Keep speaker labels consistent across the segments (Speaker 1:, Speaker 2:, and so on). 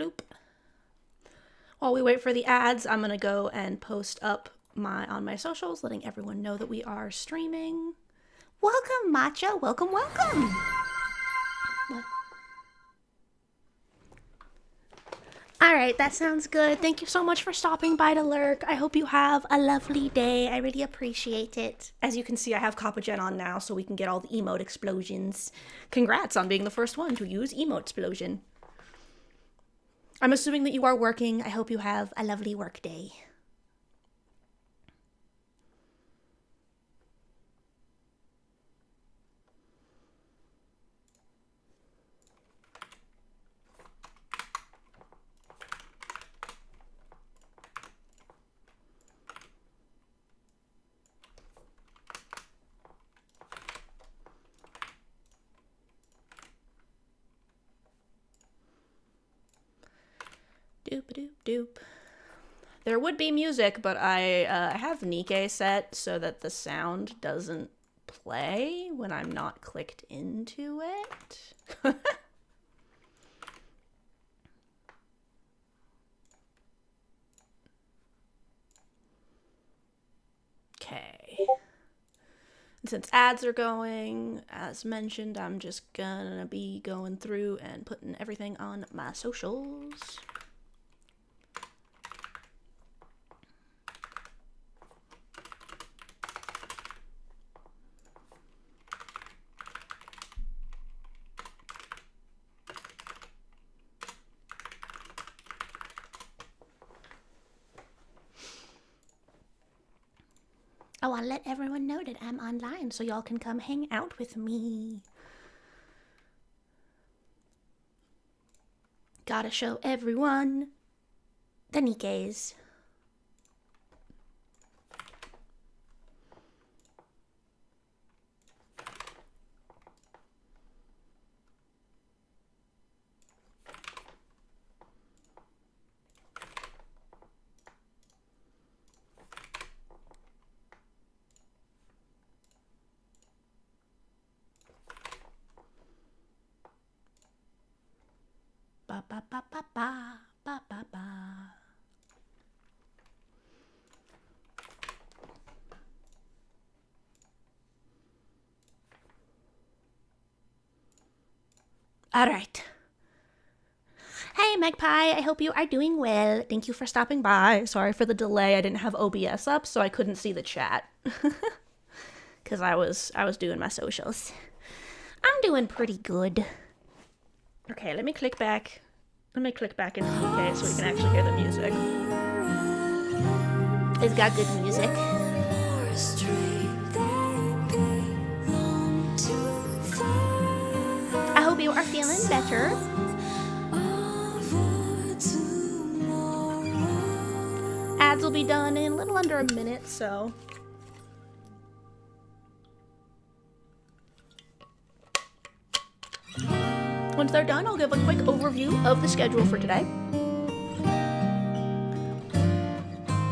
Speaker 1: Bloop. While we wait for the ads, I'm gonna go and post up on my socials, letting everyone know that we are streaming. Welcome, Matcha. Welcome, welcome. What? All right, that sounds good. Thank you so much for stopping by to lurk. I hope you have a lovely day. I really appreciate it. As you can see, I have Copagen on now so we can get all the emote explosions. Congrats on being the first one to use emote explosion. I'm assuming that you are working. I hope you have a lovely work day. Doop doop doop. There would be music, but I have Nikke set so that the sound doesn't play when I'm not clicked into it. Okay. Since ads are going, as mentioned, I'm just gonna be going through and putting everything on my socials. I want to let everyone know that I'm online so y'all can come hang out with me. Gotta show everyone the Nikkes. Ba ba ba ba ba ba ba ba. All right. Hey Magpie, I hope you are doing well. Thank you for stopping by. Sorry for the delay. I didn't have OBS up, so I couldn't see the chat. Cause I was doing my socials. I'm doing pretty good. Okay, let me click back. Let me click back into Nikke so we can actually hear the music. It's got good music. I hope you are feeling better. Ads will be done in a little under a minute, so... Once they're done, I'll give a quick overview of the schedule for today.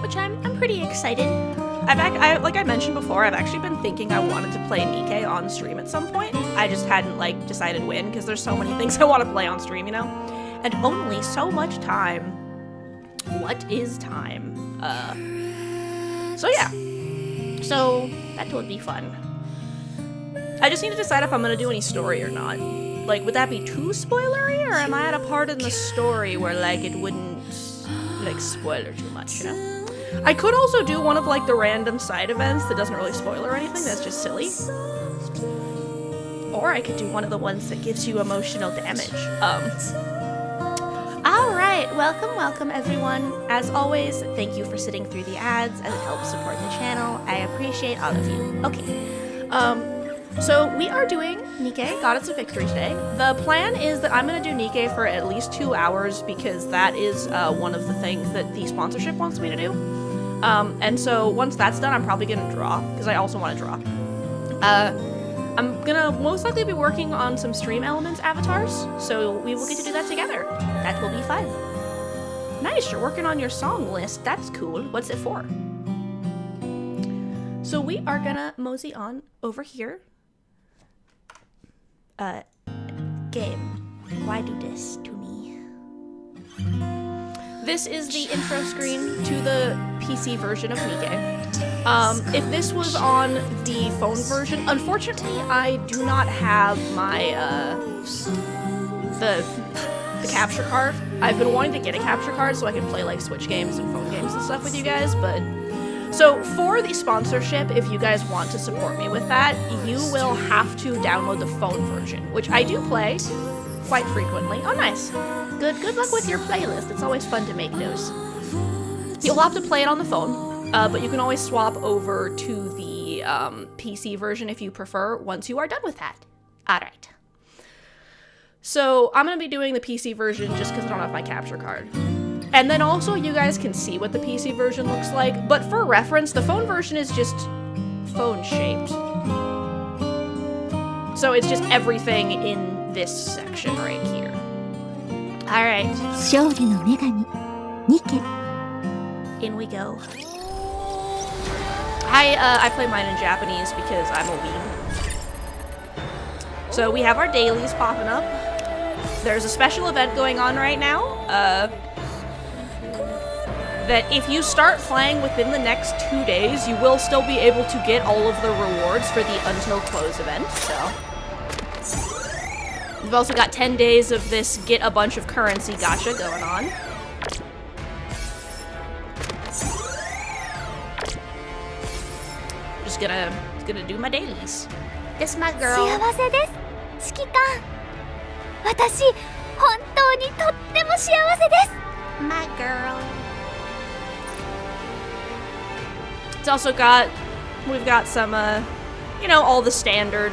Speaker 1: Which I'm pretty excited. Like I mentioned before, I've actually been thinking I wanted to play Nikke on stream at some point. I just hadn't decided when, because there's so many things I want to play on stream, you know? And only so much time. What is time? So yeah. So that would be fun. I just need to decide if I'm gonna do any story or not. Like, would that be too spoilery, or am I at a part in the story where, like, it wouldn't, like, spoiler too much, you know? I could also do one of, like, the random side events that doesn't really spoil or anything, that's just silly. Or I could do one of the ones that gives you emotional damage. Alright, welcome everyone. As always, thank you for sitting through the ads, as it helps support the channel. I appreciate all of you. Okay, so we are doing Nikke, Goddess of Victory today. The plan is that I'm going to do Nikke for at least 2 hours because that is one of the things that the sponsorship wants me to do. And so once that's done, I'm probably going to draw because I also want to draw. I'm going to most likely be working on some stream elements avatars, so we will get to do that together. That will be fun. Nice, you're working on your song list. That's cool. What's it for? So we are going to mosey on over here. Game, why do this to me? this is the intro screen to the PC version of Nikke. If this was on the phone version, unfortunately, I do not have my, the capture card. I've been wanting to get a capture card so I can play, like, Switch games and phone games and stuff with you guys, but... So, for the sponsorship, if you guys want to support me with that, you will have to download the phone version, which I do play quite frequently. Oh, nice. Good luck with your playlist. It's always fun to make those. You'll have to play it on the phone, but you can always swap over to the PC version if you prefer once you are done with that. Alright. So, I'm going to be doing the PC version just because I don't have my capture card. And then also, you guys can see what the PC version looks like, but for reference, the phone version is just phone-shaped. So it's just everything in this section right here. Alright. In we go. I play mine in Japanese because I'm a weeb. So we have our dailies popping up. There's a special event going on right now, that if you start playing within the next 2 days, you will still be able to get all of the rewards for the Until Close event, so. We've also got 10 days of this get a bunch of currency gacha going on. Just gonna do my dailies. This my girl. My girl. It's also got, we've got some, you know, all the standard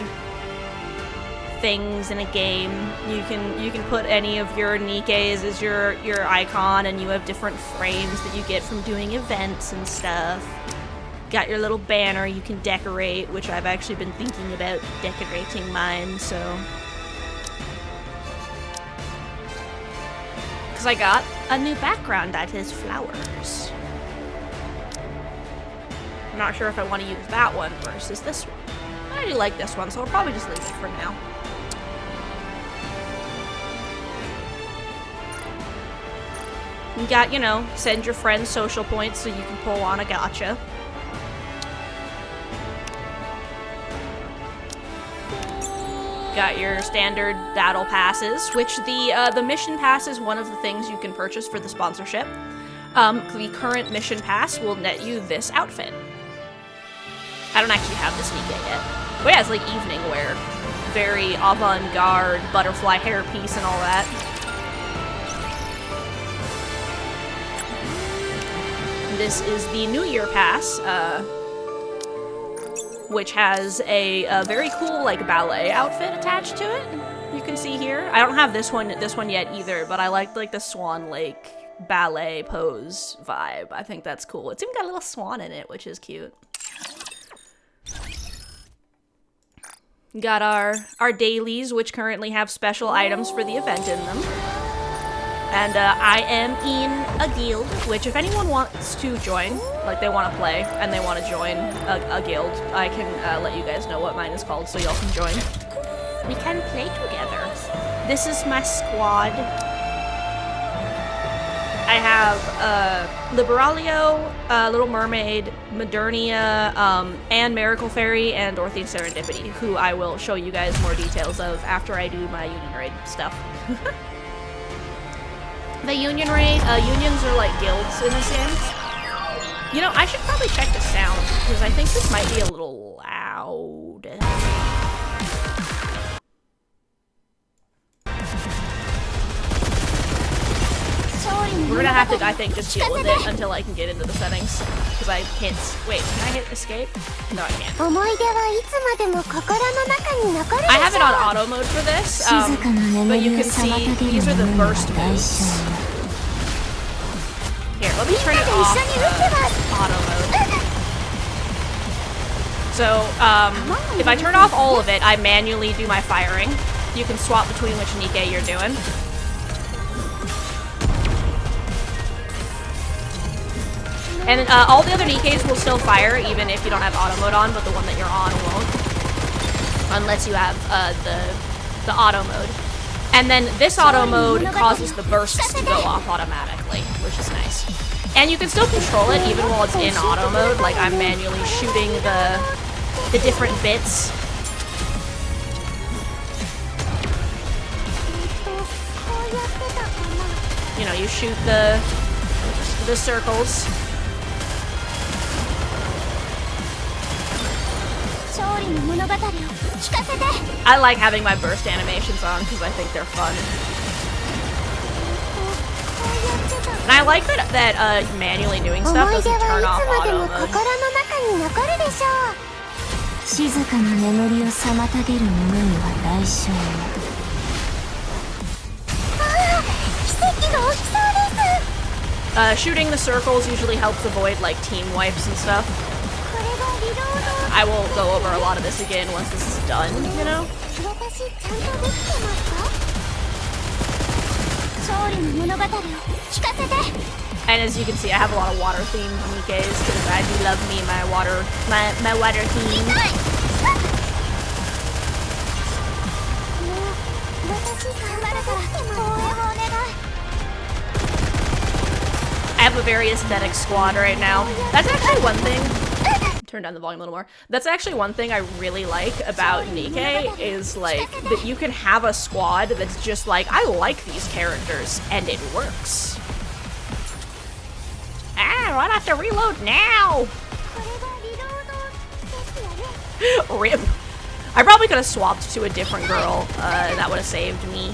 Speaker 1: things in a game. You can put any of your Nikkes as your icon, and you have different frames that you get from doing events and stuff. Got your little banner you can decorate, which I've actually been thinking about decorating mine, so. Because I got a new background that is flowers. I'm not sure if I want to use that one versus this one. I do like this one, so I'll probably just leave it for now. You got, you know, send your friends social points so you can pull on a gacha. Got your standard battle passes, which the mission pass is one of the things you can purchase for the sponsorship. The current mission pass will net you this outfit. I don't actually have this Nikke yet. But yeah, it's like evening wear. Very avant-garde, butterfly hairpiece and all that. This is the New Year pass, which has a very cool like ballet outfit attached to it. You can see here. I don't have this one yet either, but I like the Swan Lake ballet pose vibe. I think that's cool. It's even got a little swan in it, which is cute. Got our dailies, which currently have special items for the event in them. And I am in a guild, which if anyone wants to join, like they want to play and they want to join a guild, I can let you guys know what mine is called so y'all can join. We can play together. This is my squad. I have Liberalio, Little Mermaid, Modernia, and Miracle Fairy, and Dorothy and Serendipity, who I will show you guys more details of after I do my Union Raid stuff. The Union Raid, unions are like guilds in this game. You know, I should probably check the sound, because I think this might be a little loud. We're gonna have to, I think, just deal with it until I can get into the settings. Because I can't. Wait, can I hit escape? No, I can't. I have it on auto mode for this, but you can see these are the burst moves. Here, let me turn it off auto mode. So, if I turn off all of it, I manually do my firing. You can swap between which Nikke you're doing. And all the other Nikkes will still fire even if you don't have auto mode on, but the one that you're on won't. Unless you have the auto mode. And then this auto mode causes the bursts to go off automatically, which is nice. And you can still control it even while it's in auto mode, like I'm manually shooting the different bits. You know, you shoot the circles. I like having my burst animations on because I think they're fun. And I like that manually doing stuff doesn't turn off auto mode. Shooting the circles usually helps avoid like team wipes and stuff. I will go over a lot of this again once this is done, you know? And as you can see, I have a lot of water-themed Nikkes because I do love me my water theme. I have a very aesthetic squad right now. That's actually one thing. Turn down the volume a little more. That's actually one thing I really like about Nikke is like that you can have a squad that's just like, I like these characters and it works. Ah, I have to reload now. RIP. I probably could have swapped to a different girl. That would have saved me.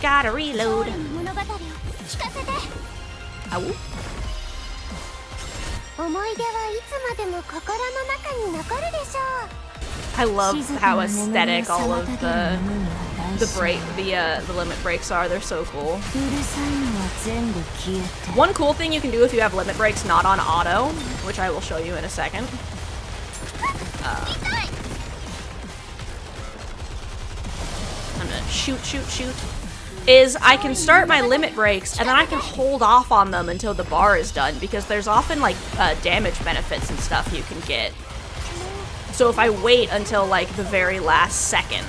Speaker 1: Gotta reload. Ow. I love how aesthetic all of the limit breaks are. They're so cool. One cool thing you can do if you have limit breaks not on auto, which I will show you in a second. I'm gonna shoot. Is I can start my limit breaks and then I can hold off on them until the bar is done because there's often like damage benefits and stuff you can get. So if I wait until like the very last second,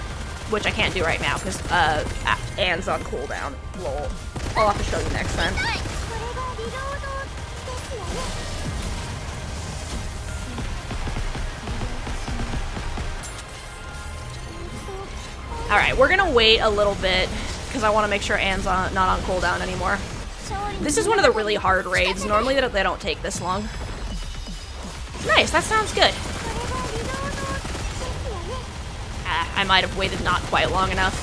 Speaker 1: which I can't do right now because Anne's on cooldown. Lol. I'll have to show you next time. Alright, we're gonna wait a little bit because I want to make sure Anne's not on cooldown anymore. This is one of the really hard raids. Normally they don't take this long. Nice, that sounds good. I might have waited not quite long enough.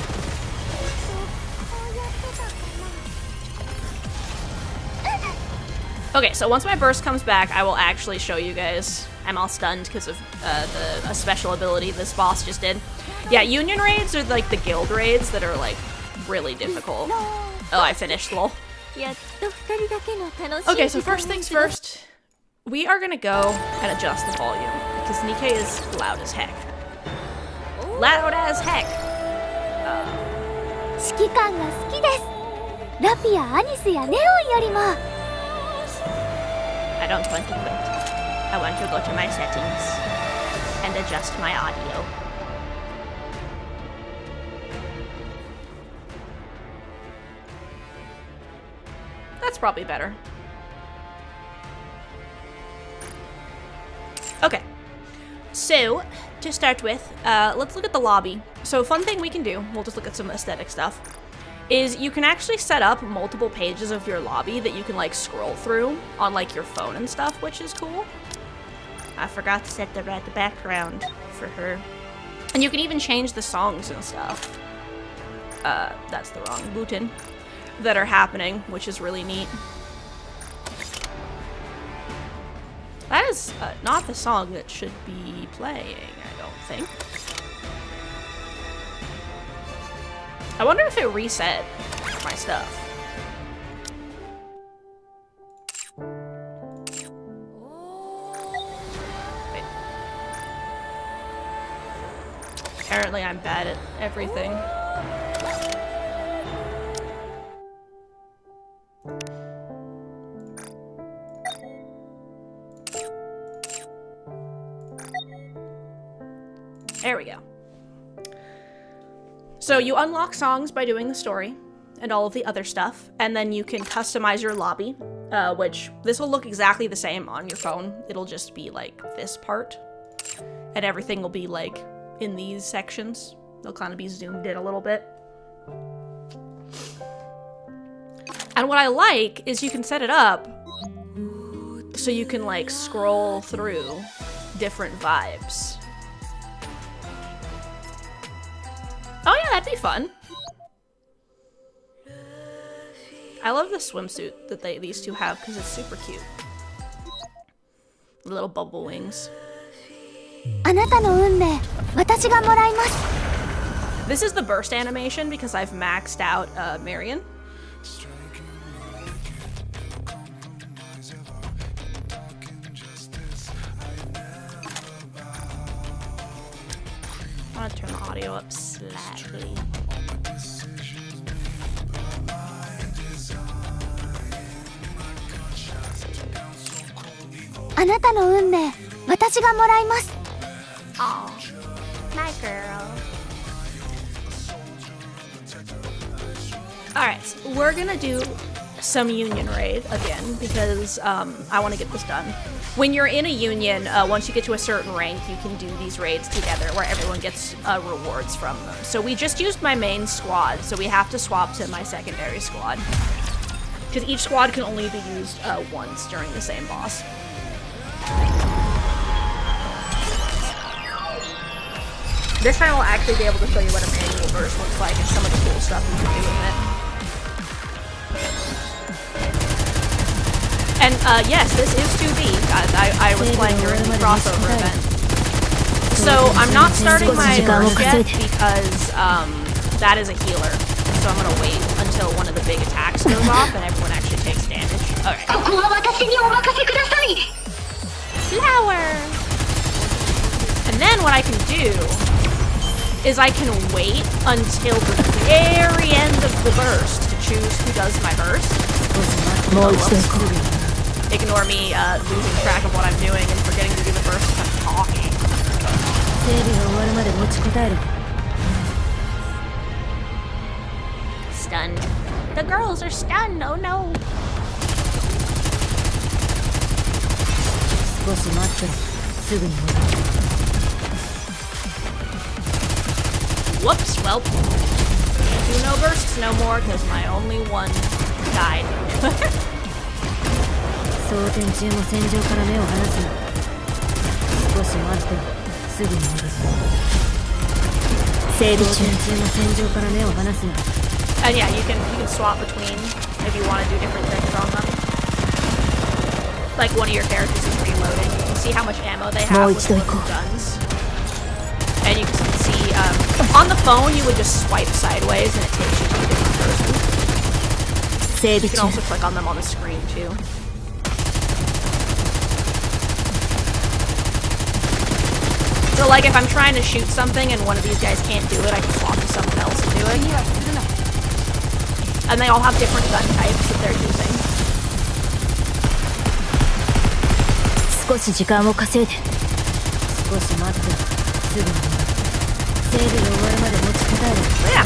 Speaker 1: Okay, so once my burst comes back, I will actually show you guys. I'm all stunned because of a special ability this boss just did. Yeah, union raids are like the guild raids that are like really difficult. Oh, I finished, lol. Okay, so first things first, we are gonna go and adjust the volume because Nikke is loud as heck. Loud as heck. I don't want to quit. I want to go to my settings and adjust my audio. That's probably better. Okay, so to start with, let's look at the lobby. So fun thing we can do, we'll just look at some aesthetic stuff, is you can actually set up multiple pages of your lobby that you can like scroll through on like your phone and stuff, which is cool. I forgot to set the background for her. And you can even change the songs and stuff. That's the wrong button. That are happening, which is really neat. That is not the song that should be playing, I don't think. I wonder if it reset my stuff. Wait. Apparently I'm bad at everything. So you unlock songs by doing the story and all of the other stuff, and then you can customize your lobby, which this will look exactly the same on your phone. It'll just be like this part, and everything will be like in these sections. They'll kind of be zoomed in a little bit. And what I like is you can set it up so you can like scroll through different vibes. Oh yeah, that'd be fun. I love the swimsuit that these two have because it's super cute. The little bubble wings. This is the burst animation because I've maxed out Marian. I want to turn the audio up slightly. Aw, my girl. Alright, so we're gonna do some union raid again because I want to get this done. When you're in a union, once you get to a certain rank, you can do these raids together where everyone gets rewards from them. So we just used my main squad, so we have to swap to my secondary squad. Because each squad can only be used once during the same boss. This time I'll actually be able to show you what a manual burst looks like and some of the cool stuff you can do with it. And yes, this is 2B. I was playing during the crossover event. So I'm not starting my burst yet because that is a healer. So I'm gonna wait until one of the big attacks goes off and everyone actually takes damage. Alright. Flower! And then what I can do is I can wait until the very end of the burst to choose who does my burst. Ignore me losing track of what I'm doing and forgetting to do the burst because I'm talking. Stunned. The girls are stunned, oh no! Whoops, well, do no bursts no more because my only one died. And yeah, you can swap between if you want to do different things on them. Like one of your characters is reloading, you can see how much ammo they have with one of the guns. And you can see, on the phone you would just swipe sideways and it takes you to a different person. You can also click on them on the screen too. So like if I'm trying to shoot something and one of these guys can't do it, I can swap to someone else to do it. And they all have different gun types that they're using. Yeah.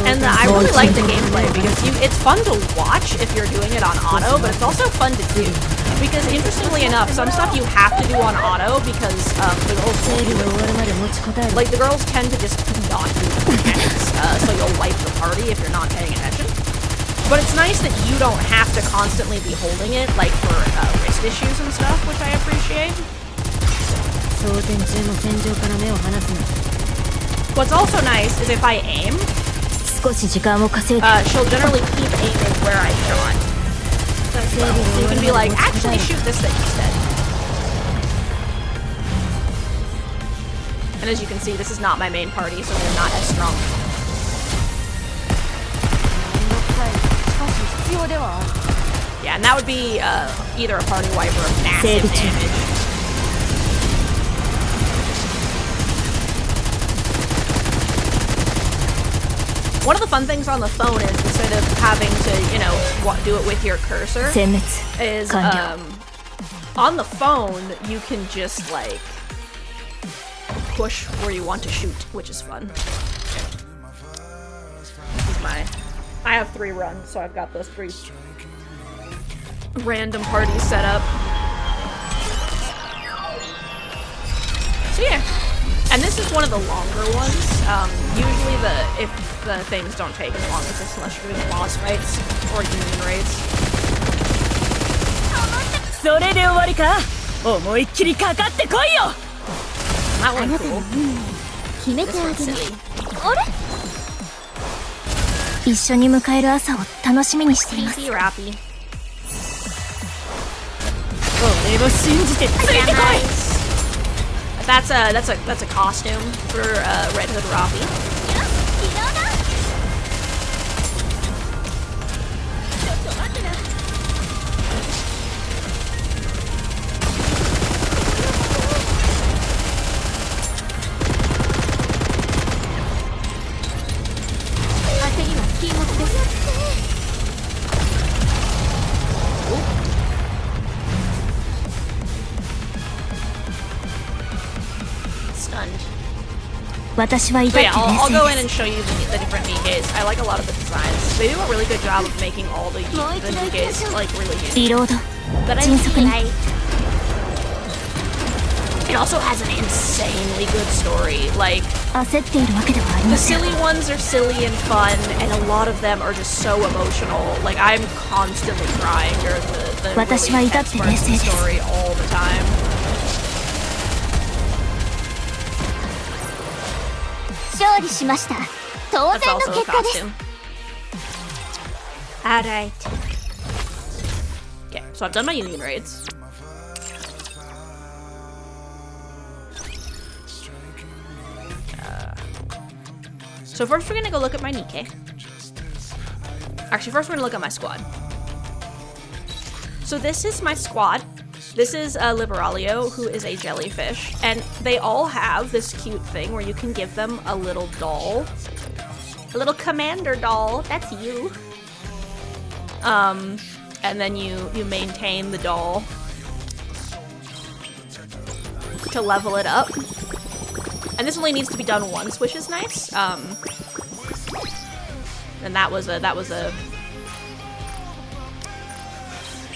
Speaker 1: And I really like the gameplay because it's fun to watch if you're doing it on auto, but it's also fun to do. Because interestingly enough, some stuff you have to do on auto because the girls won't do it. Like the girls tend to just not do the mechanics, so you'll wipe the party if you're not paying attention. But it's nice that you don't have to constantly be holding it, like for wrist issues and stuff, which I appreciate. What's also nice is if I aim, she'll generally keep aiming where I shot. So you can be like, actually shoot this thing instead. And as you can see, this is not my main party, so they're not as strong. Yeah, and that would be either a party wipe or a massive damage. One of the fun things on the phone is instead of having to, you know, do it with your cursor, is on the phone you can just like push where you want to shoot, which is fun. I have 3 runs, so I've got those 3 random parties set up. So yeah, and this is one of the longer ones. Usually if the things don't take as long as this unless you're doing boss fights or union raids.
Speaker 2: それで終わりか思いっきりかかってこいよ
Speaker 1: That one's cool.
Speaker 3: 決めてあげる
Speaker 1: This one's silly.
Speaker 3: あれ一緒に迎える朝を楽しみにしています
Speaker 1: Easy rappy.
Speaker 2: 俺を信じてついてこい
Speaker 1: That's a costume for Red Hood Rappy.
Speaker 3: 移動だちょっと待ってな 焦りは禁物です
Speaker 1: Stunned.
Speaker 3: 私は至っ
Speaker 1: But
Speaker 3: て
Speaker 1: yeah,
Speaker 3: 冷
Speaker 1: I'll
Speaker 3: 静
Speaker 1: go
Speaker 3: で
Speaker 1: in and
Speaker 3: す
Speaker 1: show you the different Nikkes. I like a lot of the designs. They do a really good job of making all the Nikkes like really unique.
Speaker 3: リロード
Speaker 1: But I
Speaker 3: 迅速に
Speaker 1: it also has an insanely good story. Like
Speaker 3: 焦っているわけではあり
Speaker 1: the
Speaker 3: ません
Speaker 1: silly ones are silly and fun, and a lot of them are just so emotional. Like I'm constantly crying during the really
Speaker 3: 私は至っ
Speaker 1: intense
Speaker 3: て
Speaker 1: parts
Speaker 3: 冷
Speaker 1: of
Speaker 3: 静
Speaker 1: the
Speaker 3: です
Speaker 1: story all the time.
Speaker 3: 勝利しました当
Speaker 1: That's
Speaker 3: 然の
Speaker 1: also a
Speaker 3: 結果です
Speaker 1: costume. Alright. Okay, so I've done my union raids. So first we're gonna go look at my Nikke. Actually, first we're gonna look at my squad. So this is my squad. This is Liberalio, who is a jellyfish, and they all have this cute thing where you can give them a little doll. A little commander doll. That's you. And then you maintain the doll to level it up. And this only needs to be done once, which is nice. And that was a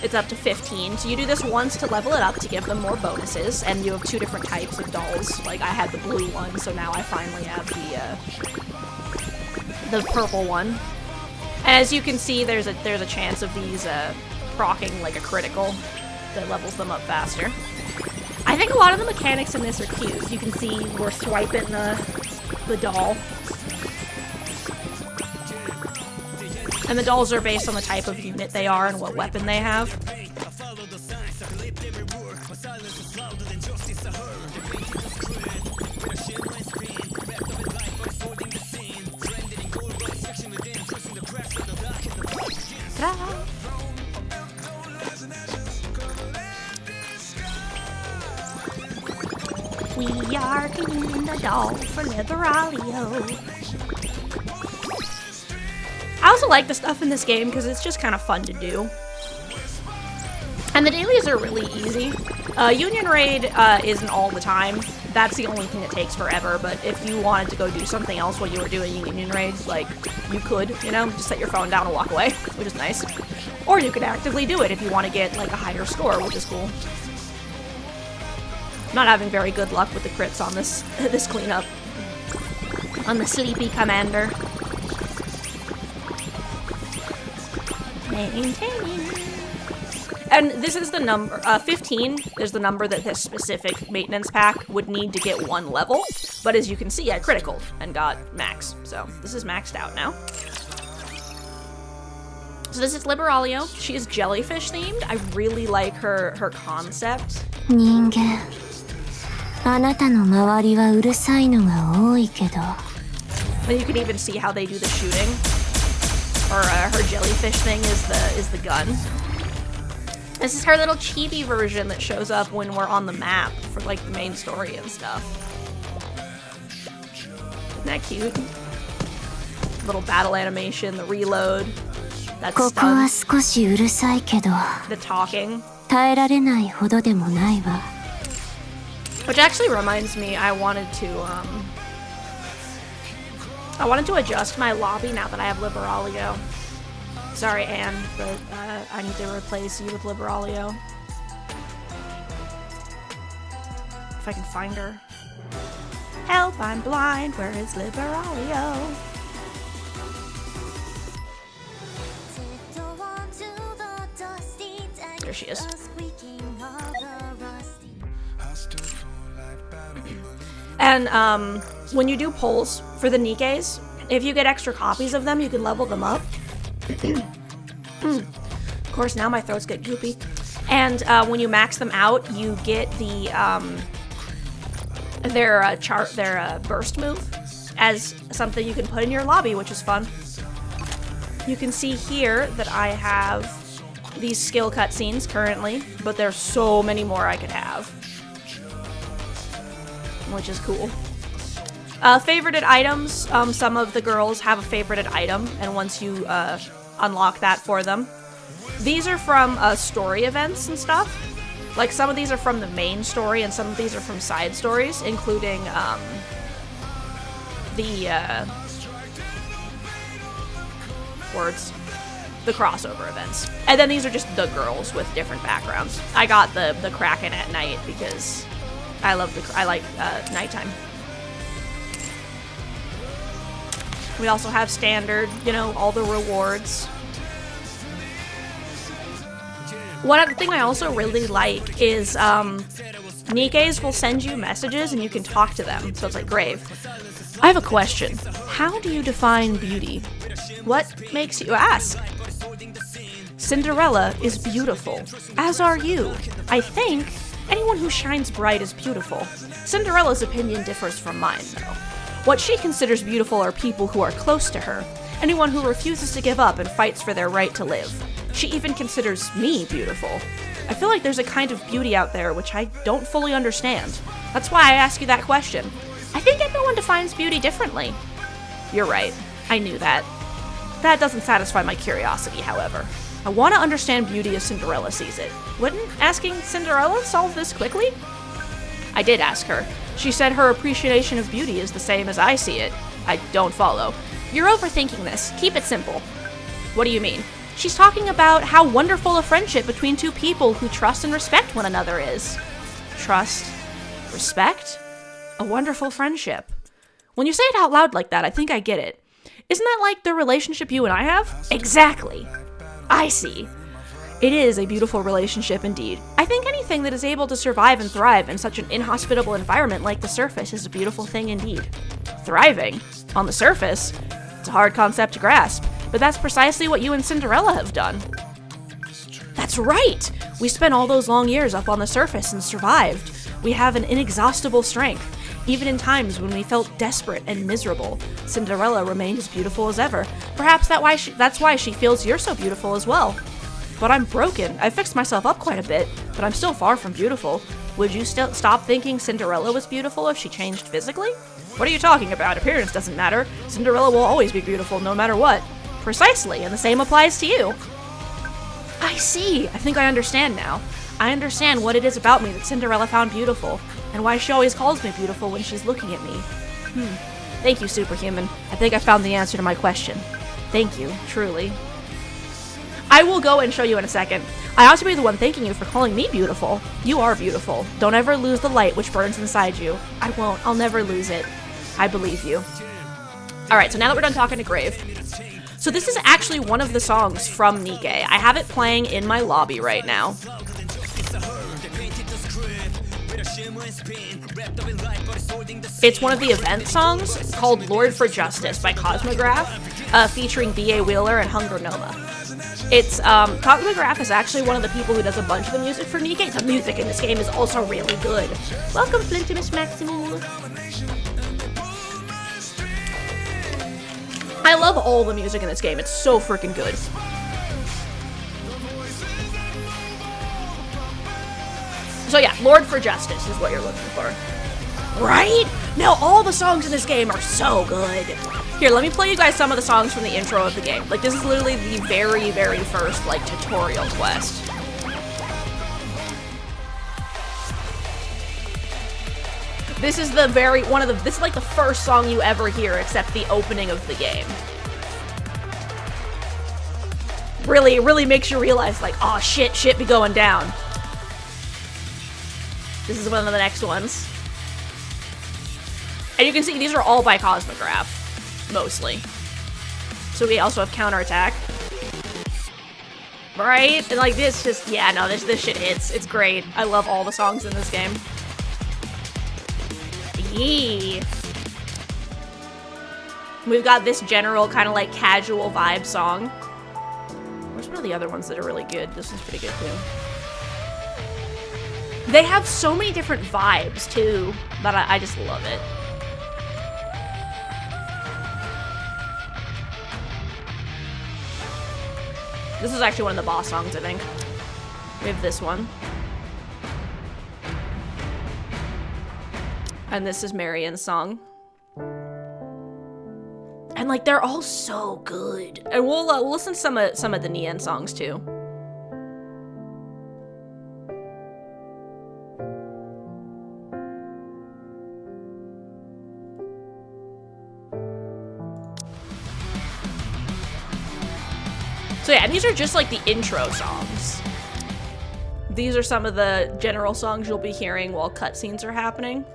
Speaker 1: it's up to 15. So you do this once to level it up to give them more bonuses, and you have 2 different types of dolls. Like I had the blue one, so now I finally have the purple one. And as you can see, there's a chance of these proccing like a critical that levels them up faster. I think a lot of the mechanics in this are cute. You can see we're swiping the doll. And the dolls are based on the type of unit they are and what weapon they have. We are cleaning the doll for Liberalio. I also like the stuff in this game because it's just kind of fun to do. And the dailies are really easy. Union Raid isn't all the time. That's the only thing that takes forever, but if you wanted to go do something else while you were doing Union Raids, like, you could, you know, just set your phone down and walk away, which is nice. Or you could actively do it if you want to get, like, a higher score, which is cool. I'm not having very good luck with the crits on this this cleanup. On the sleepy commander. Maintaining. And this is the number, 15 is the number that this specific maintenance pack would need to get 1 level. But as you can see, I criticaled and got max. So this is maxed out now. So this is Liberalio. She is jellyfish themed. I really like her concept.
Speaker 3: 人間あなたの周りはうるさいのが多いけど
Speaker 1: And you can even see how they do the shooting. Or her jellyfish thing is the gun. This is her little chibi version that shows up when we're on the map for like the main story and stuff. Isn't that cute? Little battle animation, the reload, that
Speaker 3: ここは
Speaker 1: stun,
Speaker 3: 少しうるさいけど
Speaker 1: the talking.
Speaker 3: 耐えられないほどでもないわ
Speaker 1: Which actually reminds me, I wanted to I wanted to adjust my lobby now that I have Liberalio. Sorry, Anne, but I need to replace you with Liberalio. If I can find her. Help, I'm blind. Where is Liberalio? There she is. And when you do polls for the Nikkes, if you get extra copies of them, you can level them up. Of course, now my throats get goopy. And when you max them out, you get the their burst move as something you can put in your lobby, which is fun. You can see here that I have these skill cutscenes currently, but there's so many more I could have, which is cool. Favorited items. Some of the girls have a favorited item, and once you unlock that for them, these are from story events and stuff. Like, some of these are from the main story, and some of these are from side stories, including the crossover events. And then these are just the girls with different backgrounds. I got the Kraken at night because I like nighttime. We also have standard, you know, all the rewards. One other thing I also really like is Nikkes will send you messages and you can talk to them. So it's like, Grave, I have a question. How do you define beauty? What makes you ask? Cinderella is beautiful, as are you. I think anyone who shines bright is beautiful. Cinderella's opinion differs from mine, though. What she considers beautiful are people who are close to her, anyone who refuses to give up and fights for their right to live. She even considers me beautiful. I feel like there's a kind of beauty out there which I don't fully understand. That's why I ask you that question. I think everyone defines beauty differently. You're right. I knew that. That doesn't satisfy my curiosity, however. I want to understand beauty as Cinderella sees it. Wouldn't asking Cinderella solve this quickly? I did ask her. She said her appreciation of beauty is the same as I see it. I don't follow. You're overthinking this. Keep it simple. What do you mean? She's talking about how wonderful a friendship between two people who trust and respect one another is. Trust? Respect? A wonderful friendship. When you say it out loud like that, I think I get it. Isn't that like the relationship you and I have? Exactly. I see. It is a beautiful relationship indeed. I think anything that is able to survive and thrive in such an inhospitable environment like the surface is a beautiful thing indeed. Thriving? On the surface? It's a hard concept to grasp, but that's precisely what you and Cinderella have done. That's right! We spent all those long years up on the surface and survived. We have an inexhaustible strength. Even in times when we felt desperate and miserable, Cinderella remained as beautiful as ever. Perhaps that's why she feels you're so beautiful as well. But I'm broken. I fixed myself up quite a bit, but I'm still far from beautiful. Would you still stop thinking Cinderella was beautiful if she changed physically? What are you talking about? Appearance doesn't matter. Cinderella will always be beautiful no matter what. Precisely, and the same applies to you. I see. I think I understand now. I understand what it is about me that Cinderella found beautiful, and why she always calls me beautiful when she's looking at me. Thank you, Superhuman. I think I found the answer to my question. Thank you, truly. I will go and show you in a second. I ought to be the one thanking you for calling me beautiful. You are beautiful. Don't ever lose the light which burns inside you. I won't. I'll never lose it. I believe you. Alright, so now that we're done talking to Grave. So this is actually one of the songs from Nikke. I have it playing in my lobby right now. It's one of the event songs called Lord for Justice by Cosmograph, featuring B.A. Wheeler and Hunger Noma. It's, Cosmograph is actually one of the people who does a bunch of the music for Nikke. The music in this game is also really good. Welcome, Flintimus Maximus. I love all the music in this game. It's so freaking good. So yeah, Lord for Justice is what you're looking for. Right? Now all the songs in this game are so good. Here, let me play you guys some of the songs from the intro of the game. Like, this is literally the very, very first, like, tutorial quest. This is this is like the first song you ever hear except the opening of the game. Really makes you realize, like, oh shit be going down. This is one of the next ones. And you can see these are all by Cosmograph, mostly. So we also have Counterattack. Right? And like this just, yeah, no, this shit hits. It's great. I love all the songs in this game. Yee. We've got this general kind of like casual vibe song. Where's one of the other ones that are really good? This one's pretty good too. They have so many different vibes too, that I just love it. This is actually one of the boss songs, I think. We have this one. And this is Marian's song. And like, they're all so good. And we'll listen to some of the Nikke songs too. So yeah, and these are just like the intro songs. These are some of the general songs you'll be hearing while cutscenes are happening.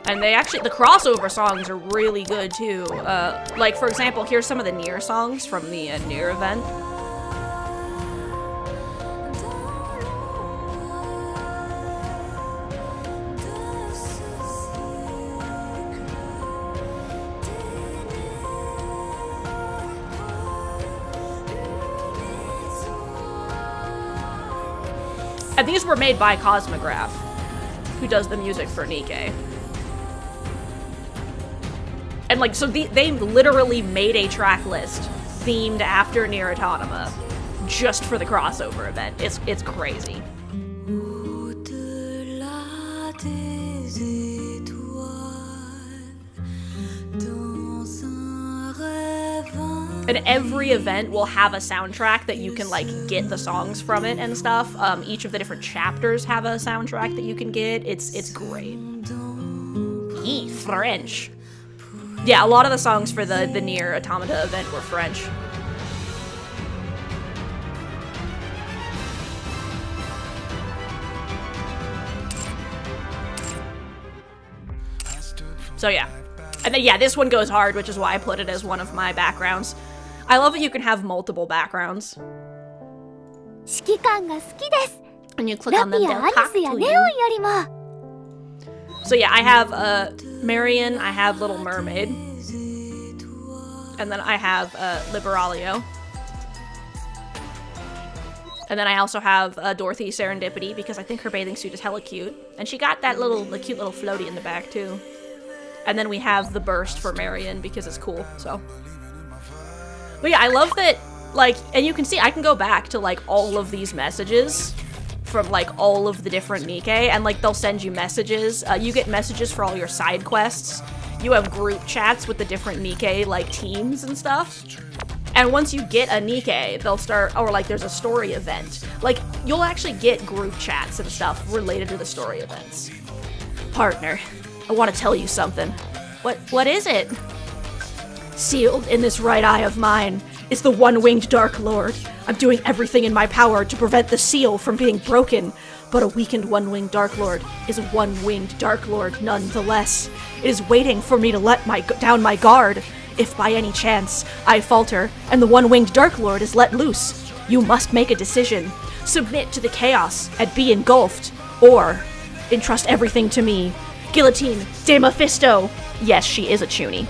Speaker 1: And the crossover songs are really good too. Like for example, here's some of the Nier songs from the Nier event. And these were made by Cosmograph, who does the music for Nikke. And like, so they literally made a track list themed after Nier Automata just for the crossover event. It's crazy. And every event will have a soundtrack that you can like get the songs from it and stuff. Each of the different chapters have a soundtrack that you can get. It's great. Eee, French. Yeah, a lot of the songs for the Nier Automata event were French. So yeah. And then yeah, this one goes hard, which is why I put it as one of my backgrounds. I love that you can have multiple backgrounds. And you click on them, they'll talk to you. So yeah, I have Marian, I have Little Mermaid. And then I have Liberalio. And then I also have Dorothy Serendipity, because I think her bathing suit is hella cute. And she got that cute little floaty in the back too. And then we have the burst for Marian because it's cool, so. But yeah, I love that, like, and you can see I can go back to like all of these messages from like all of the different Nikke, and like they'll send you messages. You get messages for all your side quests. You have group chats with the different Nikke like teams and stuff. And once you get a Nikke, they'll start, or like there's a story event. Like you'll actually get group chats and stuff related to the story events. Partner, I want to tell you something. What is it? Sealed in this right eye of mine is the one-winged Dark Lord. I'm doing everything in my power to prevent the seal from being broken, but a weakened one-winged Dark Lord is a one-winged Dark Lord nonetheless. It is waiting for me to let down my guard. If by any chance I falter and the one-winged Dark Lord is let loose, you must make a decision. Submit to the chaos and be engulfed, or entrust everything to me. Guillotine de Mephisto. Yes, she is a chuny.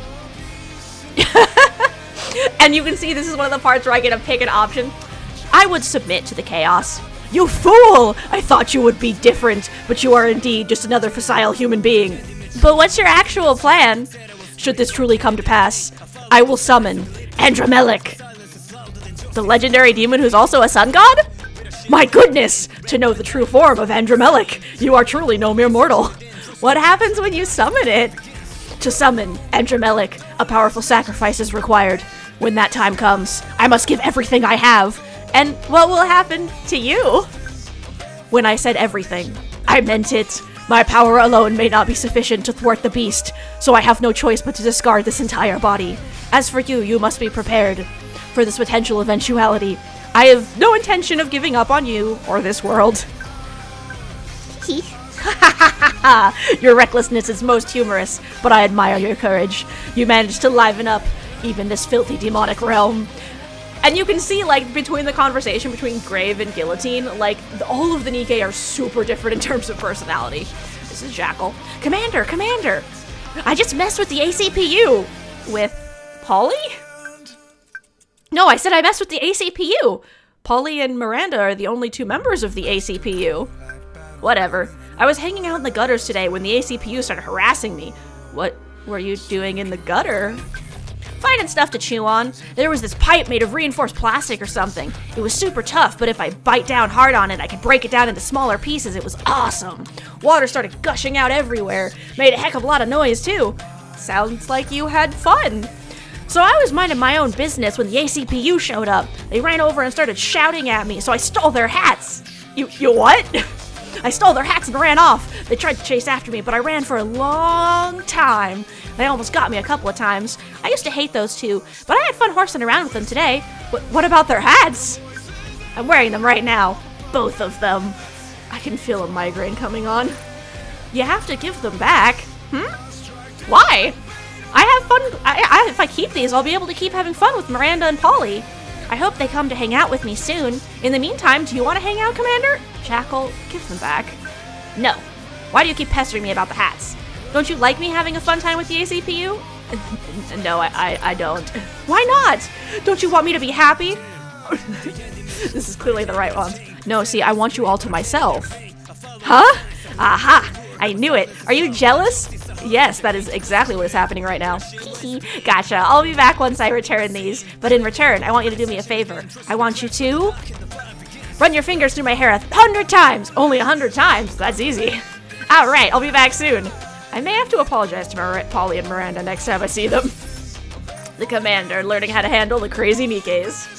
Speaker 1: And you can see this is one of the parts where I get to pick an option. I would submit to the chaos. You fool! I thought you would be different, but you are indeed just another facile human being. But what's your actual plan? Should this truly come to pass, I will summon Andromelech, the legendary demon who's also a sun god? My goodness! To know the true form of Andromelech, you are truly no mere mortal. What happens when you summon it? To summon Andromelech, a powerful sacrifice is required. When that time comes, I must give everything I have And what will happen to you? When I said everything, I meant it. My power alone may not be sufficient to thwart the beast, so I have no choice but to discard this entire body. As for you, you must be prepared for this potential eventuality. I have no intention of giving up on you or this world. Your recklessness is most humorous, but I admire your courage. You managed to liven up even this filthy demonic realm. And you can see, like, between the conversation between Grave and Guillotine, like, all of the Nikke are super different in terms of personality. This is Jackal. Commander! I just messed with the ACPU! With Polly? No, I said I messed with the ACPU! Polly and Miranda are the only 2 members of the ACPU. Whatever. I was hanging out in the gutters today when the ACPU started harassing me. What were you doing in the gutter? Finding stuff to chew on. There was this pipe made of reinforced plastic or something. It was super tough, but if I bite down hard on it, I could break it down into smaller pieces. It was awesome. Water started gushing out everywhere. Made a heck of a lot of noise, too. Sounds like you had fun. So I was minding my own business when the ACPU showed up. They ran over and started shouting at me, so I stole their hats. You what? I stole their hats and ran off. They tried to chase after me, but I ran for a long time. They almost got me a couple of times. I used to hate those 2, but I had fun horsing around with them today. What about their hats? I'm wearing them right now. Both of them. I can feel a migraine coming on. You have to give them back. Why? I have fun. If I keep these, I'll be able to keep having fun with Miranda and Polly. I hope they come to hang out with me soon. In the meantime, do you want to hang out, Commander? Jackal, give them back. No. Why do you keep pestering me about the hats? Don't you like me having a fun time with the ACPU? No, I don't. Why not? Don't you want me to be happy? This is clearly the right one. No, see, I want you all to myself. Huh? Aha! I knew it. Are you jealous? Yes, that is exactly what is happening right now. Gotcha. I'll be back once I return these. But in return, I want you to do me a favor. I want you to run your fingers through my hair 100 times. Only 100 times? That's easy. All right, I'll be back soon. I may have to apologize to Polly and Miranda next time I see them. The commander learning how to handle the crazy Nikkes.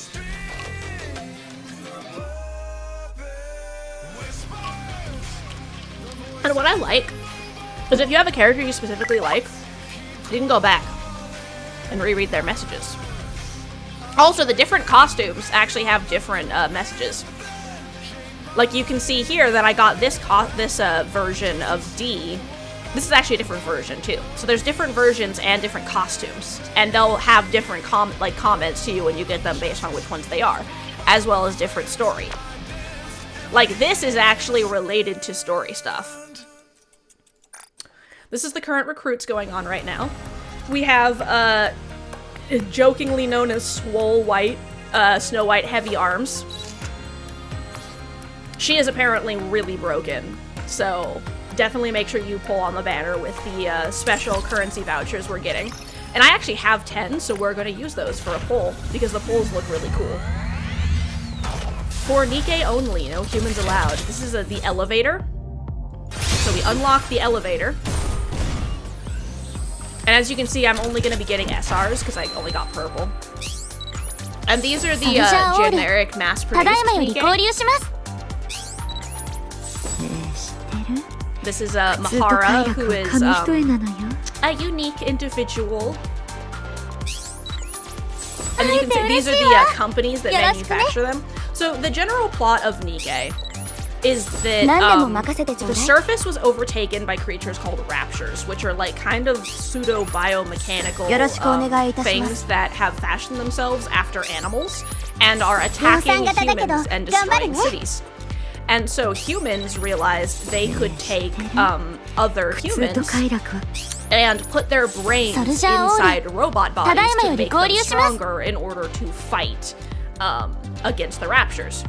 Speaker 1: And what I like is if you have a character you specifically like, you can go back and reread their messages. Also, the different costumes actually have different messages. Like you can see here that I got this version of D. This is actually a different version too. So there's different versions and different costumes, and they'll have different comments to you when you get them based on which ones they are, as well as different story. Like this is actually related to story stuff. This is the current recruits going on right now. We have jokingly known as Swole White, Snow White Heavy Arms. She is apparently really broken, so definitely make sure you pull on the banner with the special currency vouchers we're getting. And I actually have 10, so we're going to use those for a pull, because the pulls look really cool. For Nikke only, no humans allowed. This is the elevator. So we unlock the elevator. And as you can see, I'm only going to be getting SRs, because I only got purple. And these are the generic mass-produced Nikke. This is Mahara, who is a unique individual. And then you can see these are the companies that manufacture them. So the general plot of Nikke is that the surface was overtaken by creatures called raptures, which are like kind of pseudo-biomechanical things that have fashioned themselves after animals and are attacking humans and destroying cities. And so humans realized they could take other humans and put their brains inside robot bodies to make them stronger in order to fight against the raptures.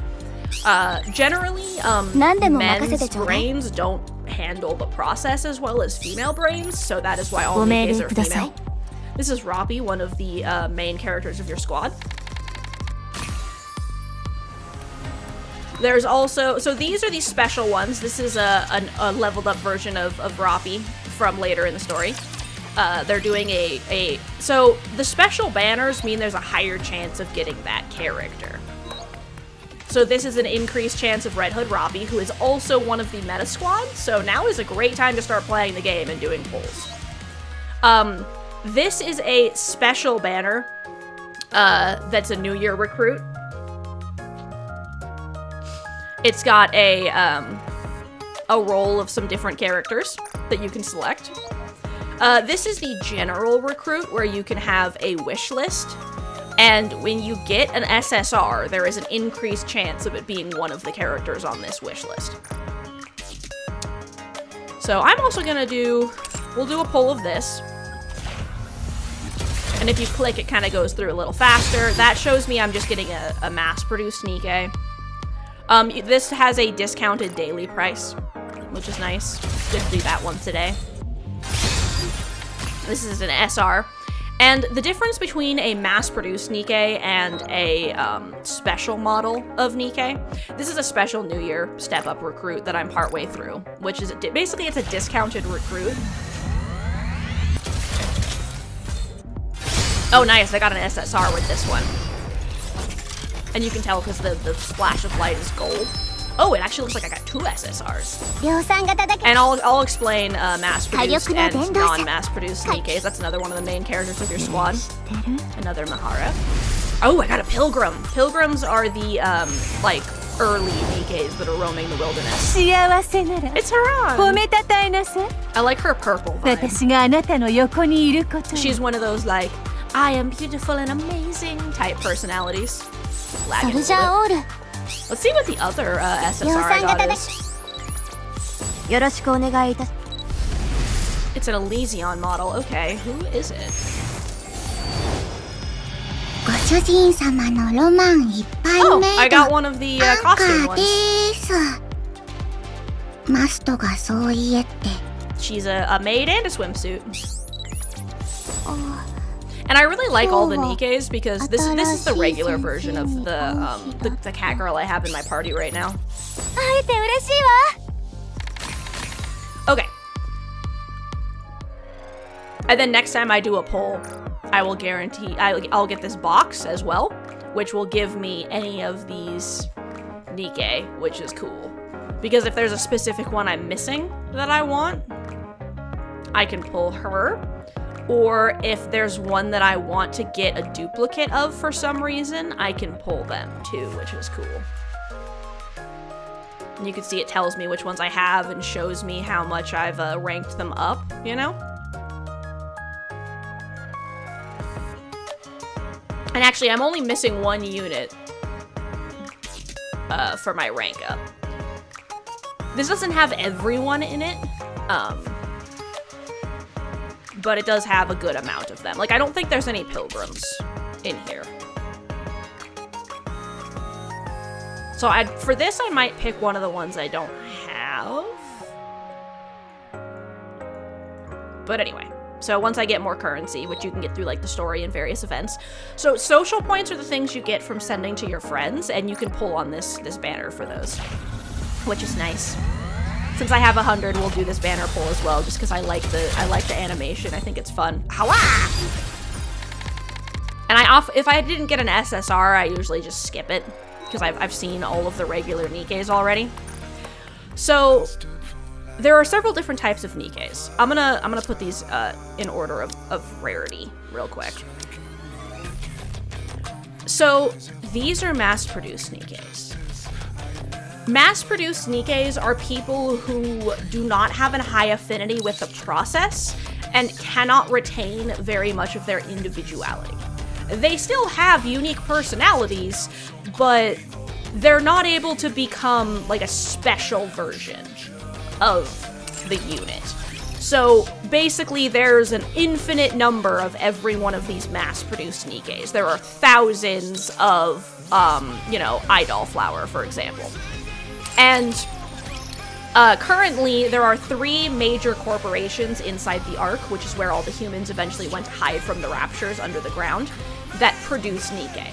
Speaker 1: Generally, men's brains don't handle the process as well as female brains, so that is why all Nikkes are female. This is Robbie, one of the main characters of your squad. There's also, so these are the special ones. This is a leveled up version of Roppy from later in the story. They're doing so the special banners mean there's a higher chance of getting that character. So this is an increased chance of Red Hood Robbie, who is also one of the meta squad, so now is a great time to start playing the game and doing pulls. This is a special banner that's a New Year recruit. It's got a roll of some different characters that you can select. This is the general recruit, where you can have a wish list. And when you get an SSR, there is an increased chance of it being one of the characters on this wish list. So I'm also gonna we'll do a pull of this. And if you click, it kind of goes through a little faster. That shows me I'm just getting a mass-produced Nikke. This has a discounted daily price, which is nice. Good to do that once a day. This is an SR. And the difference between a mass-produced Nikke and a special model of Nikke, this is a special New Year step-up recruit that I'm partway through, which is basically it's a discounted recruit. Oh, nice! I got an SSR with this one, and you can tell because the splash of light is gold. Oh, it actually looks like I got 2 SSRs. And I'll explain mass-produced and non-mass-produced Nikkes. That's another one of the main characters of your squad. Another Mahara. Oh, I got a Pilgrim. Pilgrims are the, like, early Nikkes that are roaming the wilderness. It's Haran! I like her purple vibe. She's one of those, like, I am beautiful and amazing type personalities. Let's see what the other SSR I got is. It's an Elysion model. Okay, who is it? Oh, I got one of the costume ones. She's a maid and a swimsuit. And I really like all the Nikkes because this is the regular version of the cat girl I have in my party right now. Okay. And then next time I do a poll, I will guarantee I'll get this box as well, which will give me any of these Nikke, which is cool. Because if there's a specific one I'm missing that I want, I can pull her. Or if there's one that I want to get a duplicate of for some reason, I can pull them too, which is cool. And you can see it tells me which ones I have and shows me how much I've ranked them up, you know? And actually, I'm only missing 1 unit for my rank up. This doesn't have everyone in it, but it does have a good amount of them. Like, I don't think there's any pilgrims in here. So for this, I might pick one of the ones I don't have. But anyway, so once I get more currency, which you can get through like the story and various events. So social points are the things you get from sending to your friends, and you can pull on this banner for those, which is nice. Since I have 100, we'll do this banner pull as well, just because I like the animation. I think it's fun. Howa! And if I didn't get an SSR, I usually just skip it, because I've seen all of the regular Nikkes already. So there are several different types of Nikkes. I'm gonna put these in order of rarity real quick. So these are mass-produced Nikkes. Mass-produced Nikkes are people who do not have a high affinity with the process and cannot retain very much of their individuality. They still have unique personalities, but they're not able to become like a special version of the unit. So basically there's an infinite number of every one of these mass-produced Nikkes. There are thousands of, you know, Idol Flower, for example. And currently, there are 3 major corporations inside the Ark, which is where all the humans eventually went to hide from the Raptures under the ground, that produce Nikke.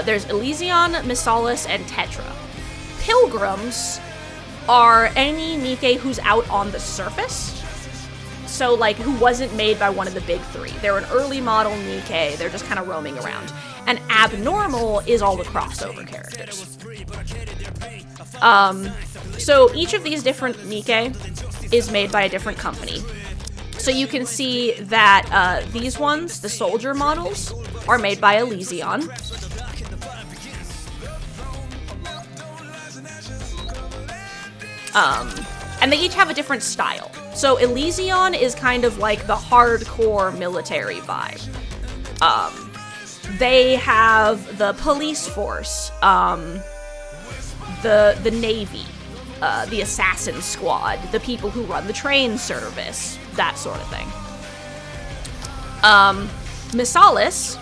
Speaker 1: There's Elysion, Misalis, and Tetra. Pilgrims are any Nikke who's out on the surface. So, like, who wasn't made by one of the big 3. They're an early model Nikke, they're just kind of roaming around. And abnormal is all the crossover characters. So each of these different Nikke is made by a different company. So you can see that these ones, the soldier models, are made by Elysion. And they each have a different style. So Elysion is kind of like the hardcore military vibe. They have the police force, the navy, the assassin squad, the people who run the train service, that sort of thing. Misalis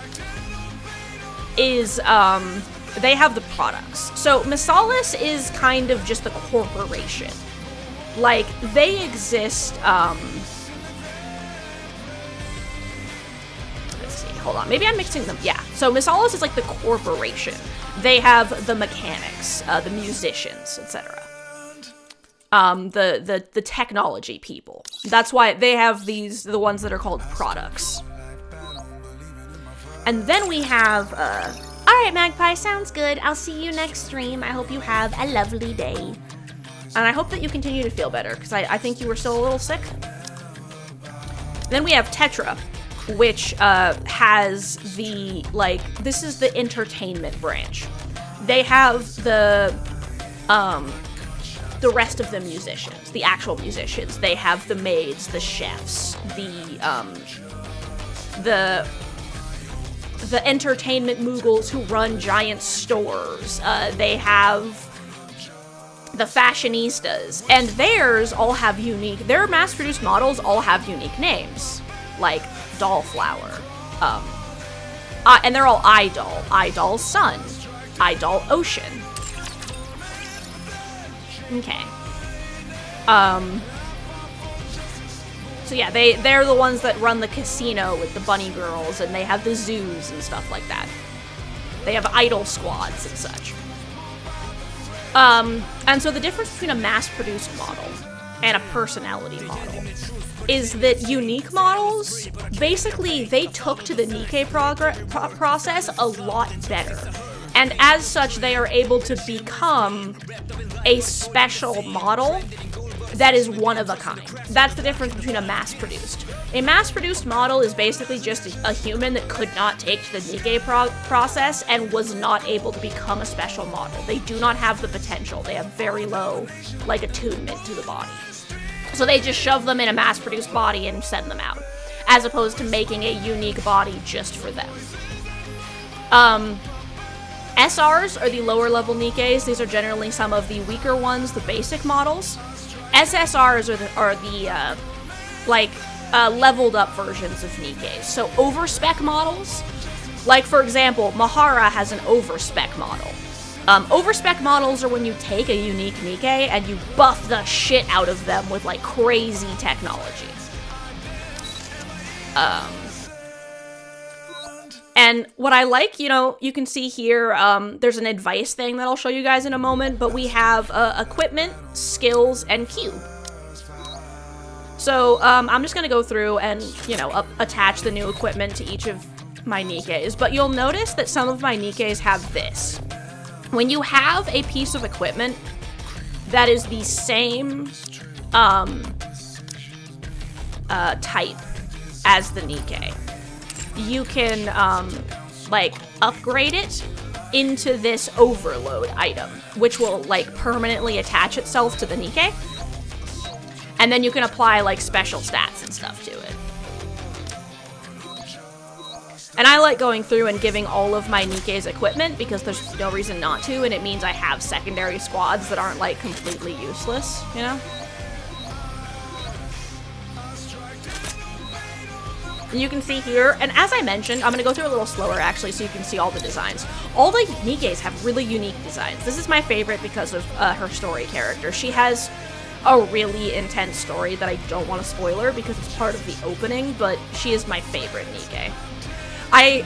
Speaker 1: is, they have the products. So Misalis is kind of just the corporation. Like, they exist, let's see, hold on, maybe I'm mixing them, yeah. So Misalis is like the corporation. They have the mechanics, the musicians, etc. The technology people. That's why they have the ones that are called products. And then we have, alright Magpie, sounds good. I'll see you next stream. I hope you have a lovely day. And I hope that you continue to feel better, because I think you were still a little sick. Then we have Tetra, which has the, like, this is the entertainment branch. They have the rest of the musicians, the actual musicians. They have the maids, the chefs, the entertainment moogles who run giant stores. They have the fashionistas, and theirs all have their mass-produced models all have unique names, like Dollflower, and they're all Idol, Idol Sun, Idol Ocean. Okay. So yeah, they're the ones that run the casino with the bunny girls, and they have the zoos and stuff like that. They have idol squads and such. And so the difference between a mass-produced model and a personality model is that unique models, basically, they took to the Nikke process a lot better. And as such, they are able to become a special model that is one of a kind. That's the difference between a mass-produced. A mass-produced model is basically just a human that could not take to the Nikke process and was not able to become a special model. They do not have the potential. They have very low, like, attunement to the body. So they just shove them in a mass-produced body and send them out, as opposed to making a unique body just for them. SRs are the lower-level Nikkes. These are generally some of the weaker ones, the basic models. SSRs are the leveled up versions of Nikkes. So overspec models, like for example, Mahara has an overspec model. Overspec models are when you take a unique Nikke and you buff the shit out of them with like crazy technology. And what I like, you can see here, there's an advice thing that I'll show you guys in a moment, but we have equipment, skills, and Q. So I'm just going to go through and, attach the new equipment to each of my Nikkes, but you'll notice that some of my Nikkes have this. When you have a piece of equipment that is the same type as the Nikke, you can, upgrade it into this overload item, which will, permanently attach itself to the Nikke. And then you can apply, special stats and stuff to it. And I like going through and giving all of my Nikke's equipment because there's no reason not to, and it means I have secondary squads that aren't, completely useless, And you can see here, and as I mentioned, I'm going to go through a little slower actually so you can see all the designs. All the Nikkes have really unique designs. This is my favorite because of her story character. She has a really intense story that I don't want to spoil her because it's part of the opening, but she is my favorite Nikke.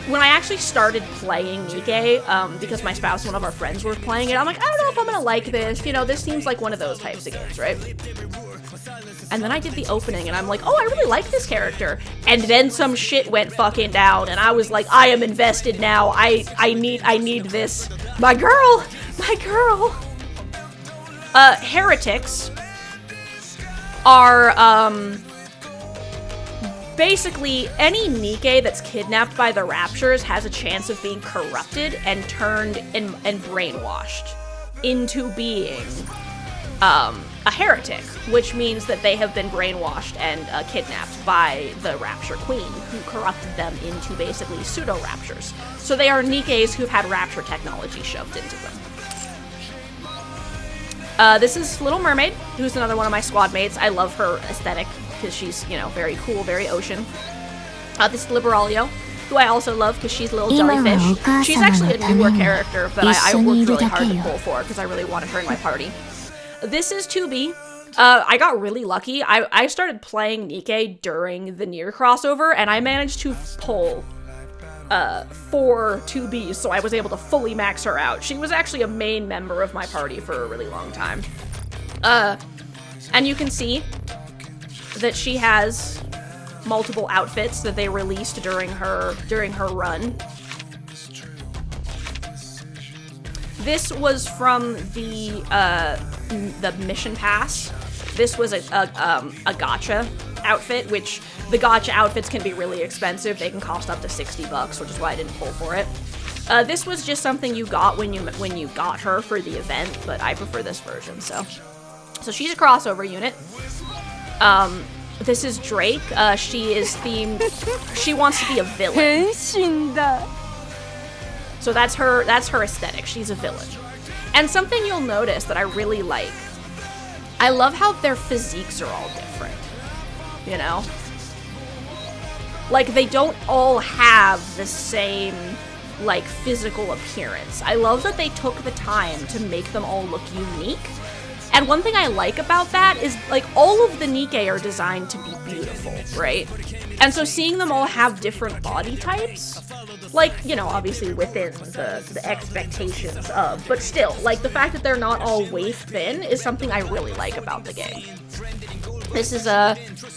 Speaker 1: When I actually started playing Nikke, because my spouse and one of our friends were playing it, I'm like, I don't know if I'm going to like this. This seems like one of those types of games, right? And then I did the opening, and I'm like, oh, I really like this character. And then some shit went fucking down, and I was like, I am invested now. I need this. My girl! My girl! Heretics are, basically, any Nikke that's kidnapped by the Raptures has a chance of being corrupted and turned and brainwashed into being, a heretic, which means that they have been brainwashed and kidnapped by the Rapture Queen, who corrupted them into basically pseudo-Raptures. So they are Nikkes who've had Rapture technology shoved into them. This is Little Mermaid, who's another one of my squad mates. I love her aesthetic, because she's, you know, very cool, very ocean. This is Liberalia, who I also love because she's a little jellyfish. She's actually a newer character, but I worked really hard to pull for because I really wanted her in my party. This is 2B. I got really lucky. I started playing Nikke during the Nier crossover, and I managed to pull 4 2Bs, so I was able to fully max her out. She was actually a main member of my party for a really long time. And you can see that she has multiple outfits that they released during her run. This was from the mission pass. This was a gacha outfit, which the gacha outfits can be really expensive. They can cost up to $60, which is why I didn't pull for it. This was just something you got when you got her for the event, but I prefer this version. So she's a crossover unit. This is Drake. She is themed. She wants to be a villain. So that's her aesthetic. She's a villain. And something you'll notice that I really like, I love how their physiques are all different. You know? Like, they don't all have the same, like, physical appearance. I love that they took the time to make them all look unique. And one thing I like about that is, like, all of the Nikke are designed to be beautiful, right? And so seeing them all have different body types, like, you know, obviously within the expectations of, but still, like, the fact that they're not all waist thin is something I really like about the game. This is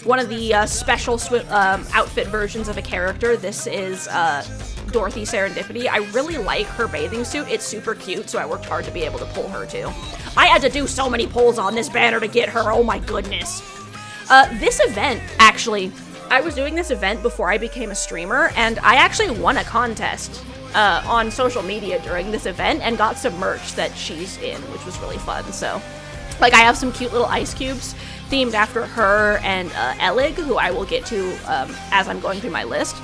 Speaker 1: one of the special outfit versions of a character. This is Dorothy Serendipity. I really like her bathing suit. It's super cute, so I worked hard to be able to pull her too. I had to do so many pulls on this banner to get her. Oh my goodness. This event, actually, I was doing this event before I became a streamer, and I actually won a contest on social media during this event and got some merch that she's in, which was really fun. So, like, I have some cute little ice cubes themed after her and Elig, who I will get to as I'm going through my list.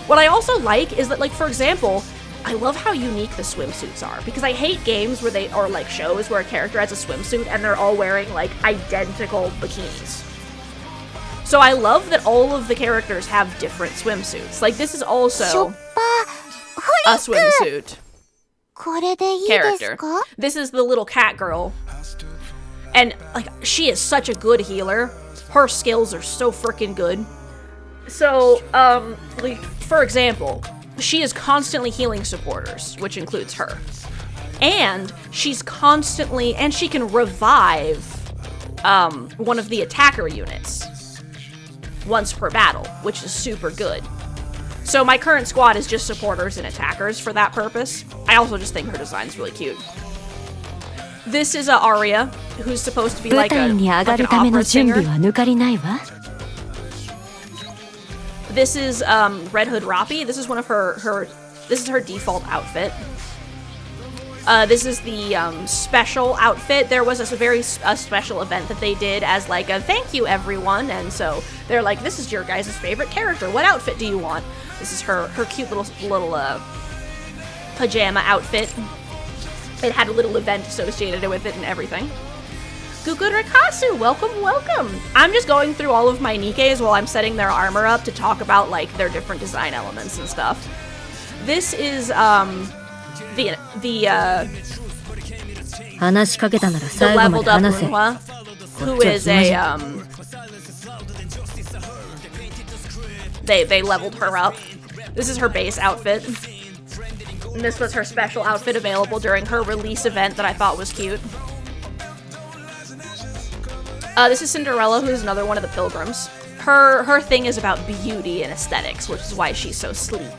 Speaker 1: What I also like is that, like, for example, I love how unique the swimsuits are, because I hate games where or like shows where a character has a swimsuit and they're all wearing like identical bikinis. So I love that all of the characters have different swimsuits. Like, this is also a swimsuit character. This is the little cat girl. And, like, she is such a good healer. Her skills are so freaking good. So, like, for example, she is constantly healing supporters, which includes her. And she's constantly, and she can revive one of the attacker units once per battle, which is super good. So my current squad is just supporters and attackers for that purpose. I also just think her design is really cute. This is Aria, who's supposed to be like an opera singer. This is Red Hood Rappi. This is one of this is her default outfit. This is the special outfit. There was a very special event that they did as like a thank you everyone, and so they're like, this is your guys' favorite character. What outfit do you want? This is her cute little pajama outfit. It had a little event associated with it and everything. Gukurakasu, welcome. I'm just going through all of my Nikkes while I'm setting their armor up to talk about like their different design elements and stuff. This is the leveled up Runhua, who is a they leveled her up. This is her base outfit. And this was her special outfit available during her release event that I thought was cute. This is Cinderella, who's another one of the pilgrims. Her thing is about beauty and aesthetics, which is why she's so sleek.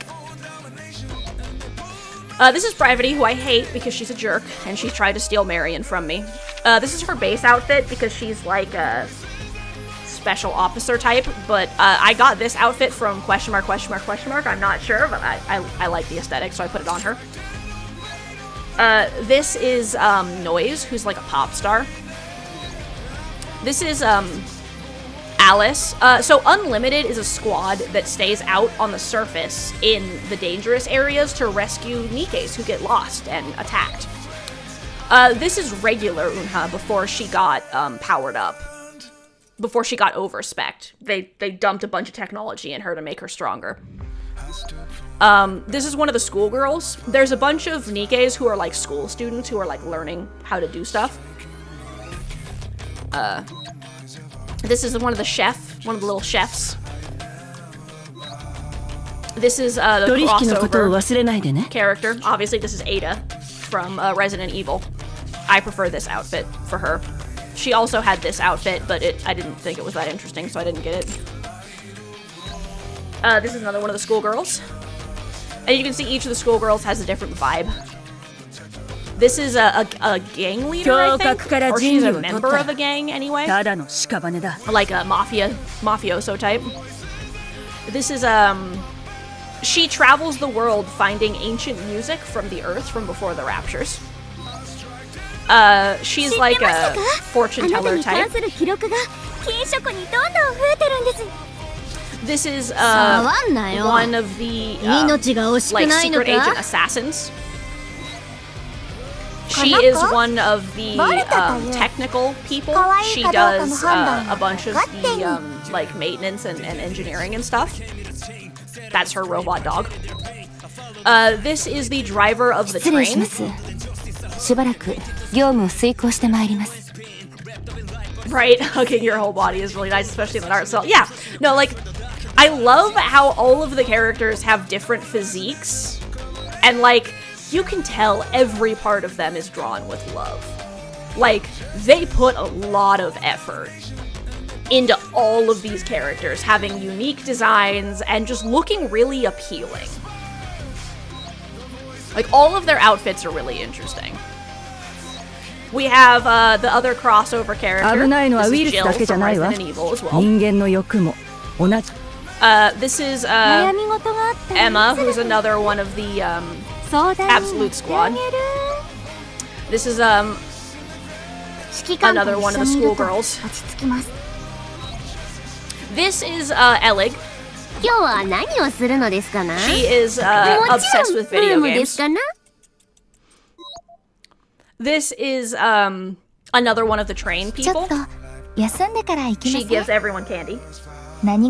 Speaker 1: This is Brevity, who I hate because she's a jerk, and she tried to steal Marian from me. This is her base outfit because she's like a special officer type, but I got this outfit from ? I'm not sure, but I like the aesthetic, so I put it on her. This is Noise, who's like a pop star. This is Alice. So Unlimited is a squad that stays out on the surface in the dangerous areas to rescue Nikkes who get lost and attacked. This is regular Unha before she got powered up. Before she got overspec'd. They dumped a bunch of technology in her to make her stronger. This is one of the schoolgirls. There's a bunch of Nikkes who are like school students who are like learning how to do stuff. This is one of the little chefs. This is the crossover character. Obviously, this is Ada from Resident Evil. I prefer this outfit for her. She also had this outfit, but I didn't think it was that interesting, so I didn't get it. This is another one of the schoolgirls. And you can see each of the schoolgirls has a different vibe. This is a gang leader, I think? Or she's a member of a gang, anyway. Like a mafioso type. This is, she travels the world finding ancient music from the earth from before the raptures. She's like a fortune teller type. This is one of the like secret agent assassins. She is one of the technical people. She does a bunch of the like maintenance and engineering and stuff. That's her robot dog. This is the driver of the train. Right, hugging your whole body is really nice, especially in the art style. Yeah, no, like, I love how all of the characters have different physiques, and, like, you can tell every part of them is drawn with love. Like, they put a lot of effort into all of these characters, having unique designs and just looking really appealing. Like, all of their outfits are really interesting. We have the other crossover character. This is Jill from Resident Evil as well. This is Emma, who's another one of the Absolute Squad. This is another one of the schoolgirls. This is Elig. She is obsessed with video games. This is another one of the train people. She gives everyone candy. And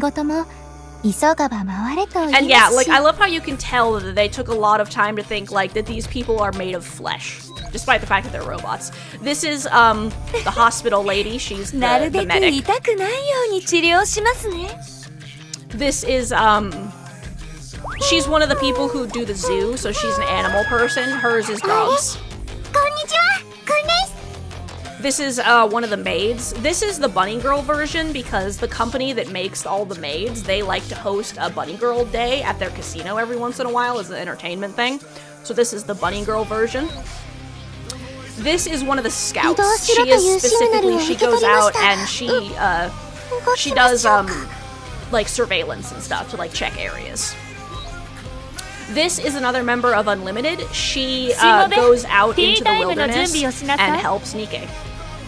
Speaker 1: yeah, like, I love how you can tell that they took a lot of time to think, like, that these people are made of flesh, despite the fact that they're robots. This is the hospital lady. She's the medic. This is she's one of the people who do the zoo, so she's an animal person. Hers is dogs. This is one of the maids. This is the bunny girl version because the company that makes all the maids, they like to host a bunny girl day at their casino every once in a while as an entertainment thing. So this is the bunny girl version. This is one of the scouts. She is specifically, she goes out and she does like surveillance and stuff to like check areas. This is another member of Unlimited. She goes out into the wilderness and helps Nikke,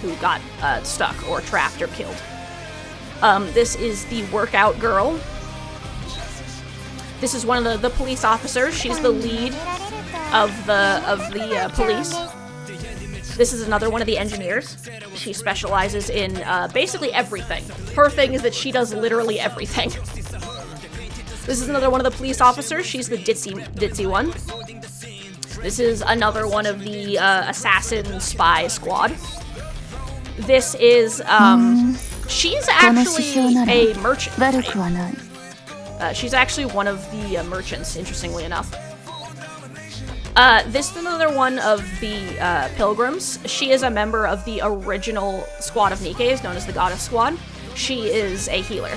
Speaker 1: who got stuck or trapped or killed. This is the workout girl. This is one of the police officers. She's the lead of the police. This is another one of the engineers. She specializes in basically everything. Her thing is that she does literally everything. This is another one of the police officers. She's the ditzy one. This is another one of the assassin spy squad. This is, she's actually a merchant. She's actually one of the merchants, interestingly enough. This is another one of the pilgrims. She is a member of the original squad of Nikkes, known as the Goddess Squad. She is a healer.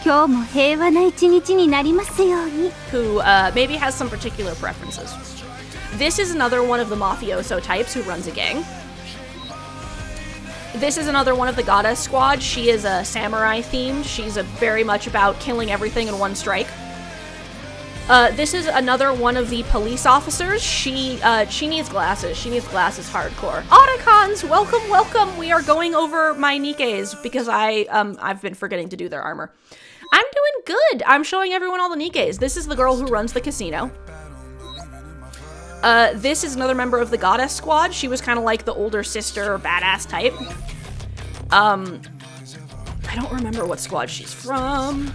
Speaker 3: 今日も平和な一日になりますように
Speaker 1: Who maybe has some particular preferences. This is another one of the mafioso types who runs a gang. This is another one of the Goddess Squad. She is a samurai themed. She's very much about killing everything in one strike. This is another one of the police officers. She needs glasses. She needs glasses hardcore. Otacons, welcome, welcome. We are going over my Nikkes because I've been forgetting to do their armor. I'm doing good. I'm showing everyone all the Nikkes. This is the girl who runs the casino. This is another member of the Goddess Squad. She was kind of like the older sister, badass type. I don't remember what squad she's from.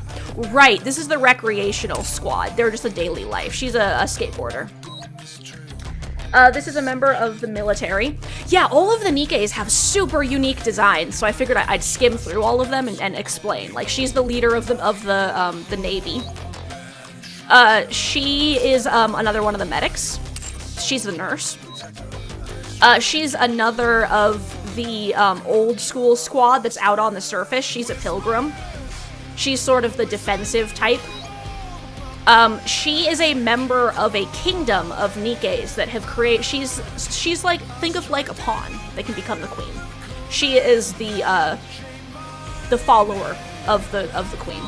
Speaker 1: Right, this is the recreational squad. They're just a daily life. She's a skateboarder. This is a member of the military. Yeah, all of the Nikkes have super unique designs, so I figured I'd skim through all of them and explain. Like, she's the leader of the Navy. She is another one of the medics. She's the nurse. She's another of the old school squad that's out on the surface. She's a pilgrim. She's sort of the defensive type. She is a member of a kingdom of Nikkes that have created. She's like, think of like a pawn that can become the queen. She is the follower of the queen.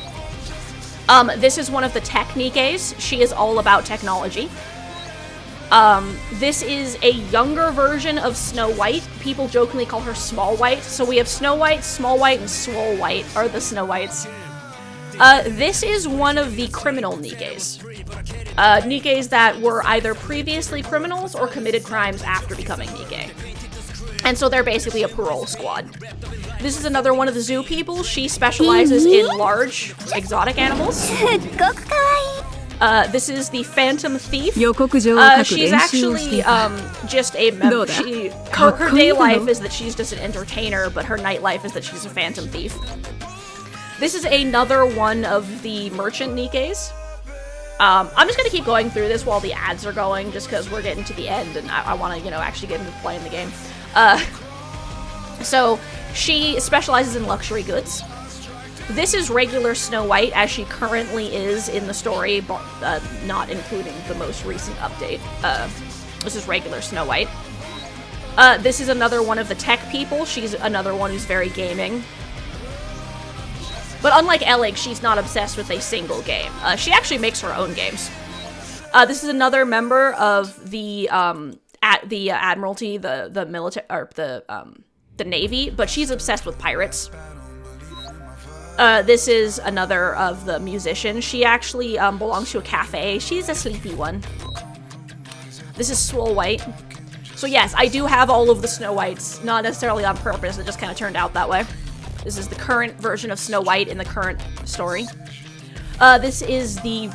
Speaker 1: This is one of the tech Nikkes. She is all about technology. This is a younger version of Snow White. People jokingly call her Small White. So we have Snow White, Small White, and Swole White are the Snow Whites. This is one of the criminal Nikkes. Nikkes that were either previously criminals or committed crimes after becoming Nikke. And so they're basically a parole squad. This is another one of the zoo people. She specializes in large, exotic animals. This is the Phantom Thief. She's actually just a member. Her day life is that she's just an entertainer, but her night life is that she's a Phantom Thief. This is another one of the merchant Nikkes. I'm just gonna keep going through this while the ads are going, just because we're getting to the end and I want to, actually get into playing the game. So she specializes in luxury goods. This is regular Snow White, as she currently is in the story, but not including the most recent update. This is regular Snow White. This is another one of the tech people. She's another one who's very gaming. But unlike Elig, she's not obsessed with a single game. She actually makes her own games. This is another member of the Admiralty, the military, or the Navy, but she's obsessed with pirates. This is another of the musicians. She actually belongs to a cafe. She's a sleepy one. This is Swole White. So yes, I do have all of the Snow Whites, not necessarily on purpose, it just kind of turned out that way. This is the current version of Snow White in the current story. This is the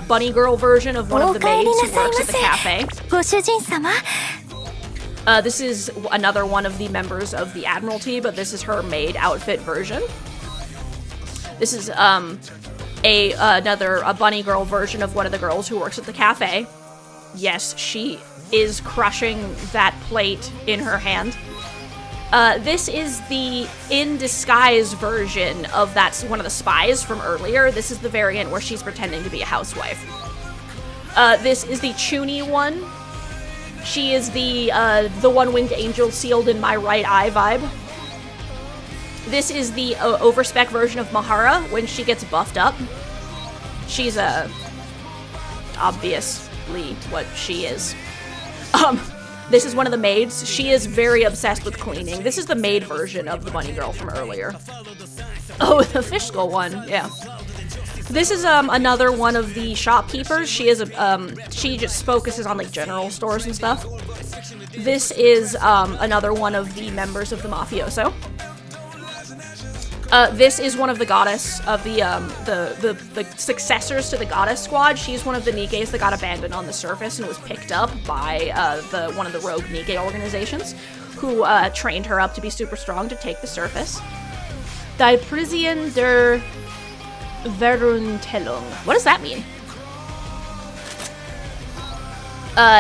Speaker 1: bunny girl version of one of the maids who works at the cafe. This is another one of the members of the Admiralty, but this is her maid outfit version. This is another bunny girl version of one of the girls who works at the cafe. Yes, she is crushing that plate in her hand. This is the in disguise version of one of the spies from earlier. This is the variant where she's pretending to be a housewife. This is the Chuny one. She is the one-winged angel sealed in my right eye vibe. This is the overspec version of Mahara when she gets buffed up. She's obviously what she is. This is one of the maids. She is very obsessed with cleaning. This is the maid version of the bunny girl from earlier. Oh, the fish skull one, yeah. This is another one of the shopkeepers. She is she just focuses on like general stores and stuff. This is another one of the members of the mafioso. This is one of the goddess of the successors to the goddess squad. She's one of the Nikkes that got abandoned on the surface and was picked up by one of the rogue Nikke organizations, who trained her up to be super strong to take the surface. Die Prison der Veruntelung. What does that mean?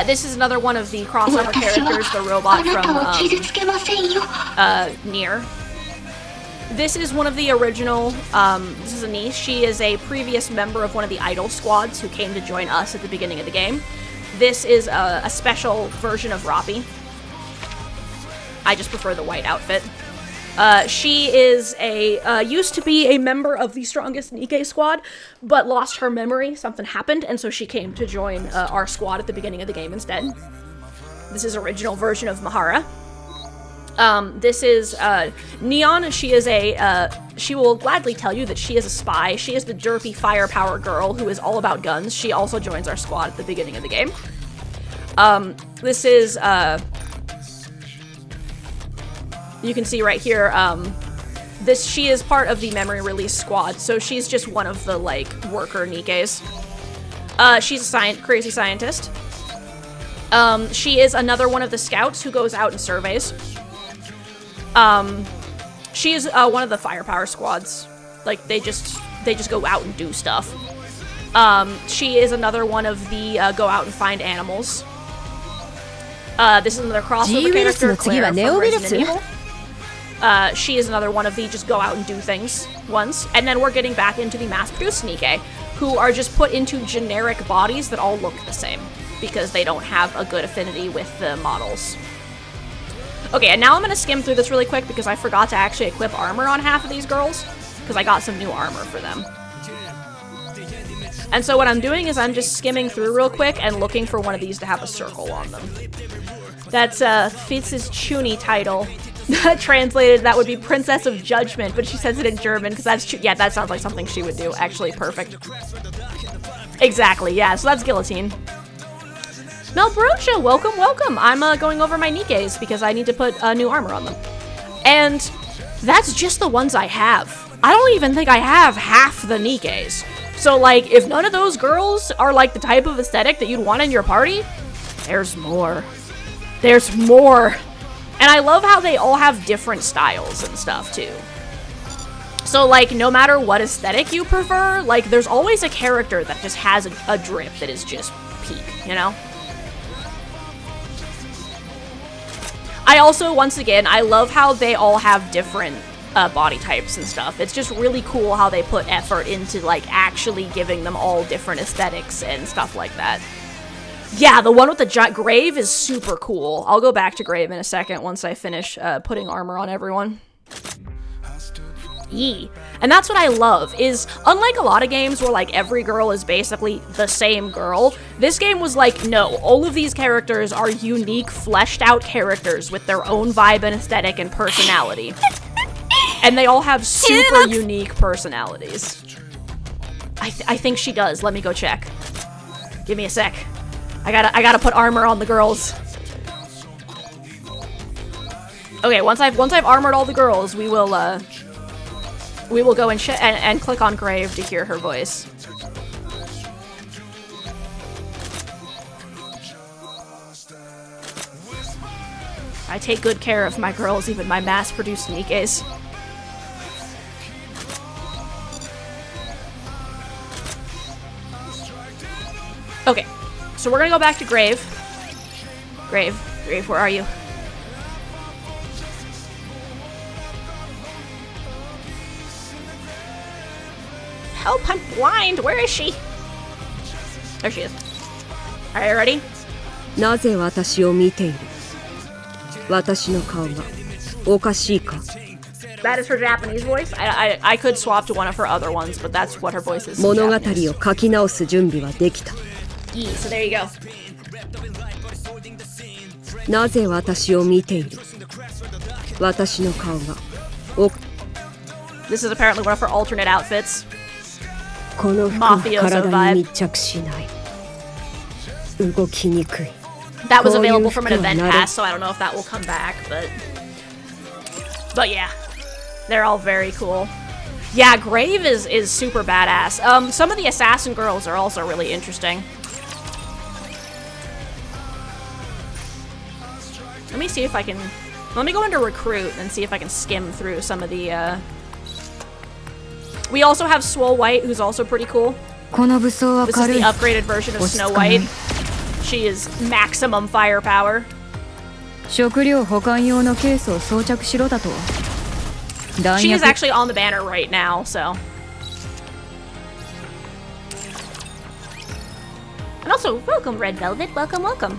Speaker 1: This is another one of the crossover characters, the robot from Nier. This is one of the original, this is Anise. She is a previous member of one of the idol squads who came to join us at the beginning of the game. This is a special version of Roppy. I just prefer the white outfit. She is used to be a member of the strongest Nikke squad, but lost her memory. Something happened, and so she came to join our squad at the beginning of the game instead. This is original version of Mahara. This is Neon. She is she will gladly tell you that she is a spy. She is the derpy firepower girl who is all about guns. She also joins our squad at the beginning of the game. This is, you can see right here, she is part of the memory release squad, so she's just one of the, like, worker Nikkes. She's a crazy scientist. She is another one of the scouts who goes out and surveys. She is one of the firepower squads. Like, they just go out and do stuff. She is another one of the go out and find animals. This is another crossover character, Claire from Resident Evil. She is another one of the just go out and do things ones. And then we're getting back into the mass-produced Nikke, who are just put into generic bodies that all look the same, because they don't have a good affinity with the models. Okay, and now I'm going to skim through this really quick because I forgot to actually equip armor on half of these girls, because I got some new armor for them. And so what I'm doing is I'm just skimming through real quick and looking for one of these to have a circle on them. That's Fitz's Chuni title. Translated, that would be Princess of Judgment, but she says it in German because that's yeah, that sounds like something she would do. Actually, perfect. Exactly, yeah, so that's Guillotine. Melbrocha, welcome, welcome. I'm going over my Nikkes because I need to put new armor on them. And that's just the ones I have. I don't even think I have half the Nikkes. So, like, if none of those girls are, like, the type of aesthetic that you'd want in your party, there's more. There's more. And I love how they all have different styles and stuff, too. So, like, no matter what aesthetic you prefer, like, there's always a character that just has a drip that is just peak, you know? I also, once again, I love how they all have different body types and stuff. It's just really cool how they put effort into, like, actually giving them all different aesthetics and stuff like that. Yeah, the one with the giant Grave is super cool. I'll go back to Grave in a second once I finish putting armor on everyone. Yee. And that's what I love, is unlike a lot of games where, like, every girl is basically the same girl, this game was like, no, all of these characters are unique, fleshed out characters with their own vibe and aesthetic and personality. And they all have super unique personalities. I think she does. Let me go check. Give me a sec. I gotta put armor on the girls. Okay, once I've armored all the girls, we will go and click on Grave to hear her voice. I take good care of my girls, even my mass-produced Nikkes. Okay, so we're gonna go back to Grave. Grave, where are you? Help, I'm blind! Where is she? There she is. Alright, ready?
Speaker 4: なぜ私を見ている? 私の顔がおかしいか?
Speaker 1: That is her Japanese voice. I could swap to one of her other ones, but that's what her voice is.
Speaker 4: 物語を書き直す準備はできた.
Speaker 1: So there you go.
Speaker 4: なぜ私を見ている? 私の顔がお
Speaker 1: This is apparently one of her alternate outfits.
Speaker 4: この服は体に密着しない。動きにくい。
Speaker 1: That was available from an event pass, so I don't know if that will come back, but yeah, they're all very cool. Yeah, Grave is super badass. Some of the assassin girls are also really interesting. Let me see if I can... Let me go into Recruit and see if I can skim through some of the, We also have Swole White, who's also pretty cool. This is the upgraded version of Snow White. She is maximum firepower.
Speaker 2: 食料保管用のケースを装着しろだと。
Speaker 1: She is actually on the banner right now, so. And also, welcome, Red Velvet. Welcome, welcome.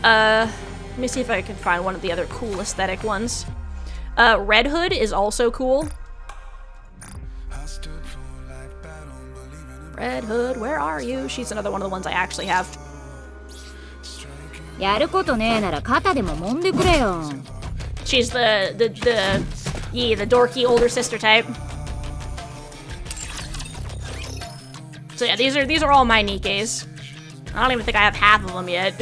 Speaker 1: Let me see if I can find one of the other cool aesthetic ones. Red Hood is also cool. Red Hood, where are you? She's another one of the ones I actually have.
Speaker 5: やることねえなら肩でも揉んでくれよ。
Speaker 1: She's the dorky older sister type. So yeah, these are all my Nikkes. I don't even think I have half of them yet.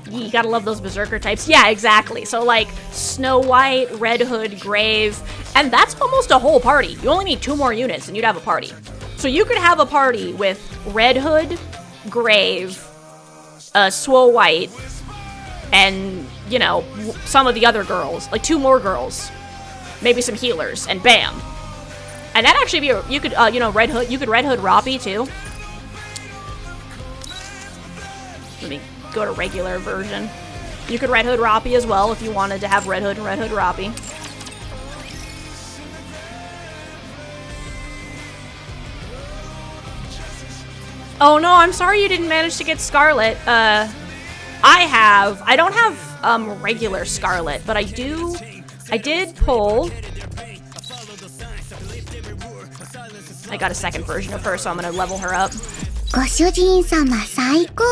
Speaker 1: You gotta love those berserker types. Yeah, exactly. So like Snow White, Red Hood, Grave, and that's almost a whole party. You only need 2 more units and you'd have a party. So you could have a party with Red Hood, Grave, Snow White, and, you know, some of the other girls. Like 2 more girls. Maybe some healers, and bam. And that'd actually be, you could, you know, Red Hood, you could Red Hood Roppy too. Let me go to regular version. You could Red Hood Roppy as well if you wanted to have Red Hood and Red Hood Roppy. Oh no, I'm sorry you didn't manage to get Scarlet. I don't have regular Scarlet, but I did pull. I got a second version of her, so I'm gonna level her up.
Speaker 3: ご主人様最高。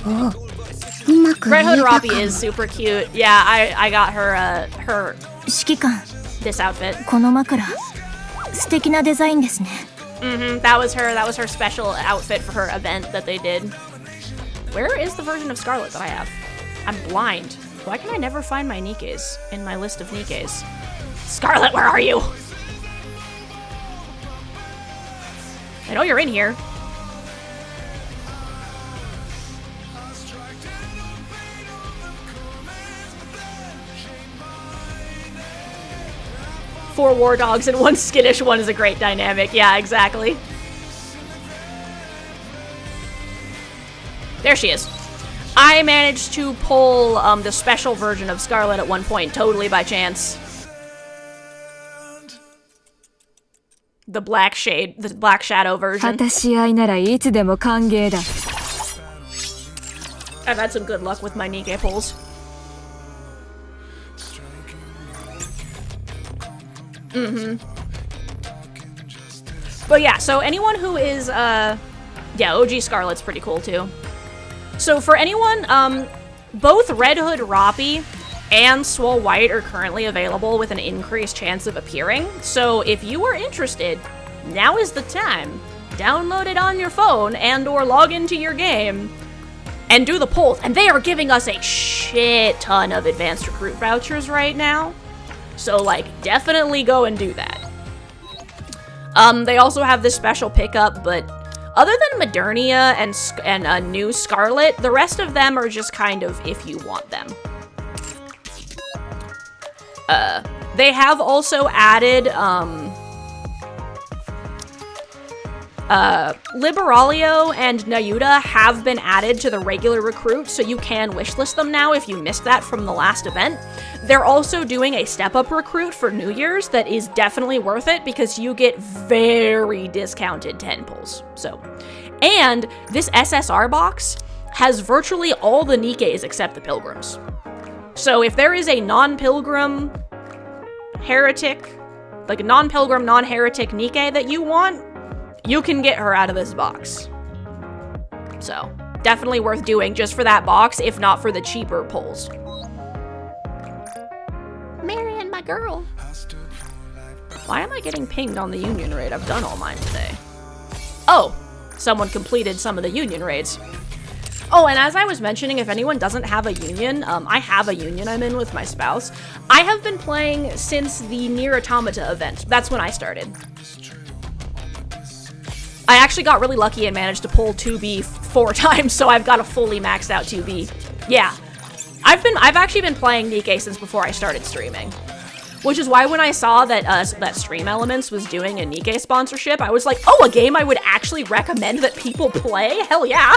Speaker 3: お、うまく言
Speaker 1: Red
Speaker 3: え
Speaker 1: Hood
Speaker 3: たか
Speaker 1: Roppy
Speaker 3: も。
Speaker 1: is super cute. Yeah, I got her her
Speaker 3: 指揮官、
Speaker 1: this outfit.
Speaker 3: この枕、素敵なデザインですね。
Speaker 1: That was her special outfit for her event that they did. Where is the version of Scarlet that I have? I'm blind. Why can I never find my Nikkes in my list of Nikkes? Scarlet, where are you? I know you're in here. Four war dogs and one skittish one is a great dynamic. Yeah, exactly. There she is. I managed to pull the special version of Scarlet at one point, totally by chance. The black shadow version.
Speaker 2: 果たし合いならいつでも歓迎だ。
Speaker 1: I've had some good luck with my Nikke pulls. But yeah, so anyone who is, yeah, OG Scarlet's pretty cool too. So for anyone, both Red Hood Roppy and Swole White are currently available with an increased chance of appearing. So if you are interested, now is the time. Download it on your phone and or log into your game and do the polls. And they are giving us a shit ton of advanced recruit vouchers right now. So like, definitely go and do that. They also have this special pickup, but other than Modernia and new Scarlet, the rest of them are just kind of if you want them. They have also added, Liberalio and Nayuta have been added to the regular recruit, so you can wishlist them now if you missed that from the last event. They're also doing a step-up recruit for New Year's that is definitely worth it because you get very discounted 10 pulls. So, and this SSR box has virtually all the Nikkes except the Pilgrims. So if there is a non-Pilgrim heretic, like a non-Pilgrim, non-heretic Nikke that you want, you can get her out of this box. So, definitely worth doing just for that box, if not for the cheaper pulls. Marian, my girl. Why am I getting pinged on the Union raid? I've done all mine today. Oh, someone completed some of the Union raids. Oh, and as I was mentioning, if anyone doesn't have a Union, I have a Union I'm in with my spouse. I have been playing since the Nier Automata event. That's when I started. I actually got really lucky and managed to pull 2B 4 times, so I've got a fully maxed out 2B. Yeah. I've actually been playing Nikke since before I started streaming. Which is why when I saw that that Stream Elements was doing a Nikke sponsorship, I was like, oh, a game I would actually recommend that people play? Hell yeah!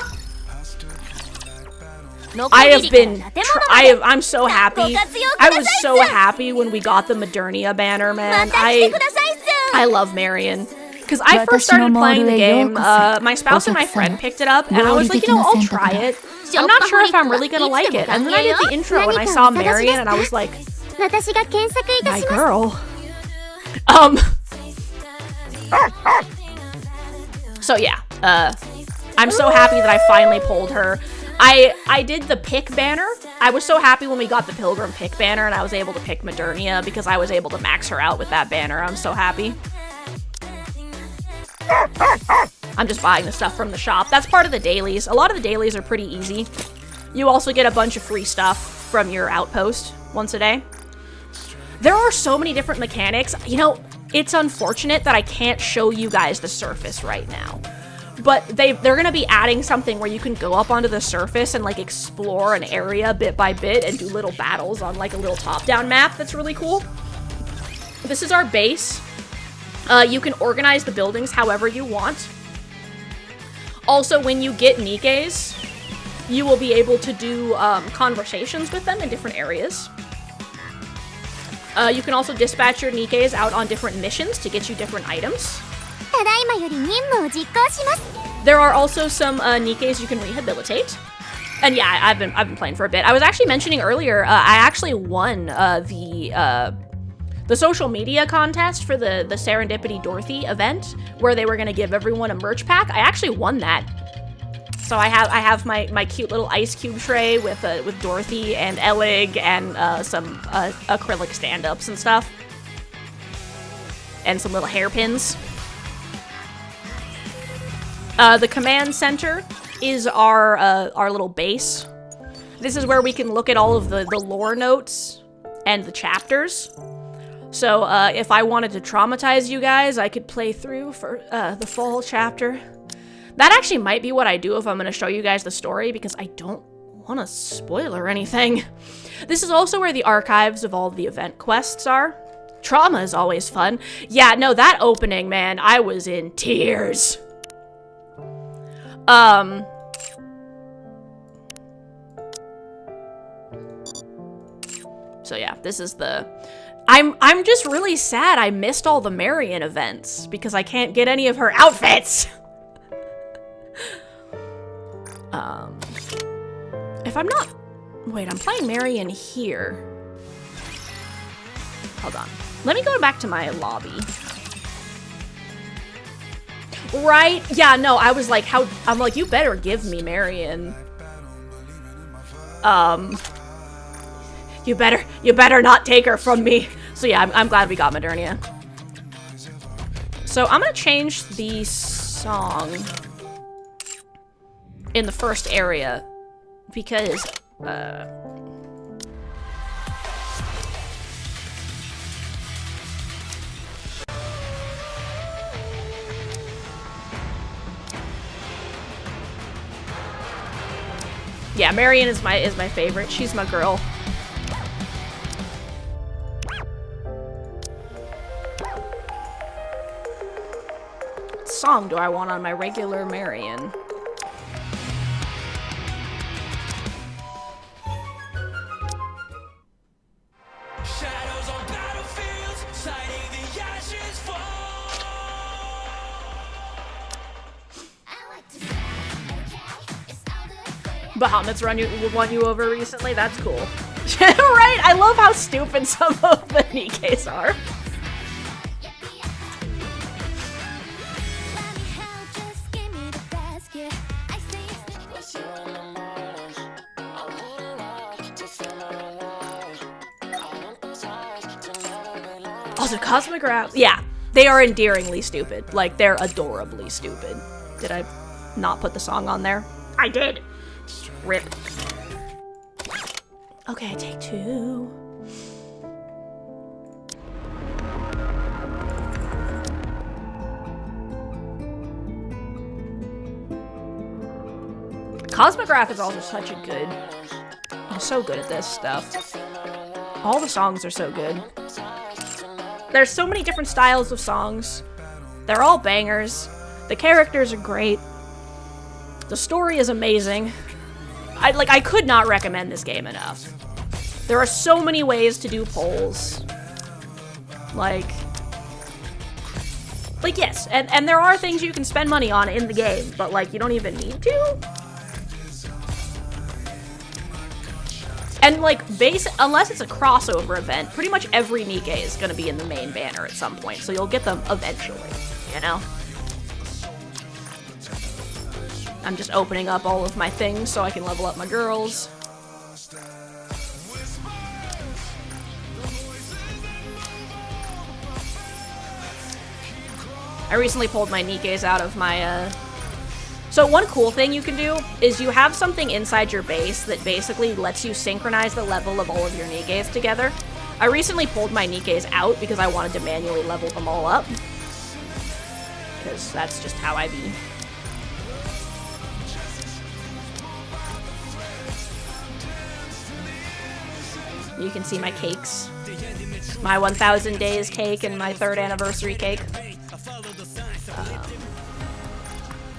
Speaker 1: I'm so happy. I was so happy when we got the Modernia banner, man. I love Marian. Because I first started playing the game, my spouse and my friend picked it up, and I was like, you know, I'll try it. I'm not sure if I'm really gonna like it. And then I did the intro and I saw Marian, and I was like, my girl. So yeah, I'm so happy that I finally pulled her. I did the pick banner. I was so happy when we got the Pilgrim pick banner and I was able to pick Modernia because I was able to max her out with that banner. I'm so happy. I'm just buying the stuff from the shop. That's part of the dailies. A lot of the dailies are pretty easy. You also get a bunch of free stuff from your outpost once a day. There are so many different mechanics. You know, it's unfortunate that I can't show you guys the surface right now. But they're gonna be adding something where you can go up onto the surface and like explore an area bit by bit and do little battles on like a little top-down map that's really cool. This is our base. You can organize the buildings however you want. Also, when you get Nikkes, you will be able to do conversations with them in different areas. You can also dispatch your Nikkes out on different missions to get you different items. There are also some Nikkes you can rehabilitate. And yeah, I've been playing for a bit. I was actually mentioning earlier, I actually won the social media contest for the Serendipity Dorothy event, where they were gonna give everyone a merch pack. I actually won that. So I have my cute little ice cube tray with Dorothy and Elig and some acrylic stand-ups and stuff. And some little hairpins. The command center is our little base. This is where we can look at all of the lore notes and the chapters. So if I wanted to traumatize you guys, I could play through for the full chapter. That actually might be what I do if I'm going to show you guys the story, because I don't want to spoil or anything. This is also where the archives of all the event quests are. Trauma is always fun. Yeah, no, that opening, man, I was in tears. So yeah, this is the... I'm just really sad I missed all the Marian events because I can't get any of her outfits. If I'm not... Wait, I'm playing Marian here. Hold on. Let me go back to my lobby. Right? Yeah, no, I was like, I'm like, you better give me Marian. You better not take her from me. So yeah, I'm glad we got Modernia. So I'm gonna change the song in the first area because yeah, Marian is my favorite. She's my girl. What song do I want on my regular Marian? Bahamut's won you over recently? That's cool. Right? I love how stupid some of the Nikkes are. Also, Cosmic Rap, yeah, they are endearingly stupid. Like, they're adorably stupid. Did I not put the song on there? I did. Rip. Okay, take two. Cosmic Rap is also such a good... I'm so good at this stuff. All the songs are so good. There's so many different styles of songs. They're all bangers. The characters are great. The story is amazing. I could not recommend this game enough. There are so many ways to do polls. Like yes, and there are things you can spend money on in the game, but like you don't even need to. And like unless it's a crossover event, pretty much every Nikke is gonna be in the main banner at some point, so you'll get them eventually, you know? I'm just opening up all of my things so I can level up my girls. I recently pulled my Nikkes out of my, So one cool thing you can do is you have something inside your base that basically lets you synchronize the level of all of your Nikkes together. I recently pulled my Nikkes out because I wanted to manually level them all up. Because that's just how I be. You can see my cakes. My 1000 days cake and my 3rd anniversary cake.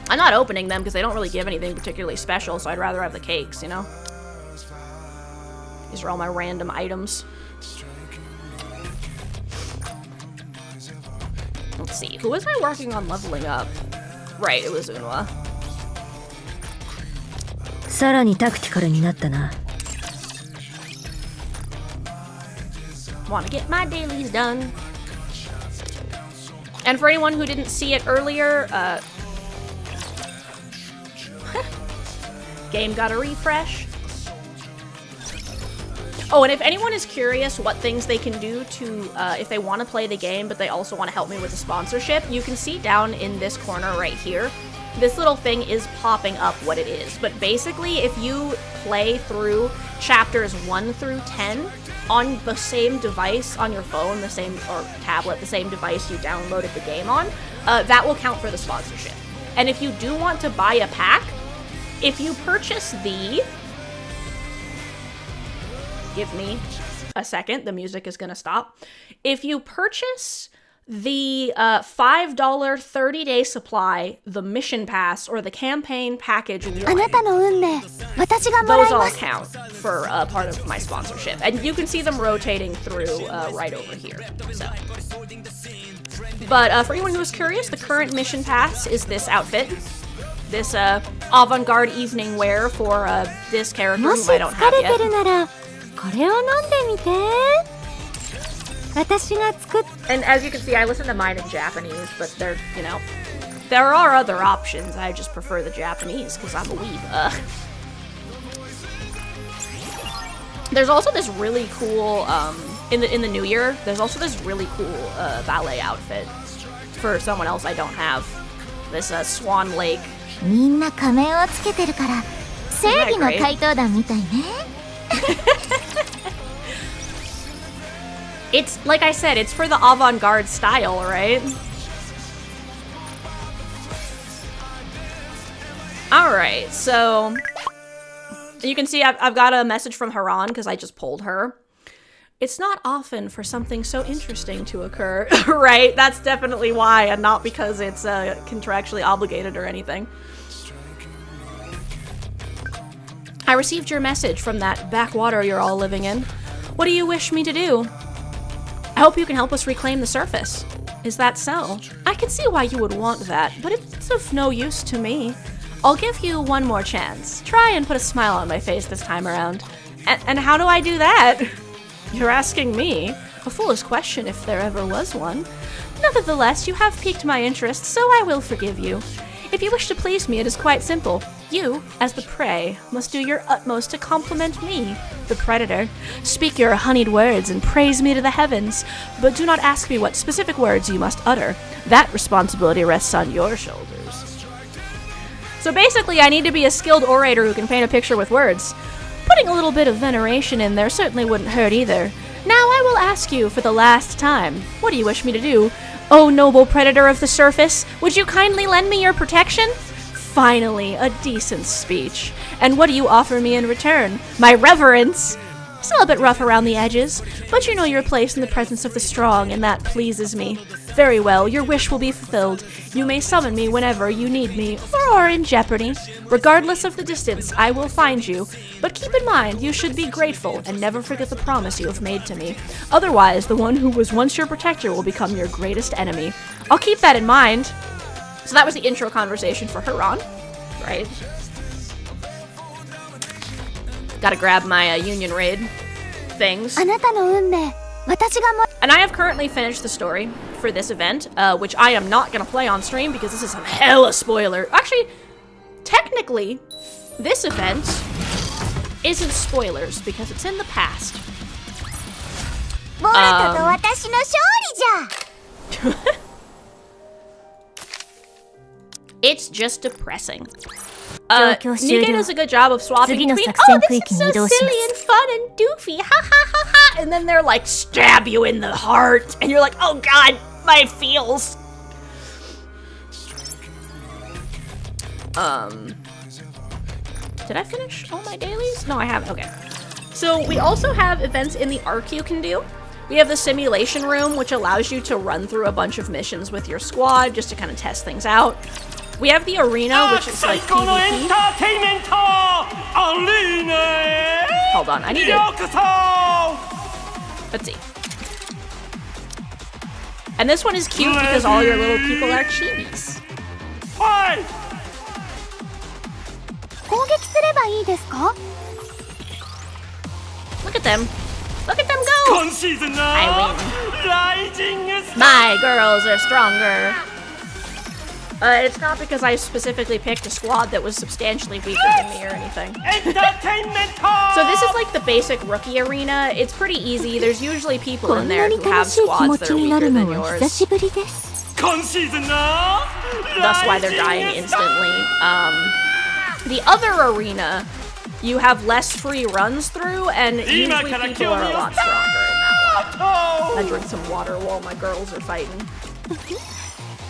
Speaker 1: I'm not opening them because they don't really give anything particularly special, so I'd rather have the cakes, you know? These are all my random items. Let's see, who was I working on leveling up? Right, it was Unwa.
Speaker 3: さらにタクティカルになったな。
Speaker 1: Want to get my dailies done. And for anyone who didn't see it earlier, game got a refresh. Oh, and if anyone is curious what things they can do to, if they want to play the game, but they also want to help me with the sponsorship, you can see down in this corner right here, this little thing is popping up what it is. But basically, if you play through chapters 1 through 10 on the same device on your phone, the same, or tablet, the same device you downloaded the game on, that will count for the sponsorship. And if you do want to buy a pack, if you purchase the... Give me a second, the music is gonna stop. If you purchase the $5 30-day supply, the mission pass, or the campaign package 1, those all count for part of my sponsorship. And you can see them rotating through right over here. So. But for anyone who is curious, the current mission pass is this outfit. This avant-garde evening wear for this character whom I don't have yet. And as you can see, I listen to mine in Japanese, but they're, you know, there are other options. I just prefer the Japanese because I'm a weeb. There's also this really cool, in the new year, there's also this really cool ballet outfit for someone else I don't have. This Swan Lake.
Speaker 3: みんな仮面をつけてるから正義の怪盗団みたいね。
Speaker 1: It's, like I said, it's for the avant-garde style, right? Alright, so... You can see I've got a message from Haran because I just pulled her. It's not often for something so interesting to occur, right? That's definitely why, and not because it's contractually obligated or anything. I received your message from that backwater you're all living in. What do you wish me to do? I hope you can help us reclaim the surface. Is that so? I can see why you would want that, but it's of no use to me. I'll give you one more chance. Try and put a smile on my face this time around. And how do I do that? You're asking me? A foolish question if there ever was one. Nevertheless, you have piqued my interest, so I will forgive you. If you wish to please me, it is quite simple. You, as the prey, must do your utmost to compliment me, the predator. Speak your honeyed words and praise me to the heavens, but do not ask me what specific words you must utter. That responsibility rests on your shoulders. So basically, I need to be a skilled orator who can paint a picture with words. Putting a little bit of veneration in there certainly wouldn't hurt either. Now I will ask you for the last time, what do you wish me to do? Oh, noble predator of the surface, would you kindly lend me your protection? Finally, a decent speech. And what do you offer me in return? My reverence! Still a bit rough around the edges, but you know your place in the presence of the strong, and that pleases me. Very well, your wish will be fulfilled. You may summon me whenever you need me, or are in jeopardy. Regardless of the distance, I will find you. But keep in mind, you should be grateful, and never forget the promise you have made to me. Otherwise, the one who was once your protector will become your greatest enemy. I'll keep that in mind. So that was the intro conversation for Haran, right? Gotta grab my Union Raid things. And I have currently finished the story for this event, which I am not gonna play on stream because this is some hella spoiler. Actually, technically, this event isn't spoilers because it's in the past. It's just depressing. Nikke does a good job of swapping between, oh, this is so silly and fun and doofy, ha ha ha ha, and then they're like, stab you in the heart, and you're like, oh god, my feels. Did I finish all my dailies? No, I haven't, okay. So we also have events in the arc you can do. We have the simulation room, which allows you to run through a bunch of missions with your squad, just to kind of test things out. We have the arena, which is like PvP. Hold on, I need to... Let's see. And this one is cute because all your little people are chibis. Look at them. Look at them go! I win. My girls are stronger. It's not because I specifically picked a squad that was substantially weaker than me or anything. So this is like the basic rookie arena. It's pretty easy. There's usually people in there who have squads that are weaker than yours. Thus why they're dying instantly. The other arena, you have less free runs through, and usually people are a lot stronger in that one. I drink some water while my girls are fighting.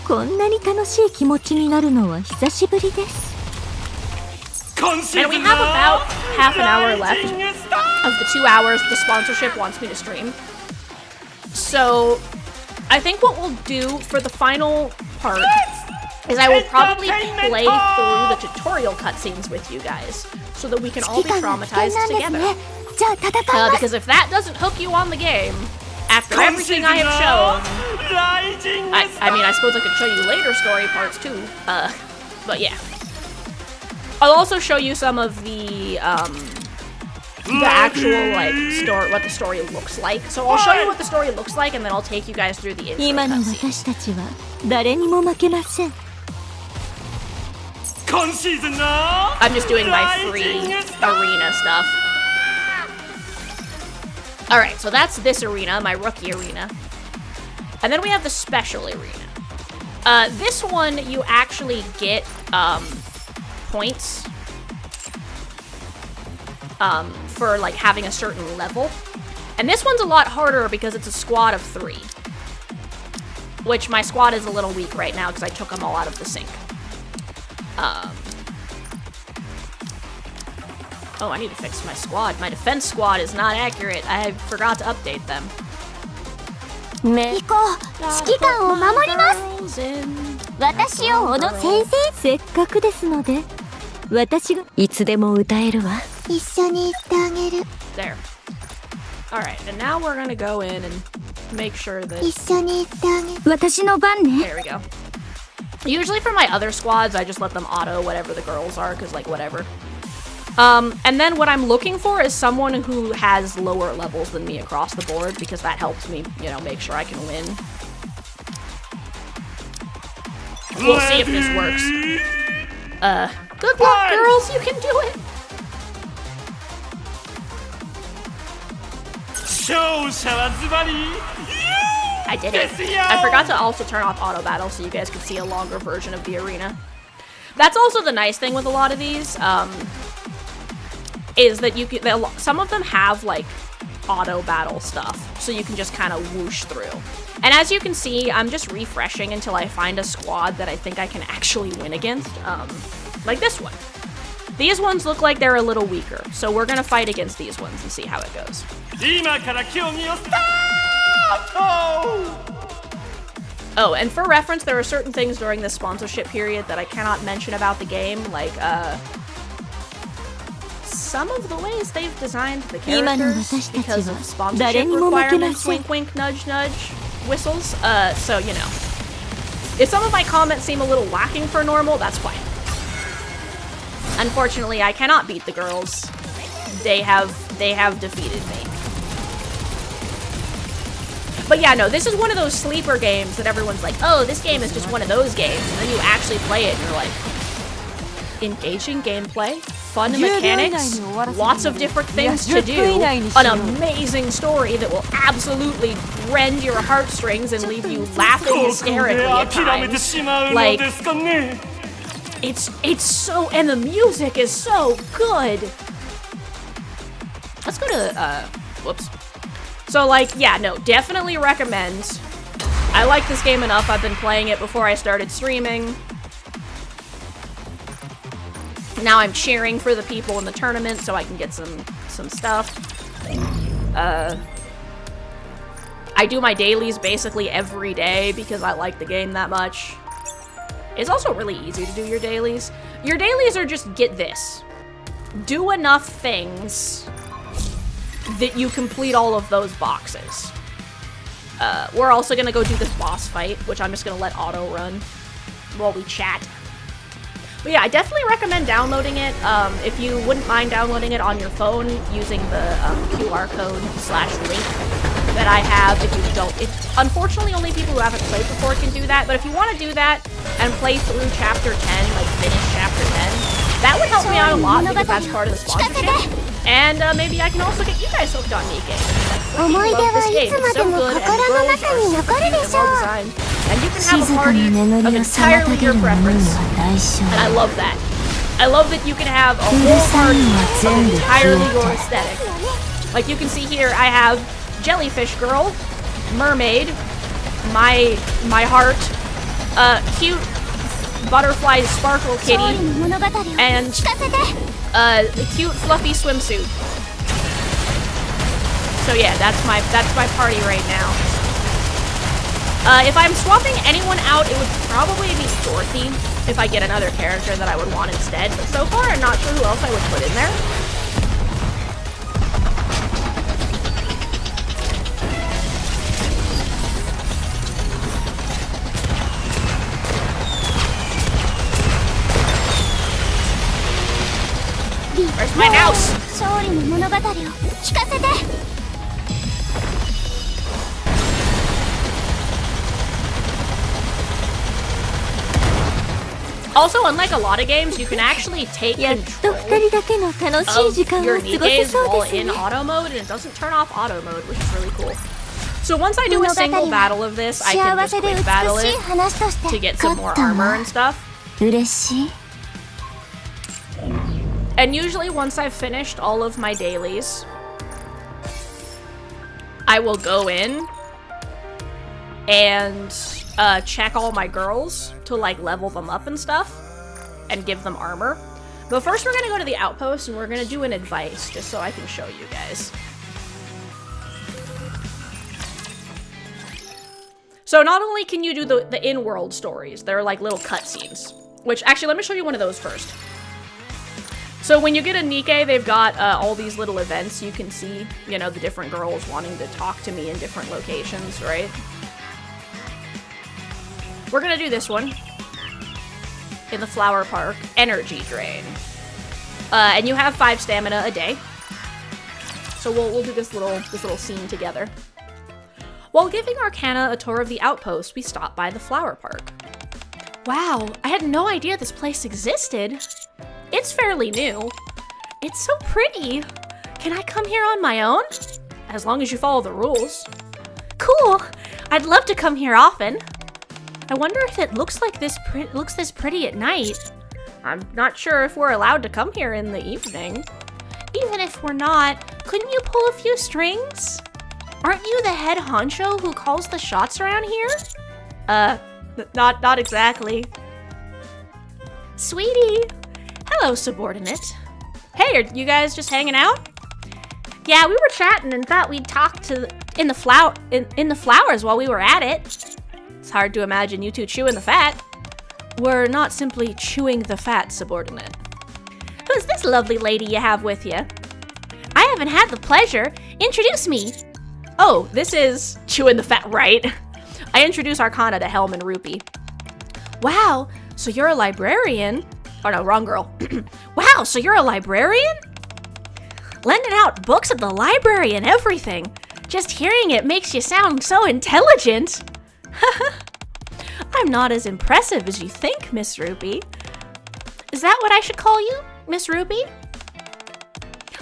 Speaker 1: And we have about half an hour left of the 2 hours the sponsorship wants me to stream. So I think what we'll do for the final part is I will probably play through the tutorial cutscenes with you guys so that we can all be traumatized together. Because if that doesn't hook you on the game, after everything I have shown, I mean, I suppose I could show you later story parts too, but yeah. I'll also show you some of the actual, like, story, what the story looks like. So I'll show you what the story looks like, and then I'll take you guys through the intro cutscene. I'm just doing my free arena stuff. Alright, so that's this arena, my rookie arena. And then we have the special arena. This one, you actually get points for like having a certain level. And this one's a lot harder because it's a squad of 3. Which my squad is a little weak right now because I took them all out of the sync. Oh, I need to fix my squad. My defense squad is not accurate. I forgot to update them. There. Alright, and now we're gonna go in and make sure that... There we go. Usually for my other squads, I just let them auto whatever the girls are, because, like, whatever. And then what I'm looking for is someone who has lower levels than me across the board, because that helps me, you know, make sure I can win. We'll see if this works. Good luck, girls, you can do it! I did it. I forgot to also turn off auto battle so you guys could see a longer version of the arena. That's also the nice thing with a lot of these, is that you can, some of them have like auto battle stuff, so you can just kind of whoosh through. And as you can see, I'm just refreshing until I find a squad that I think I can actually win against, like this one. These ones look like they're a little weaker, so we're gonna fight against these ones and see how it goes. Oh, and for reference, there are certain things during this sponsorship period that I cannot mention about the game, like, some of the ways they've designed the characters because of sponsorship requirements, wink wink, nudge nudge, whistles, so, you know. If some of my comments seem a little lacking for normal, that's fine. Unfortunately, I cannot beat the girls. They have defeated me. But yeah, no, this is one of those sleeper games that everyone's like, oh, this game is just one of those games. And then you actually play it and you're like, engaging gameplay, fun mechanics, lots of different things to do, an amazing story that will absolutely rend your heartstrings and leave you laughing hysterically at times. Like, it's so, and the music is so good. Let's go to, whoops. So, like, yeah, no, definitely recommend. I like this game enough. I've been playing it before I started streaming. Now I'm cheering for the people in the tournament so I can get some stuff. I do my dailies basically every day because I like the game that much. It's also really easy to do your dailies. Your dailies are just get this. Do enough things that you complete all of those boxes. We're also gonna go do this boss fight, which I'm just gonna let auto run while we chat. But yeah, I definitely recommend downloading it. If you wouldn't mind downloading it on your phone using the QR code /link that I have. If you don't, unfortunately only people who haven't played before can do that. But if you want to do that and play through chapter 10, like finish chapter 10, that would help me out a lot because that's part of the sponsorship. And maybe I can also get you guys hooked on Nikke. I love this game. It's so good, and the girls are so cute and well designed. And you can have a party of entirely your preference. And I love that. I love that you can have a whole party of entirely your aesthetic. Like you can see here, I have Jellyfish Girl, Mermaid, my heart, cute butterfly sparkle kitty, and a cute fluffy swimsuit. So yeah, that's my party right now. If I'm swapping anyone out, it would probably be Dorothy if I get another character that I would want instead. But so far, I'm not sure who else I would put in there. Where's my mouse? Also, unlike a lot of games, you can actually take control of your Nikkes while in auto mode, and it doesn't turn off auto mode, which is really cool. So once I do a single battle of this, I can just quick battle it to get some more armor and stuff. And usually once I've finished all of my dailies, I will go in and check all my girls to like level them up and stuff and give them armor. But first we're gonna go to the outpost and we're gonna do an advice just so I can show you guys. So not only can you do the in-world stories, there are like little cutscenes, which actually let me show you one of those first. So when you get a Nikke, they've got all these little events. You can see, you know, the different girls wanting to talk to me in different locations, right? We're gonna do this one in the flower park. Energy drain, and you have 5 stamina a day. So we'll do this little scene together. While giving Arcana a tour of the outpost, we stop by the flower park. Wow, I had no idea this place existed. It's fairly new. It's so pretty. Can I come here on my own? As long as you follow the rules. Cool. I'd love to come here often. I wonder if it looks like this pretty at night. I'm not sure if we're allowed to come here in the evening. Even if we're not, couldn't you pull a few strings? Aren't you the head honcho who calls the shots around here? Not exactly. Sweetie, Hello, subordinate. Hey, are you guys just hanging out? Yeah, we were chatting and thought we'd talk in the flowers while we were at it. It's hard to imagine you two chewing the fat. We're not simply chewing the fat, subordinate. Who's this lovely lady you have with you? I haven't had the pleasure. Introduce me. Oh, this is chewing the fat, right? I introduce Arcana to Helm and Rupee. Wow, so you're a librarian? Oh no, wrong girl. Wow, so you're a librarian? Lending out books at the library and everything. Just hearing it makes you sound so intelligent. I'm not as impressive as you think, Miss Rupee. Is that what I should call you, Miss Rupee?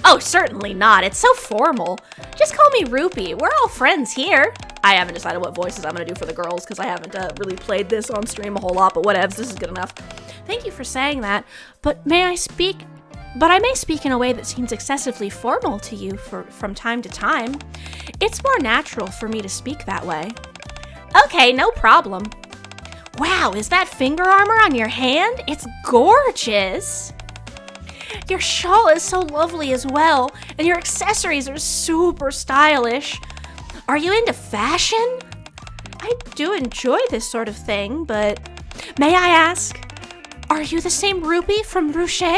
Speaker 1: Oh, certainly not. It's so formal. Just call me Rupee. We're all friends here. I haven't decided what voices I'm going to do for the girls because I haven't really played this on stream a whole lot, but whatevs, this is good enough. Thank you for saying that, but I may speak in a way that seems excessively formal to you from time to time. It's more natural for me to speak that way. Okay, no problem. Wow, is that finger armor on your hand? It's gorgeous. Your shawl is so lovely as well, and your accessories are super stylish. Are you into fashion? I do enjoy this sort of thing, but may I ask, are you the same Rupee from Ruche?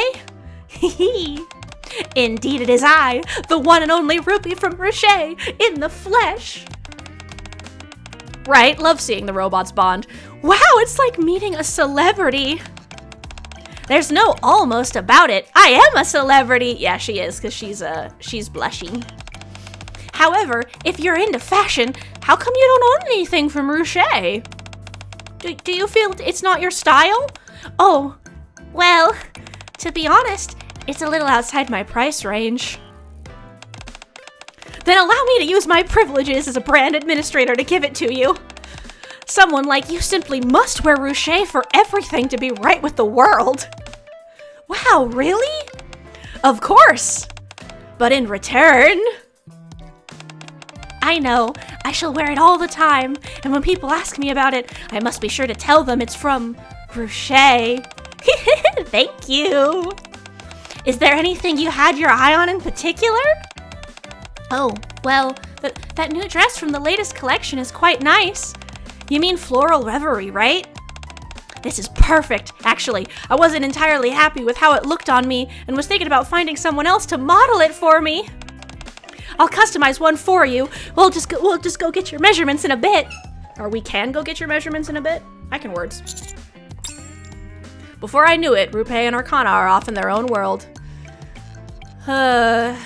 Speaker 1: Indeed it is I, the one and only Rupee from Ruche, in the flesh. Right, love seeing the robots bond. Wow, it's like meeting a celebrity. There's no almost about it. I am a celebrity. Yeah, she is, because she's blushing. However, if you're into fashion, how come you don't own anything from Ruche? Do you feel it's not your style? Oh, well, to be honest, it's a little outside my price range. Then allow me to use my privileges as a brand administrator to give it to you. Someone like you simply must wear Ruche for everything to be right with the world. Wow, really? Of course. But in return... I know, I shall wear it all the time, and when people ask me about it, I must be sure to tell them it's from Ruche. Thank you. Is there anything you had your eye on in particular? Oh, well, that new dress from the latest collection is quite nice. You mean Floral Reverie, right? This is perfect. Actually, I wasn't entirely happy with how it looked on me and was thinking about finding someone else to model it for me. I'll customize one for you. We'll just go get your measurements in a bit. Or we can go get your measurements in a bit. I can words. Before I knew it, Rupee and Arcana are off in their own world. The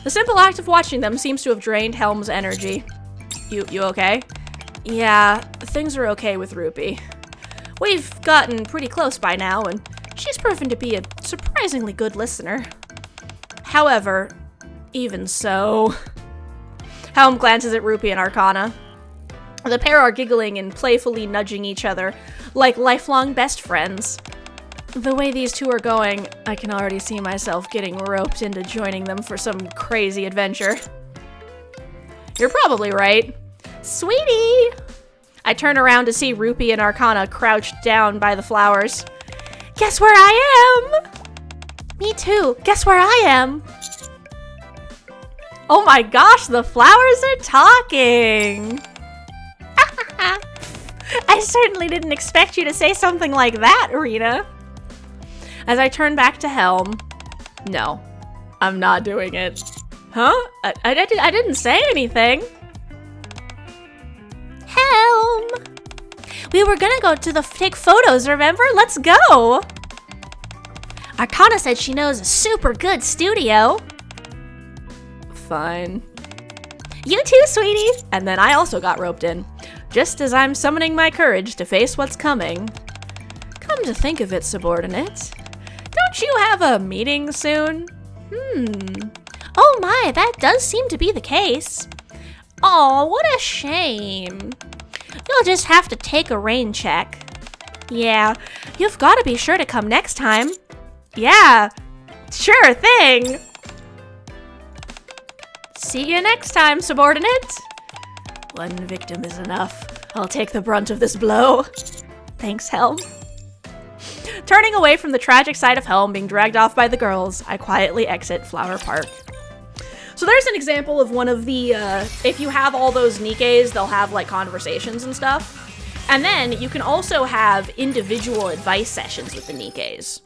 Speaker 1: simple act of watching them seems to have drained Helm's energy. You okay? Yeah, things are okay with Rupee. We've gotten pretty close by now, and she's proven to be a surprisingly good listener. However, even so... Helm glances at Rupee and Arcana. The pair are giggling and playfully nudging each other, like lifelong best friends. The way these two are going, I can already see myself getting roped into joining them for some crazy adventure. You're probably right. Sweetie! I turn around to see Rupee and Arcana crouched down by the flowers. Guess where I am? Me too. Guess where I am? Oh my gosh, the flowers are talking! I certainly didn't expect you to say something like that, Rita. As I turn back to Helm. No, I'm not doing it. Huh? I didn't say anything. Helm! We were gonna go to take photos, remember? Let's go! Arcana said she knows a super good studio. Fine. You too, sweetie! And then I also got roped in, just as I'm summoning my courage to face what's coming. Come to think of it, subordinate, don't you have a meeting soon? Oh my, that does seem to be the case. Aw, what a shame. You'll just have to take a rain check. Yeah, you've got to be sure to come next time. Yeah, sure thing. See you next time, subordinate. One victim is enough. I'll take the brunt of this blow. Thanks, Helm. Turning away from the tragic sight of home being dragged off by the girls, I quietly exit Flower Park. So there's an example of one of the, if you have all those Nikkes, they'll have like conversations and stuff. And then you can also have individual advice sessions with the Nikkes,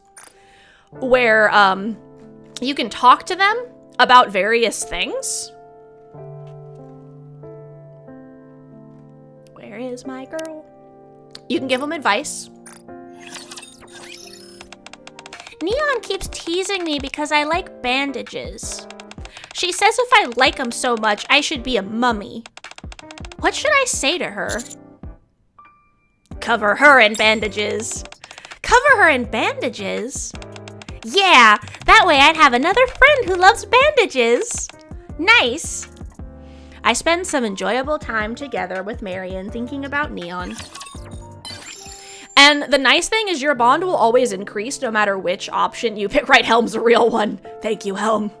Speaker 1: where you can talk to them about various things. Where is my girl? You can give them advice. Neon keeps teasing me because I like bandages. She says if I like them so much, I should be a mummy. What should I say to her? Cover her in bandages. Cover her in bandages? Yeah, that way I'd have another friend who loves bandages. Nice. I spend some enjoyable time together with Marian thinking about Neon. And the nice thing is your bond will always increase no matter which option you pick. Right, Helm's a real one. Thank you, Helm.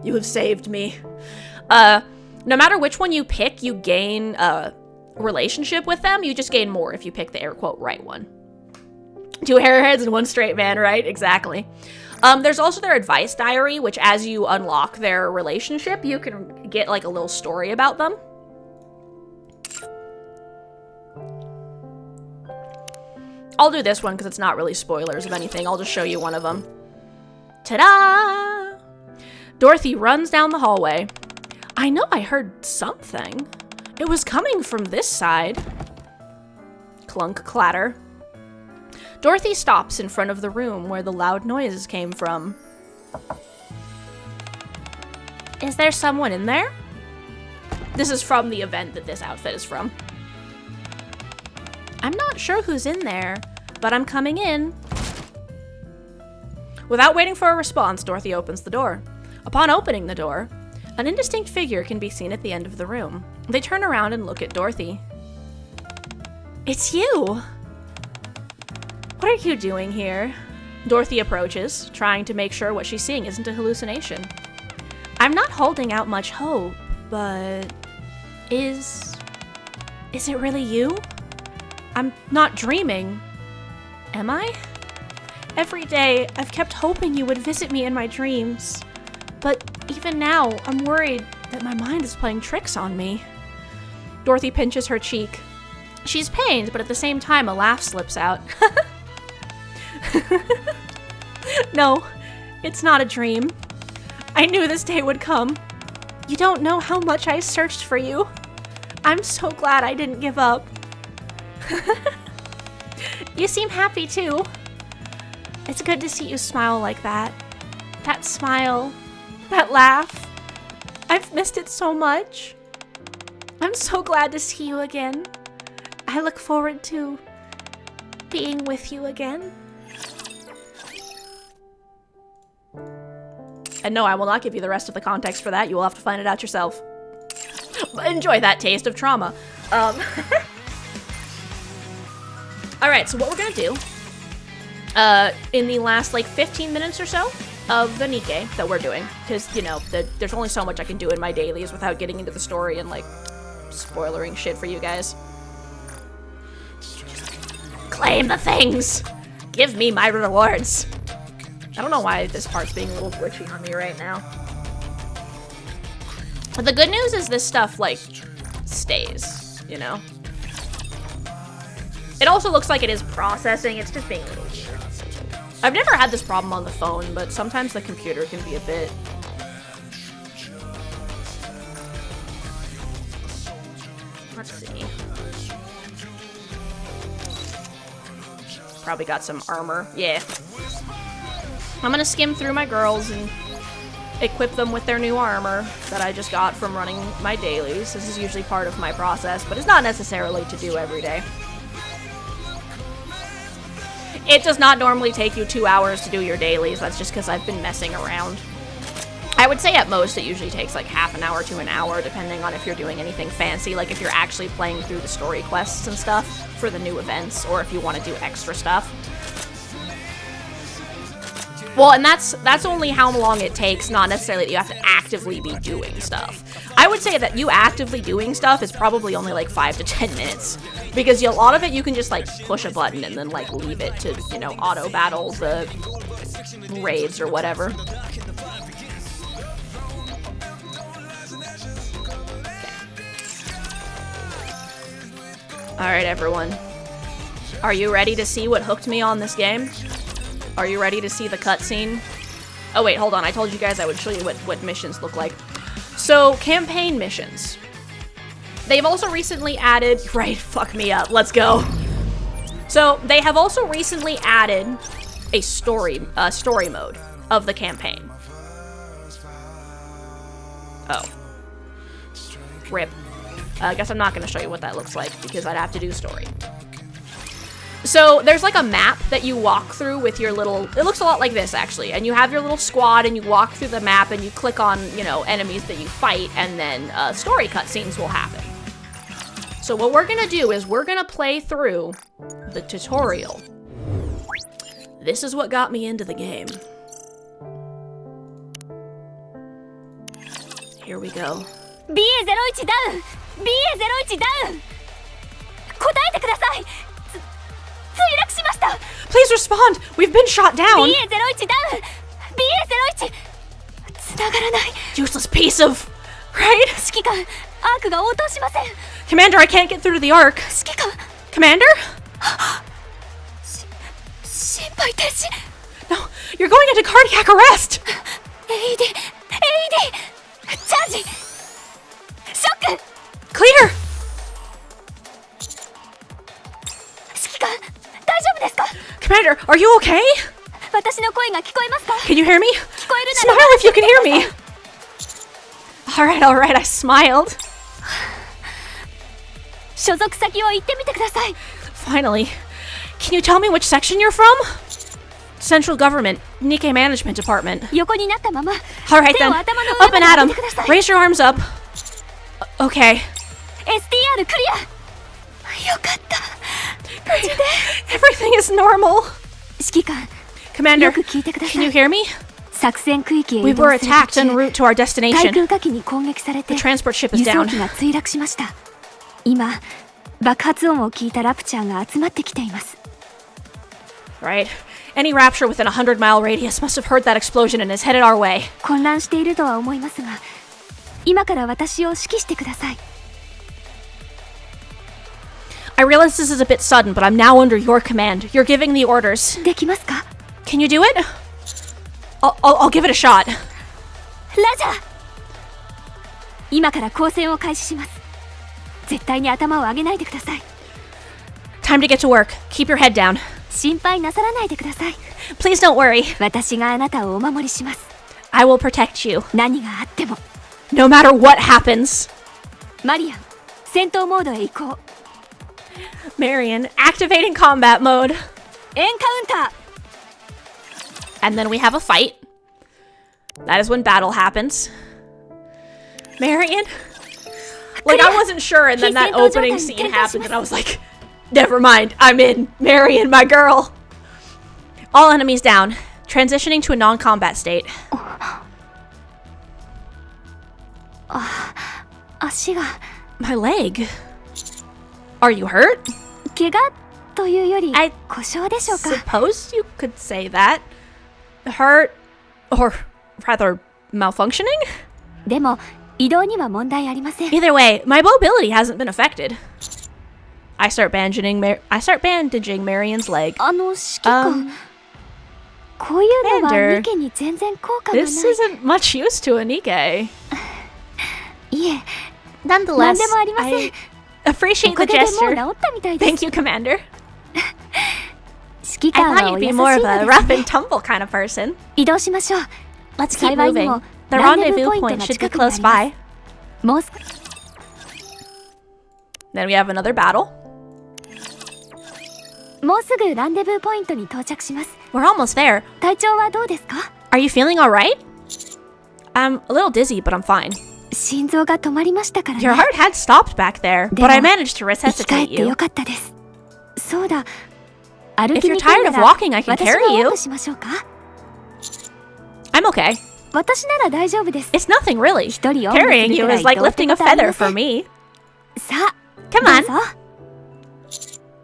Speaker 1: You have saved me. No matter which one you pick, you gain a relationship with them. You just gain more if you pick the air quote right one. 2 hairheads and 1 straight man, right? Exactly. There's also their advice diary, which as you unlock their relationship, you can get like a little story about them. I'll do this one because it's not really spoilers of anything. I'll just show you one of them. Ta-da! Dorothy runs down the hallway. I know I heard something. It was coming from this side. Clunk, clatter. Dorothy stops in front of the room where the loud noises came from. Is there someone in there? This is from the event that this outfit is from. I'm not sure who's in there, but I'm coming in. Without waiting for a response, Dorothy opens the door. Upon opening the door, an indistinct figure can be seen at the end of the room. They turn around and look at Dorothy. It's you! What are you doing here? Dorothy approaches, trying to make sure what she's seeing isn't a hallucination. I'm not holding out much hope, but... Is it really you? I'm not dreaming. Am I? Every day, I've kept hoping you would visit me in my dreams. But even now, I'm worried that my mind is playing tricks on me. Dorothy pinches her cheek. She's pained, but at the same time, a laugh slips out. No, it's not a dream. I knew this day would come. You don't know how much I searched for you. I'm so glad I didn't give up. You seem happy too. It's good to see you smile like that. That smile, that laugh. I've missed it so much. I'm so glad to see you again. I look forward to being with you again. And no, I will not give you the rest of the context for that. You will have to find it out yourself. But enjoy that taste of trauma. Alright, so what we're gonna do, in the last, like, 15 minutes or so of the Nikke that we're doing, because, you know, there's only so much I can do in my dailies without getting into the story and, like, spoilering shit for you guys. Claim the things! Give me my rewards! I don't know why this part's being a little glitchy on me right now. But the good news is this stuff, like, stays, you know? It also looks like it is processing. It's just being a little weird. I've never had this problem on the phone, but sometimes the computer can be a bit... Let's see. Probably got some armor. Yeah. I'm gonna skim through my girls and equip them with their new armor that I just got from running my dailies. This is usually part of my process, but it's not necessarily to do every day. It does not normally take you 2 hours to do your dailies. That's just because I've been messing around. I would say at most it usually takes like half an hour to an hour, depending on if you're doing anything fancy, like if you're actually playing through the story quests and stuff for the new events, or if you want to do extra stuff. Well, and that's only how long it takes, not necessarily that you have to actively be doing stuff. I would say that you actively doing stuff is probably only like 5 to 10 minutes. Because a lot of it you can just like push a button and then like leave it to, you know, auto battle the raids or whatever. Alright, everyone. Are you ready to see what hooked me on this game? Are you ready to see the cutscene? Oh wait, hold on. I told you guys I would show you what missions look like. So, campaign missions. They've also recently added... Right, fuck me up. Let's go. So, they have also recently added a story mode of the campaign. Oh. Rip. I guess I'm not going to show you what that looks like because I'd have to do story. So there's like a map that you walk through with your little, it looks a lot like this actually, and you have your little squad and you walk through the map and you click on, you know, enemies that you fight, and then story cutscenes will happen. So what we're going to do is we're going to play through the tutorial. This is what got me into the game. Here we go.
Speaker 3: BA01 ダウン BA01 ダウン答えてください墜落しました
Speaker 1: Please respond! We've been shot down!
Speaker 3: BA01 ダウン BA01 繋がらない
Speaker 1: Useless piece of... Right?
Speaker 3: 指揮官アークが応答しません
Speaker 1: Commander, I can't get through to the Ark.
Speaker 3: 指揮官
Speaker 1: Commander?
Speaker 3: 心肺停止
Speaker 1: No, you're going into cardiac arrest!
Speaker 3: AED チャージショック
Speaker 1: Clear!
Speaker 3: 指揮官大丈夫ですか
Speaker 1: Commander, are you okay?
Speaker 3: 私の声が聞こえますか
Speaker 1: Can you hear me?
Speaker 3: 聞こえるな
Speaker 1: Smile
Speaker 3: ら
Speaker 1: if you can hear me! Alright, I smiled.
Speaker 3: 所属先を言ってみてください
Speaker 1: Finally. Can you tell me which section you're from? Central Government, Nikke Management Department.
Speaker 3: 横になったまま
Speaker 1: Alright
Speaker 3: 手を
Speaker 1: then,
Speaker 3: 頭の
Speaker 1: up
Speaker 3: 上
Speaker 1: and
Speaker 3: ま
Speaker 1: at
Speaker 3: で
Speaker 1: him.
Speaker 3: 上げてください
Speaker 1: Raise your arms up. Okay.
Speaker 3: STR クリアよかった無事で
Speaker 1: Everything is normal.
Speaker 3: 指揮官
Speaker 1: Commander,
Speaker 3: よく聞いてくだ
Speaker 1: can
Speaker 3: さ
Speaker 1: you
Speaker 3: い
Speaker 1: hear me?
Speaker 3: 作戦区域へ
Speaker 1: We
Speaker 3: 移動
Speaker 1: were
Speaker 3: する
Speaker 1: attacked
Speaker 3: 途
Speaker 1: en
Speaker 3: 中
Speaker 1: route to our
Speaker 3: 対
Speaker 1: destination.
Speaker 3: 空火器に攻撃されて
Speaker 1: The transport ship is
Speaker 3: 輸送
Speaker 1: down.
Speaker 3: 機が墜落しました今爆発音を聞いたラプチャーが集まってきています
Speaker 1: Right. Any rapture within a 100-mile radius must have heard that explosion and is headed our way.
Speaker 3: 混乱しているとは思いますが今から私を指揮してください
Speaker 1: I realize this is a bit sudden, but I'm now under your command. You're giving the orders.
Speaker 3: できますか
Speaker 1: Can you do it? I'll give it a shot.
Speaker 3: ラジャー今から交戦を開始します絶対に頭を上げないでください
Speaker 1: Time to get to work. Keep your head down.
Speaker 3: 心配なさらないでください
Speaker 1: Please don't worry.
Speaker 3: 私があなたをお守りします
Speaker 1: I will protect you.
Speaker 3: 何があっても
Speaker 1: No matter what happens.
Speaker 3: マリアン戦闘モードへ移行
Speaker 1: Marian, activating combat mode.
Speaker 3: エンカウンター
Speaker 1: And then we have a fight. That is when battle happens. Marian? Like, I wasn't sure, and then that opening scene happened, and I was like, never mind, I'm in. Marian, my girl. All enemies down. Transitioning to a non-combat state.
Speaker 3: 足が
Speaker 1: My leg. Are you hurt?
Speaker 3: 怪我というより
Speaker 1: I
Speaker 3: 故障でしょうか
Speaker 1: suppose you could say that. Hurt, or rather, malfunctioning?
Speaker 3: でも移動には問題ありません
Speaker 1: Either way, my mobility hasn't been affected. I start bandaging Marian's leg.
Speaker 3: 指揮官、こういうのは
Speaker 1: Commander,
Speaker 3: ニケに全然効果がない
Speaker 1: This isn't much use to a Nikke.
Speaker 3: いえ
Speaker 1: Nonetheless,
Speaker 3: 何でもありません
Speaker 1: I appreciate
Speaker 3: おか
Speaker 1: the
Speaker 3: げでもう
Speaker 1: gesture.
Speaker 3: 治ったみたいです
Speaker 1: Thank you, Commander.
Speaker 3: 指揮
Speaker 1: I
Speaker 3: 官
Speaker 1: thought
Speaker 3: は
Speaker 1: you'd
Speaker 3: お
Speaker 1: be
Speaker 3: 優しい
Speaker 1: more of
Speaker 3: の
Speaker 1: a
Speaker 3: で
Speaker 1: rough
Speaker 3: すね
Speaker 1: and tumble kind of person.
Speaker 3: 移動しましょう
Speaker 1: Let's keep
Speaker 3: 幸いに
Speaker 1: moving.
Speaker 3: も
Speaker 1: The
Speaker 3: ランデブー
Speaker 1: rendezvous
Speaker 3: ポイント
Speaker 1: point
Speaker 3: が
Speaker 1: should be
Speaker 3: 近くにあ
Speaker 1: close
Speaker 3: りま
Speaker 1: by.
Speaker 3: すもう少
Speaker 1: Then we have another battle.
Speaker 3: もうすぐランデブーポイントに到着します
Speaker 1: We're almost there.
Speaker 3: 体調はどうですか
Speaker 1: Are you feeling alright? I'm a little dizzy, but I'm fine.
Speaker 3: 心臓が止まりましたからね
Speaker 1: Your heart had stopped back there, but I managed to
Speaker 3: 生き返
Speaker 1: resuscitate
Speaker 3: って
Speaker 1: you.
Speaker 3: よかったですそうだ歩
Speaker 1: If
Speaker 3: き
Speaker 1: you're
Speaker 3: にくい
Speaker 1: tired
Speaker 3: な
Speaker 1: of
Speaker 3: ら
Speaker 1: walking, I can
Speaker 3: 私が
Speaker 1: carry
Speaker 3: おん
Speaker 1: you.
Speaker 3: ぶしましょうか
Speaker 1: I'm okay.
Speaker 3: 私なら大丈夫です。
Speaker 1: It's nothing really.
Speaker 3: 一人を
Speaker 1: Carrying you is like lifting a feather for me.
Speaker 3: さあ、
Speaker 1: Come
Speaker 3: ど
Speaker 1: on.
Speaker 3: うぞ。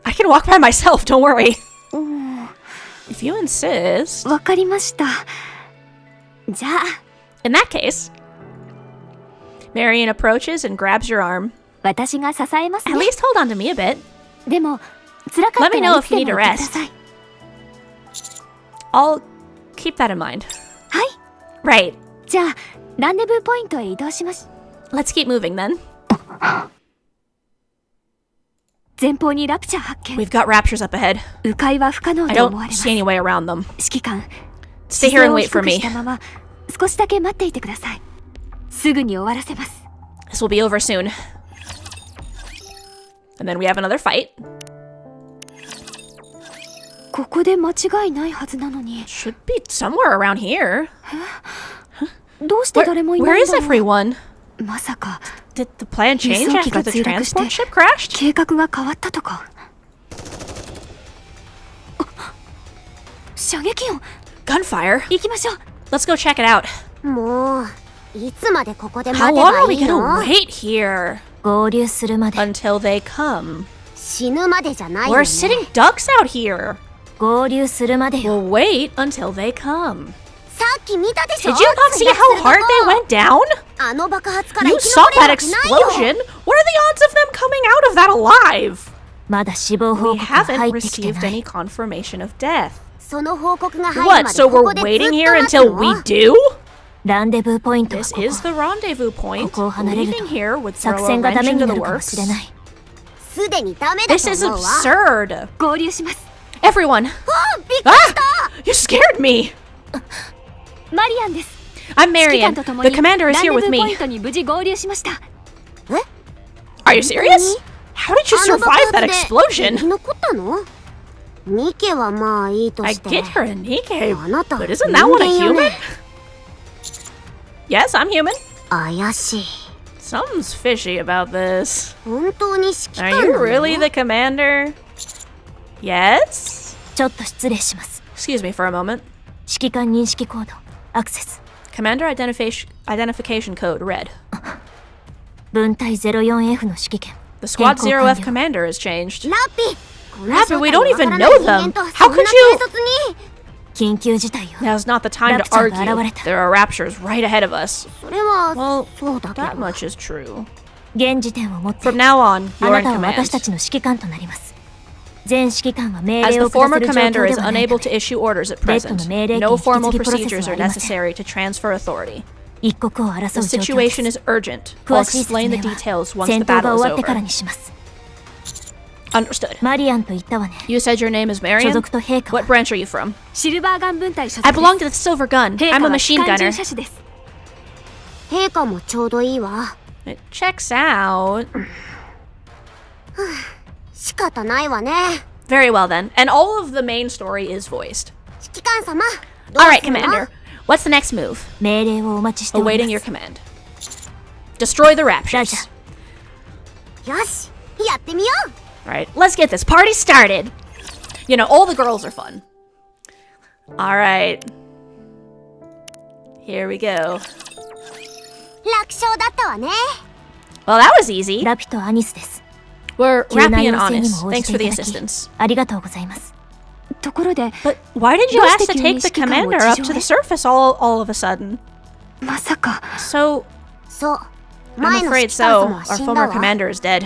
Speaker 1: I can walk by myself, don't worry.
Speaker 3: うん、
Speaker 1: If you insist.
Speaker 3: わかりました。じゃあ、
Speaker 1: In that case, Marian approaches and grabs your arm.
Speaker 3: 私が支えます
Speaker 1: At
Speaker 3: ね。
Speaker 1: least hold on to me a bit.
Speaker 3: でも、辛かった
Speaker 1: Let me
Speaker 3: ら
Speaker 1: know
Speaker 3: いつで
Speaker 1: if you
Speaker 3: も
Speaker 1: need
Speaker 3: 言
Speaker 1: a
Speaker 3: ってください。
Speaker 1: I'll keep that in mind.
Speaker 3: はい。
Speaker 1: Right.
Speaker 3: じゃあ、ランデブーポイントへ移動します。
Speaker 1: Let's keep moving then.
Speaker 3: 前方にラプチャー発見。
Speaker 1: We've got raptures up ahead.
Speaker 3: 迂回は不可能
Speaker 1: I
Speaker 3: と思
Speaker 1: don't
Speaker 3: われます
Speaker 1: see。any way around them.
Speaker 3: 指揮官、
Speaker 1: Stay here and wait
Speaker 3: 姿
Speaker 1: for
Speaker 3: 勢を低く
Speaker 1: me.
Speaker 3: したまま少しだけ待っていてください。すぐに終わらせます。
Speaker 1: This will be over soon. And then we have another fight.
Speaker 3: ここで間違いないはずなのに。
Speaker 1: Should be somewhere around here.
Speaker 3: どうして誰もいな
Speaker 1: Where
Speaker 3: いん
Speaker 1: is
Speaker 3: だろう。
Speaker 1: everyone?
Speaker 3: まさか
Speaker 1: Did the plan change
Speaker 3: 輸送機
Speaker 1: after
Speaker 3: が
Speaker 1: the
Speaker 3: 墜落して
Speaker 1: transport ship crashed?
Speaker 3: 計画が変わったとか。射撃音。
Speaker 1: Gunfire?
Speaker 3: 行きましょう。
Speaker 1: Let's go check it out.
Speaker 6: もういつまでここで
Speaker 1: How
Speaker 6: 待て
Speaker 1: long
Speaker 6: ば
Speaker 1: are we
Speaker 6: いい
Speaker 1: gonna
Speaker 6: の？
Speaker 1: wait here?
Speaker 3: 合流するまで。
Speaker 1: Until they come.
Speaker 6: 死ぬまでじゃないよ
Speaker 1: We're
Speaker 6: ね。
Speaker 1: sitting ducks out here.
Speaker 3: 合流するまでよ。
Speaker 1: We'll wait until they come.
Speaker 6: さっき見たでしょ？
Speaker 1: Did you not see how hard they went down?
Speaker 6: あの爆発から
Speaker 1: You
Speaker 6: 生き
Speaker 1: saw
Speaker 6: 残れる
Speaker 1: that
Speaker 6: わけないよ。
Speaker 1: explosion? What are the odds of them coming out of that alive?
Speaker 3: まだ死亡報
Speaker 1: We
Speaker 3: 告は
Speaker 1: haven't
Speaker 3: 入ってきて
Speaker 1: received
Speaker 3: ない
Speaker 1: any confirmation of death.
Speaker 6: その報告が入る
Speaker 1: What,
Speaker 6: まで
Speaker 1: so
Speaker 6: こ
Speaker 1: we're
Speaker 6: こでずっと
Speaker 1: waiting
Speaker 6: 待
Speaker 1: here
Speaker 6: つ
Speaker 1: until we
Speaker 6: の？
Speaker 1: do?
Speaker 3: ランデブーポイントは
Speaker 1: This
Speaker 3: ここ。
Speaker 1: is the rendezvous point.
Speaker 3: ここを離れる
Speaker 1: Leaving
Speaker 3: と
Speaker 1: here would
Speaker 3: 作
Speaker 1: throw a
Speaker 3: 戦がダ
Speaker 1: wrench
Speaker 3: メに
Speaker 1: into
Speaker 3: な
Speaker 1: the
Speaker 3: るかもしれ
Speaker 1: works.
Speaker 3: ない。
Speaker 6: すでにダメだ
Speaker 1: This
Speaker 6: と
Speaker 1: is
Speaker 6: 思うわ。
Speaker 1: absurd.
Speaker 3: 合流します。
Speaker 1: Everyone.
Speaker 6: びっくりした。
Speaker 1: You scared me.
Speaker 3: マリアンです。
Speaker 1: I'm
Speaker 3: 指揮
Speaker 1: Marian.
Speaker 3: 官と共
Speaker 1: The
Speaker 3: に
Speaker 1: commander
Speaker 3: ラ
Speaker 1: is
Speaker 3: ンデ
Speaker 1: here
Speaker 3: ブ
Speaker 1: with
Speaker 3: ーポイ
Speaker 1: me.
Speaker 3: ントに無事合流しました。
Speaker 1: Are you serious? How did you
Speaker 6: あの爆
Speaker 1: survive that
Speaker 6: 発で生
Speaker 1: explosion?
Speaker 6: き残ったの？ニケはまあいいと
Speaker 1: I
Speaker 6: して。
Speaker 1: get you're a Nikke,
Speaker 6: あなた
Speaker 1: but isn't that what a
Speaker 6: 人間よ
Speaker 1: human?
Speaker 6: ね。
Speaker 1: Yes, I'm human.
Speaker 6: 怪しい。
Speaker 1: Something's fishy about this.
Speaker 6: 本当に指揮
Speaker 1: Are
Speaker 6: 官
Speaker 1: you
Speaker 6: なの？
Speaker 1: really the commander? Yes?
Speaker 3: ちょっと失礼します。
Speaker 1: Excuse me for a moment.
Speaker 3: 指揮官認識コード、アクセス。
Speaker 1: Commander identification code red.
Speaker 3: 分隊 04F の指揮権。
Speaker 1: The Squad
Speaker 3: 変更
Speaker 1: 0F
Speaker 3: 完了。
Speaker 1: commander is changed.
Speaker 6: ラッピ。こんな
Speaker 1: Rappi, we don't
Speaker 6: 正体
Speaker 1: even
Speaker 6: の
Speaker 1: know
Speaker 6: わからない
Speaker 1: them.
Speaker 6: 人間と
Speaker 1: How
Speaker 6: そん
Speaker 1: could
Speaker 6: な
Speaker 1: you-
Speaker 6: 軽率に。
Speaker 3: 緊急事態よ。
Speaker 1: Now's not the time to
Speaker 3: Raptureが
Speaker 1: argue.
Speaker 3: 現れた。
Speaker 1: There are raptures right ahead of us.
Speaker 6: それは
Speaker 1: Well,
Speaker 6: そうだけ
Speaker 1: that
Speaker 6: ど。
Speaker 1: much is true.
Speaker 3: 現時点をもって
Speaker 1: From now on,
Speaker 3: あ
Speaker 1: you're
Speaker 3: な
Speaker 1: in
Speaker 3: たは私
Speaker 1: command.
Speaker 3: たちの指揮官となります。前指揮官は命
Speaker 1: As
Speaker 3: 令
Speaker 1: the
Speaker 3: を下
Speaker 1: former
Speaker 3: せる状況
Speaker 1: commander
Speaker 3: で
Speaker 1: is
Speaker 3: はない
Speaker 1: unable
Speaker 3: た
Speaker 1: to
Speaker 3: め、
Speaker 1: issue orders at
Speaker 3: ベッドの
Speaker 1: present,
Speaker 3: 命令権
Speaker 1: no
Speaker 3: 引き
Speaker 1: formal
Speaker 3: 継ぎプロセス
Speaker 1: procedures
Speaker 3: はあ
Speaker 1: are
Speaker 3: りません。
Speaker 1: necessary to transfer authority.
Speaker 3: 一刻を争
Speaker 1: The
Speaker 3: う状況で
Speaker 1: situation
Speaker 3: す。
Speaker 1: is urgent.
Speaker 3: 詳
Speaker 1: I'll
Speaker 3: しい説
Speaker 1: explain
Speaker 3: 明
Speaker 1: the
Speaker 3: は
Speaker 1: details once
Speaker 3: 戦
Speaker 1: the
Speaker 3: 闘が
Speaker 1: battle
Speaker 3: 終
Speaker 1: is
Speaker 3: わってから
Speaker 1: over.
Speaker 3: にします。
Speaker 1: Understood.
Speaker 3: マリアンと言ったわね。
Speaker 1: You said your name is
Speaker 3: 所
Speaker 1: Marian?
Speaker 3: 属と陛下
Speaker 1: What
Speaker 3: は
Speaker 1: branch are you from?
Speaker 3: シルバーガン分隊所属
Speaker 1: I
Speaker 3: です
Speaker 1: belong to the Silver Gun.
Speaker 3: 陛
Speaker 1: I'm
Speaker 3: 下
Speaker 1: a
Speaker 3: は
Speaker 1: machine
Speaker 3: 機関
Speaker 1: gunner.
Speaker 3: 銃射手です。
Speaker 6: 陛下もちょうどいいわ。
Speaker 1: It checks out.
Speaker 6: 仕方ないわね。
Speaker 1: Very well then. And all of the main story is voiced.
Speaker 6: 指揮官様。どう
Speaker 1: Alright,
Speaker 6: するの？
Speaker 1: Commander. What's the next move?
Speaker 3: 命令をお待ちしており
Speaker 1: Awaiting
Speaker 3: ま
Speaker 1: your
Speaker 3: す。
Speaker 1: command. Destroy the
Speaker 3: ラジ
Speaker 1: raptures.
Speaker 3: ャ。
Speaker 6: よし、やってみよう。
Speaker 1: Alright, let's get this party started. You know, all the girls are fun. Alright. Here we go.
Speaker 6: 楽勝だったわね。
Speaker 1: Well, that was easy.
Speaker 3: ラピとアニスです。
Speaker 1: We're
Speaker 3: 急な
Speaker 1: Rappy
Speaker 3: 要
Speaker 1: and
Speaker 3: 請に
Speaker 1: honest.
Speaker 3: も応じ
Speaker 1: Thanks
Speaker 3: て
Speaker 1: for
Speaker 3: い
Speaker 1: the
Speaker 3: ただき
Speaker 1: assistance.
Speaker 3: ありがとうございます。ところで、
Speaker 1: But why did you
Speaker 3: どう
Speaker 1: ask
Speaker 3: して
Speaker 1: to
Speaker 3: 急に
Speaker 1: take the
Speaker 3: 指揮官を
Speaker 1: commander up
Speaker 3: 地
Speaker 1: to
Speaker 3: 上
Speaker 1: the
Speaker 3: へ？
Speaker 1: surface all of a sudden?
Speaker 3: まさか
Speaker 1: So,
Speaker 6: そう。
Speaker 1: I'm
Speaker 6: 前の
Speaker 1: afraid
Speaker 6: 指揮官
Speaker 1: so.
Speaker 6: 様は
Speaker 1: Our
Speaker 6: 死んだ
Speaker 1: former
Speaker 6: わ。
Speaker 1: commander is dead.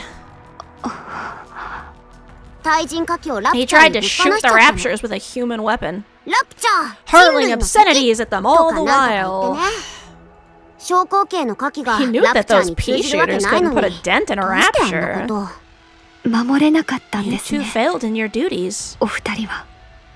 Speaker 6: 対人火器をラプ
Speaker 1: He
Speaker 6: チャー
Speaker 1: tried
Speaker 6: に
Speaker 1: to
Speaker 6: ぶっ放
Speaker 1: shoot
Speaker 6: しちゃ
Speaker 1: the
Speaker 6: ったの。
Speaker 1: raptures with a human weapon,
Speaker 6: ラプチャー
Speaker 1: hurling
Speaker 6: 人類の敵
Speaker 1: obscenities at them
Speaker 6: と
Speaker 1: all
Speaker 6: か
Speaker 1: the
Speaker 6: なんとか言
Speaker 1: while.
Speaker 6: ってね。小口径の火器が
Speaker 1: He knew
Speaker 6: ラプ
Speaker 1: that
Speaker 6: チャー
Speaker 1: those
Speaker 6: に通
Speaker 1: pea
Speaker 6: じるわけ
Speaker 1: shooters
Speaker 6: ないの
Speaker 1: couldn't
Speaker 6: に。
Speaker 1: put a dent in a
Speaker 6: どうしてあんな
Speaker 1: rapture.
Speaker 6: こと。
Speaker 3: 守れなかったん
Speaker 1: You
Speaker 3: です
Speaker 1: two
Speaker 3: ね。
Speaker 1: failed in your duties.
Speaker 3: お二人は。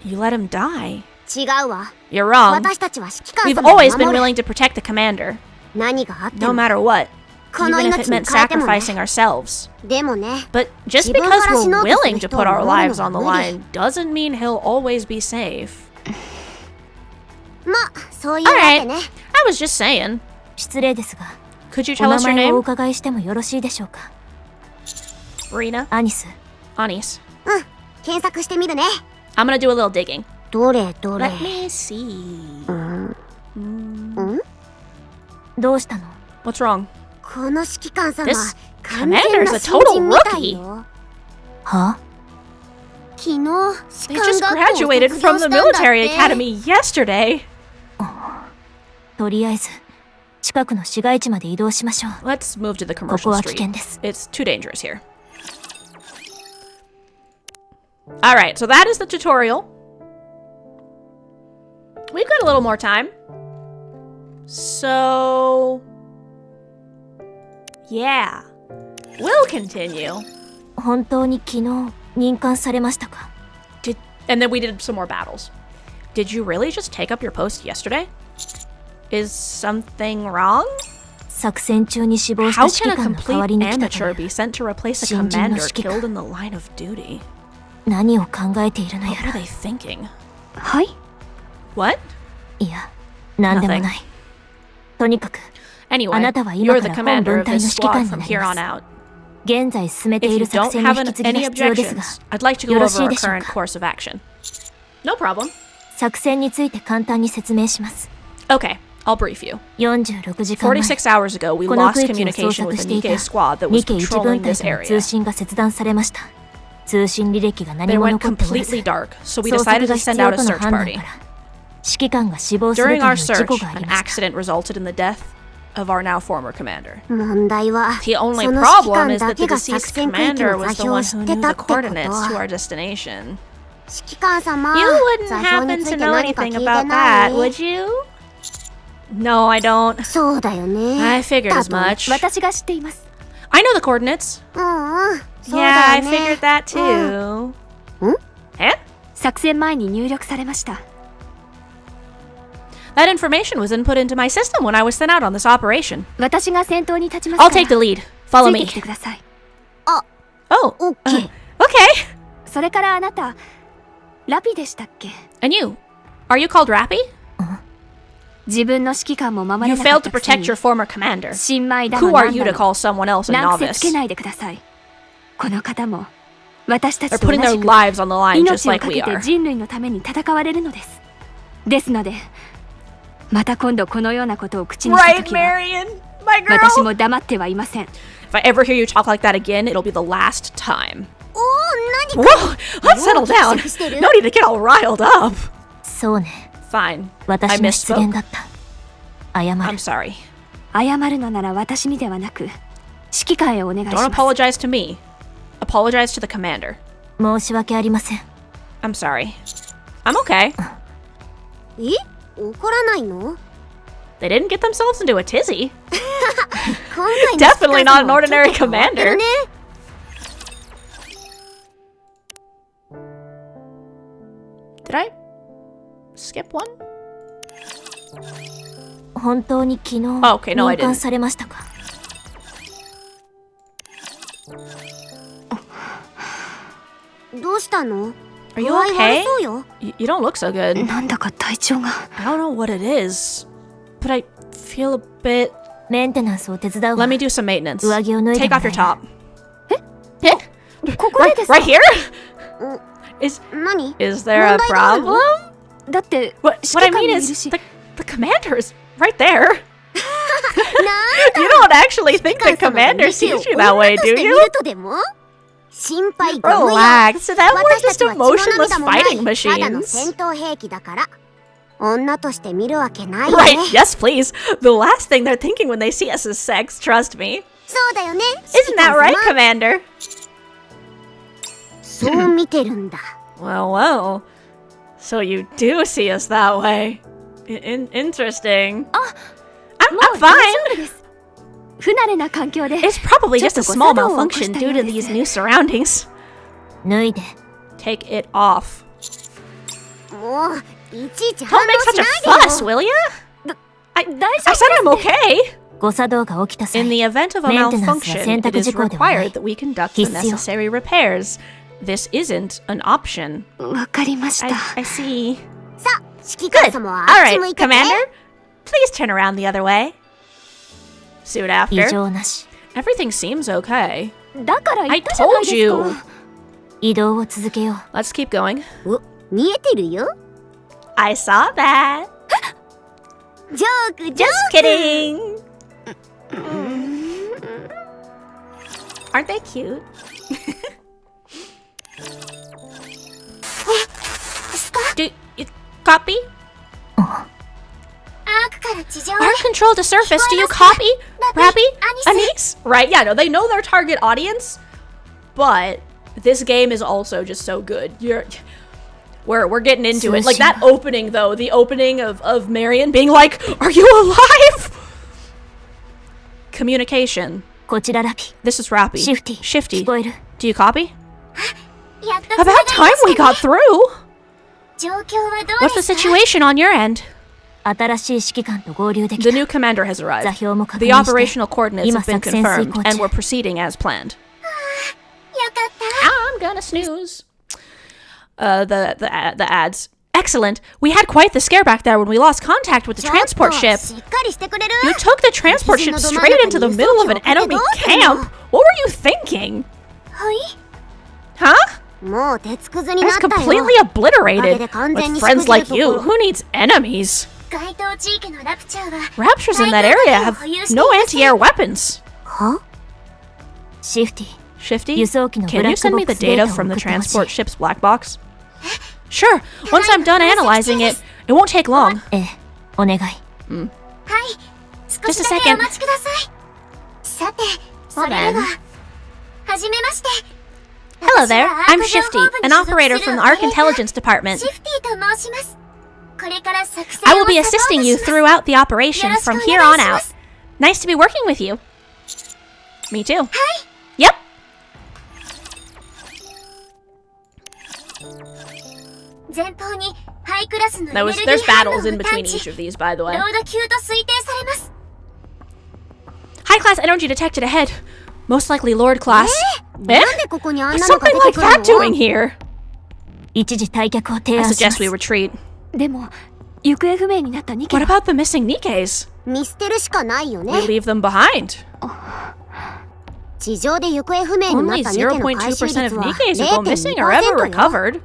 Speaker 1: You let him die.
Speaker 6: 違うわ。
Speaker 1: You're wrong.
Speaker 6: 私たちは指揮官
Speaker 1: We've
Speaker 6: 様を
Speaker 1: always been
Speaker 6: 守る。
Speaker 1: willing to protect the commander,
Speaker 6: 何があって
Speaker 1: no
Speaker 6: も。
Speaker 1: matter what,
Speaker 6: この
Speaker 1: even if
Speaker 6: 命
Speaker 1: it
Speaker 6: に
Speaker 1: meant
Speaker 6: 変えてもね。
Speaker 1: sacrificing ourselves.
Speaker 6: でもね。
Speaker 1: But just
Speaker 6: 自分から
Speaker 1: because
Speaker 6: 死の
Speaker 1: we're
Speaker 6: うとする
Speaker 1: willing to
Speaker 6: 人
Speaker 1: put
Speaker 6: を
Speaker 1: our
Speaker 6: 守る
Speaker 1: lives
Speaker 6: のは
Speaker 1: on the
Speaker 6: 無理。
Speaker 1: line doesn't mean he'll always be safe.
Speaker 6: まあ、そういうわけ
Speaker 1: Alright,
Speaker 6: ね。
Speaker 1: I was just saying.
Speaker 3: 失礼ですが、
Speaker 1: Could you
Speaker 3: お
Speaker 1: tell
Speaker 3: 名
Speaker 1: us your
Speaker 3: 前をお
Speaker 1: name?
Speaker 3: 伺いしてもよろしいでしょうか。
Speaker 1: Rena?
Speaker 3: アニス、
Speaker 1: Anis.
Speaker 6: うん。検索してみるね。
Speaker 1: I'm gonna do a little digging.
Speaker 6: どれどれ。
Speaker 1: Let me see.
Speaker 3: どうしたの？
Speaker 1: What's wrong?
Speaker 6: この指揮官様
Speaker 1: This
Speaker 6: 完全
Speaker 1: commander's
Speaker 6: な
Speaker 1: a
Speaker 6: 新
Speaker 1: total
Speaker 6: 人みたいよ。
Speaker 3: は？
Speaker 6: 昨日
Speaker 1: They
Speaker 6: 士官
Speaker 1: just
Speaker 6: 学校を
Speaker 1: graduated
Speaker 6: 卒
Speaker 1: from
Speaker 6: 業
Speaker 1: the
Speaker 6: したんだって
Speaker 1: military academy yesterday.
Speaker 3: とりあえず近くの市街地まで移動しましょう。
Speaker 1: Let's move to the
Speaker 3: ここ
Speaker 1: commercial
Speaker 3: は危
Speaker 1: street.
Speaker 3: 険です。
Speaker 1: It's too dangerous here. Alright, so that is the tutorial. We've got a little more time. So... yeah. We'll continue.
Speaker 3: 本当に昨日任官されましたか？
Speaker 1: And then we did some more battles. Did you really just take up your post yesterday? Is something wrong?
Speaker 3: 作戦中に死亡した
Speaker 1: How
Speaker 3: 指
Speaker 1: can
Speaker 3: 揮
Speaker 1: a
Speaker 3: 官の代わり
Speaker 1: complete
Speaker 3: に来たと
Speaker 1: amateur
Speaker 3: いう
Speaker 1: be sent to replace a
Speaker 3: 新人の
Speaker 1: commander
Speaker 3: 指揮官。
Speaker 1: killed in the line of duty?
Speaker 3: 何を考えているのや
Speaker 1: What were
Speaker 3: ら。
Speaker 1: they thinking?
Speaker 3: はい？
Speaker 1: What?
Speaker 3: いや、なんでもない。とにかく
Speaker 1: Anyway,
Speaker 3: あなたは今
Speaker 1: you're
Speaker 3: か
Speaker 1: the
Speaker 3: ら本
Speaker 1: commander
Speaker 3: 分
Speaker 1: of
Speaker 3: 隊の
Speaker 1: this
Speaker 3: 指揮
Speaker 1: squad
Speaker 3: 官に
Speaker 1: from
Speaker 3: なり
Speaker 1: here
Speaker 3: ま
Speaker 1: on
Speaker 3: す。
Speaker 1: out.
Speaker 3: 現在進めて
Speaker 1: If
Speaker 3: い
Speaker 1: you
Speaker 3: る作
Speaker 1: don't
Speaker 3: 戦の
Speaker 1: have
Speaker 3: 引き継ぎが
Speaker 1: any
Speaker 3: 必要ですが、
Speaker 1: objections, I'd like to go
Speaker 3: よろし
Speaker 1: over
Speaker 3: い
Speaker 1: our
Speaker 3: でしょう
Speaker 1: current
Speaker 3: か？
Speaker 1: course of action. No problem.
Speaker 3: 作戦について簡単に説明します。
Speaker 1: Okay, I'll brief you.
Speaker 3: 46時間前、
Speaker 1: 46 hours ago, we
Speaker 3: この
Speaker 1: lost
Speaker 3: 区域を捜
Speaker 1: communication
Speaker 3: 索
Speaker 1: with
Speaker 3: し
Speaker 1: the
Speaker 3: ていた
Speaker 1: Nikke squad that was
Speaker 3: ニケ1
Speaker 1: patrolling
Speaker 3: 分隊
Speaker 1: this
Speaker 3: との
Speaker 1: area.
Speaker 3: 通信が切断されました。通信履歴が何
Speaker 1: They
Speaker 3: も
Speaker 1: went
Speaker 3: 残っておらず、
Speaker 1: completely dark, so we
Speaker 3: 捜
Speaker 1: decided
Speaker 3: 索
Speaker 1: to
Speaker 3: が必
Speaker 1: send
Speaker 3: 要
Speaker 1: out a
Speaker 3: との
Speaker 1: search
Speaker 3: 判断
Speaker 1: party.
Speaker 3: から、指揮官が死亡すると
Speaker 1: During
Speaker 3: いう
Speaker 1: our
Speaker 3: 事故
Speaker 1: search,
Speaker 3: があり
Speaker 1: an
Speaker 3: ました。
Speaker 1: accident resulted in the death of our now former commander.
Speaker 6: 問題は
Speaker 1: The
Speaker 6: そ
Speaker 1: only
Speaker 6: の指揮
Speaker 1: problem
Speaker 6: 官
Speaker 1: is
Speaker 6: だ
Speaker 1: that
Speaker 6: け
Speaker 1: the
Speaker 6: が作
Speaker 1: deceased
Speaker 6: 戦区域
Speaker 1: commander
Speaker 6: の
Speaker 1: was
Speaker 6: 座
Speaker 1: the
Speaker 6: 標を
Speaker 1: one
Speaker 6: 知
Speaker 1: who
Speaker 6: って
Speaker 1: knew
Speaker 6: た
Speaker 1: the
Speaker 6: ってこと。
Speaker 1: coordinates to our destination.
Speaker 6: 指揮官様
Speaker 1: You wouldn't
Speaker 6: 座標に
Speaker 1: happen
Speaker 6: つい
Speaker 1: to
Speaker 6: て
Speaker 1: know
Speaker 6: 何か聞
Speaker 1: anything
Speaker 6: いて
Speaker 1: about
Speaker 6: な
Speaker 1: that,
Speaker 6: い？
Speaker 1: would you? No, I don't.
Speaker 6: そうだよね。
Speaker 1: I figured
Speaker 6: だ
Speaker 1: as
Speaker 6: と
Speaker 1: much.
Speaker 3: 私が知っています。
Speaker 1: I know the coordinates.
Speaker 6: うんうん。そう
Speaker 1: Yeah,
Speaker 6: だ
Speaker 1: I
Speaker 6: よ
Speaker 1: figured
Speaker 6: ね。
Speaker 1: that too. Eh?
Speaker 3: 作戦前に入力されました。
Speaker 1: That information was input into my system when I was sent out on this operation.
Speaker 3: 私が先頭に立ちます
Speaker 1: I'll
Speaker 3: から
Speaker 1: take the lead. Follow
Speaker 3: ついて
Speaker 1: me.
Speaker 3: きてください。
Speaker 1: Oh,
Speaker 6: オッケー。
Speaker 1: okay.
Speaker 3: それからあなた、ラピでしたっけ？
Speaker 1: And you? Are you called Rappy?
Speaker 3: 自分の指揮官も守
Speaker 1: You
Speaker 3: れなか
Speaker 1: failed
Speaker 3: った
Speaker 1: to
Speaker 3: くせ
Speaker 1: protect
Speaker 3: に
Speaker 1: your former commander.
Speaker 3: 新米だの
Speaker 1: Who
Speaker 3: な
Speaker 1: are
Speaker 3: ん
Speaker 1: you
Speaker 3: だ
Speaker 1: to
Speaker 3: の
Speaker 1: call someone else a
Speaker 3: 難癖つけ
Speaker 1: novice?
Speaker 3: ないでください。この方も私た
Speaker 1: They're
Speaker 3: ちと同
Speaker 1: putting their
Speaker 3: じく
Speaker 1: lives on the line just
Speaker 3: 命を
Speaker 1: like
Speaker 3: か
Speaker 1: we
Speaker 3: けて
Speaker 1: are.
Speaker 3: 人類のために戦われるのです。ですので、また今度このようなことを口にした
Speaker 1: Right,
Speaker 3: ときは、
Speaker 1: Marian? My
Speaker 3: 私
Speaker 1: girl?
Speaker 3: も黙ってはいません。
Speaker 1: If I ever hear you talk like that again, it'll be the last time.
Speaker 6: おお、何か
Speaker 1: Whoa! Let's settle down.
Speaker 6: 緊張してる？
Speaker 1: No need to get all riled up.
Speaker 3: そうね、
Speaker 1: Fine. I
Speaker 3: 私の失言
Speaker 1: misspoke.
Speaker 3: だった。謝
Speaker 1: I'm
Speaker 3: る。
Speaker 1: sorry.
Speaker 3: 謝るのなら私にではなく、指揮官へお願いし
Speaker 1: Don't
Speaker 3: ます。
Speaker 1: apologize to me. Apologize to the commander.
Speaker 3: 申し訳ありません。
Speaker 1: I'm sorry. I'm okay.
Speaker 6: え？怒らないの？
Speaker 1: They didn't get themselves into a tizzy.
Speaker 6: 今回の
Speaker 1: Definitely
Speaker 6: 指揮官
Speaker 1: not an
Speaker 6: 様はちょっ
Speaker 1: ordinary
Speaker 6: と変わってる
Speaker 1: commander.
Speaker 6: ね。
Speaker 1: Did I skip one?
Speaker 3: 本当に昨日、
Speaker 1: okay, no, I
Speaker 3: 任官
Speaker 1: didn't.
Speaker 3: されましたか？
Speaker 6: どうしたの？
Speaker 1: Are you
Speaker 6: 具合
Speaker 1: okay?
Speaker 6: 悪そうよ。
Speaker 1: You don't look so good.
Speaker 3: なんだか体調が。
Speaker 1: I don't know what it is, but I feel a bit.
Speaker 3: メンテナンスを手伝うわ。
Speaker 1: Let me do some maintenance.
Speaker 3: 上着を脱いで
Speaker 1: Take
Speaker 3: も
Speaker 1: off
Speaker 3: ら
Speaker 1: your
Speaker 3: え
Speaker 1: top.
Speaker 3: ここで
Speaker 1: Right,
Speaker 3: ですか？
Speaker 1: right here? Is
Speaker 6: 何？
Speaker 1: is there a
Speaker 6: 問題があるの？
Speaker 1: problem?
Speaker 3: だって
Speaker 1: What
Speaker 3: 指揮
Speaker 1: I
Speaker 3: 官も
Speaker 1: mean
Speaker 3: いる
Speaker 1: is
Speaker 3: し
Speaker 1: the commander is right there.
Speaker 6: なん
Speaker 1: You don't actually think the
Speaker 6: だ
Speaker 1: commander
Speaker 6: ニケを
Speaker 1: sees you that
Speaker 6: 女
Speaker 1: way,
Speaker 6: と
Speaker 1: do
Speaker 6: して見
Speaker 1: you?
Speaker 6: るとでも？心配ご無用。
Speaker 1: Relax. That we're
Speaker 6: 私た
Speaker 1: just
Speaker 6: ちは血も
Speaker 1: emotionless
Speaker 6: 涙もない
Speaker 1: fighting
Speaker 6: ただの戦
Speaker 1: machines.
Speaker 6: 闘兵器だから。女として見るわけないよね。
Speaker 1: Right? Yes, please. The last thing they're thinking when they see us is sex. Trust me.
Speaker 6: そうだよね。
Speaker 1: Isn't that right,
Speaker 6: 指揮官様
Speaker 1: Commander?
Speaker 6: そう見てるんだ。
Speaker 1: Well, well. So you do see us that way. Interesting. I'm
Speaker 3: 大丈
Speaker 1: fine.
Speaker 3: 夫です。不慣れな環境で
Speaker 1: It's probably just a
Speaker 3: Just
Speaker 1: small
Speaker 3: 誤作動を起こ
Speaker 1: malfunction
Speaker 3: した
Speaker 1: due
Speaker 3: よう
Speaker 1: to
Speaker 3: です。
Speaker 1: these new surroundings.
Speaker 3: 脱いで。
Speaker 1: Take it off.
Speaker 6: もういちいち
Speaker 1: Don't
Speaker 6: 反
Speaker 1: make
Speaker 6: 応し
Speaker 1: such
Speaker 6: な
Speaker 1: a
Speaker 6: いで
Speaker 1: fuss,
Speaker 6: よ。
Speaker 1: will ya?
Speaker 3: 大丈
Speaker 1: I said I'm
Speaker 3: 夫です。
Speaker 1: okay.
Speaker 3: 誤作動が起きた際、
Speaker 1: In the event of a
Speaker 3: Maintenance は
Speaker 1: malfunction,
Speaker 3: 選
Speaker 1: it
Speaker 3: 択
Speaker 1: is
Speaker 3: 事項ではない。
Speaker 1: required that we conduct the
Speaker 3: 必須よ。
Speaker 1: necessary repairs. This isn't an option.
Speaker 3: わかりました。
Speaker 1: I see.
Speaker 6: さあ、指揮官
Speaker 1: Good.
Speaker 6: 様
Speaker 1: All
Speaker 6: はあっち
Speaker 1: right,
Speaker 6: 向いてて。
Speaker 1: Commander. Please turn around the other way. Soon
Speaker 3: 異
Speaker 1: after.
Speaker 3: 常なし。
Speaker 1: Everything seems okay.
Speaker 3: だから言
Speaker 1: I
Speaker 3: ったじゃない
Speaker 1: told
Speaker 3: です
Speaker 1: you.
Speaker 3: か。移動を続けよう。
Speaker 1: Let's keep going.
Speaker 6: お、見えてるよ。
Speaker 1: I saw that.
Speaker 6: ジョーク、ジョー
Speaker 1: Just
Speaker 6: ク。
Speaker 1: kidding. Aren't they cute? Do you copy? Arc control to surface. Do you copy? Rappy? Anise? Right, yeah, no, they know their target audience, but this game is also just so good. We're getting into it. Like that opening though, the opening of Marian being like, "Are you alive?" Communication. This is Rappy. Shifty. Do you copy? About time we got through. What's the situation on your end? The new commander has arrived. The operational coordinates have been confirmed, and we're proceeding as planned. I'm gonna snooze. The ads. Excellent. We had quite the scare back there when we lost contact with the transport ship. You took the transport ship straight into the middle of an enemy camp? What were you thinking? Huh? It's completely obliterated. With friends like you, who needs enemies? Raptures in that area have no anti-air weapons.
Speaker 6: Huh?
Speaker 1: Shifty, can you send me the data from the transport ship's black box? Sure, once I'm done analyzing it, it won't take long. Just a second. Well then. Hello there, I'm Shifty, an operator from the Arc Intelligence Department. I will be assisting you throughout the operation from here on out. Nice to be working with you. Me too. Yep. There's battles in between each of these, by the way. High class energy detected ahead. Most likely Lord class. What's something like that doing here? I suggest we retreat. What about the missing Nikkes? We leave them behind. Only 0.2% of Nikkes who go missing are ever recovered.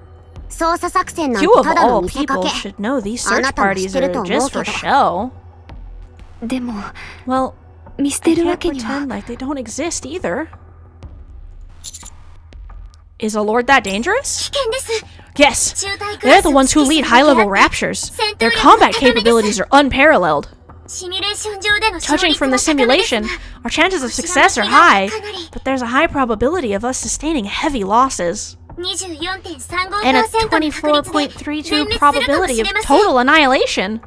Speaker 1: You of all people should know these search parties are just for show. Well, I can't pretend like they don't exist either. Is a lord that dangerous? Yes, they're the ones who lead high-level raptures. Their combat capabilities are unparalleled. Judging from the simulation, our chances of success are high, but there's a high probability of us sustaining heavy losses. And a 24.32 probability of total annihilation.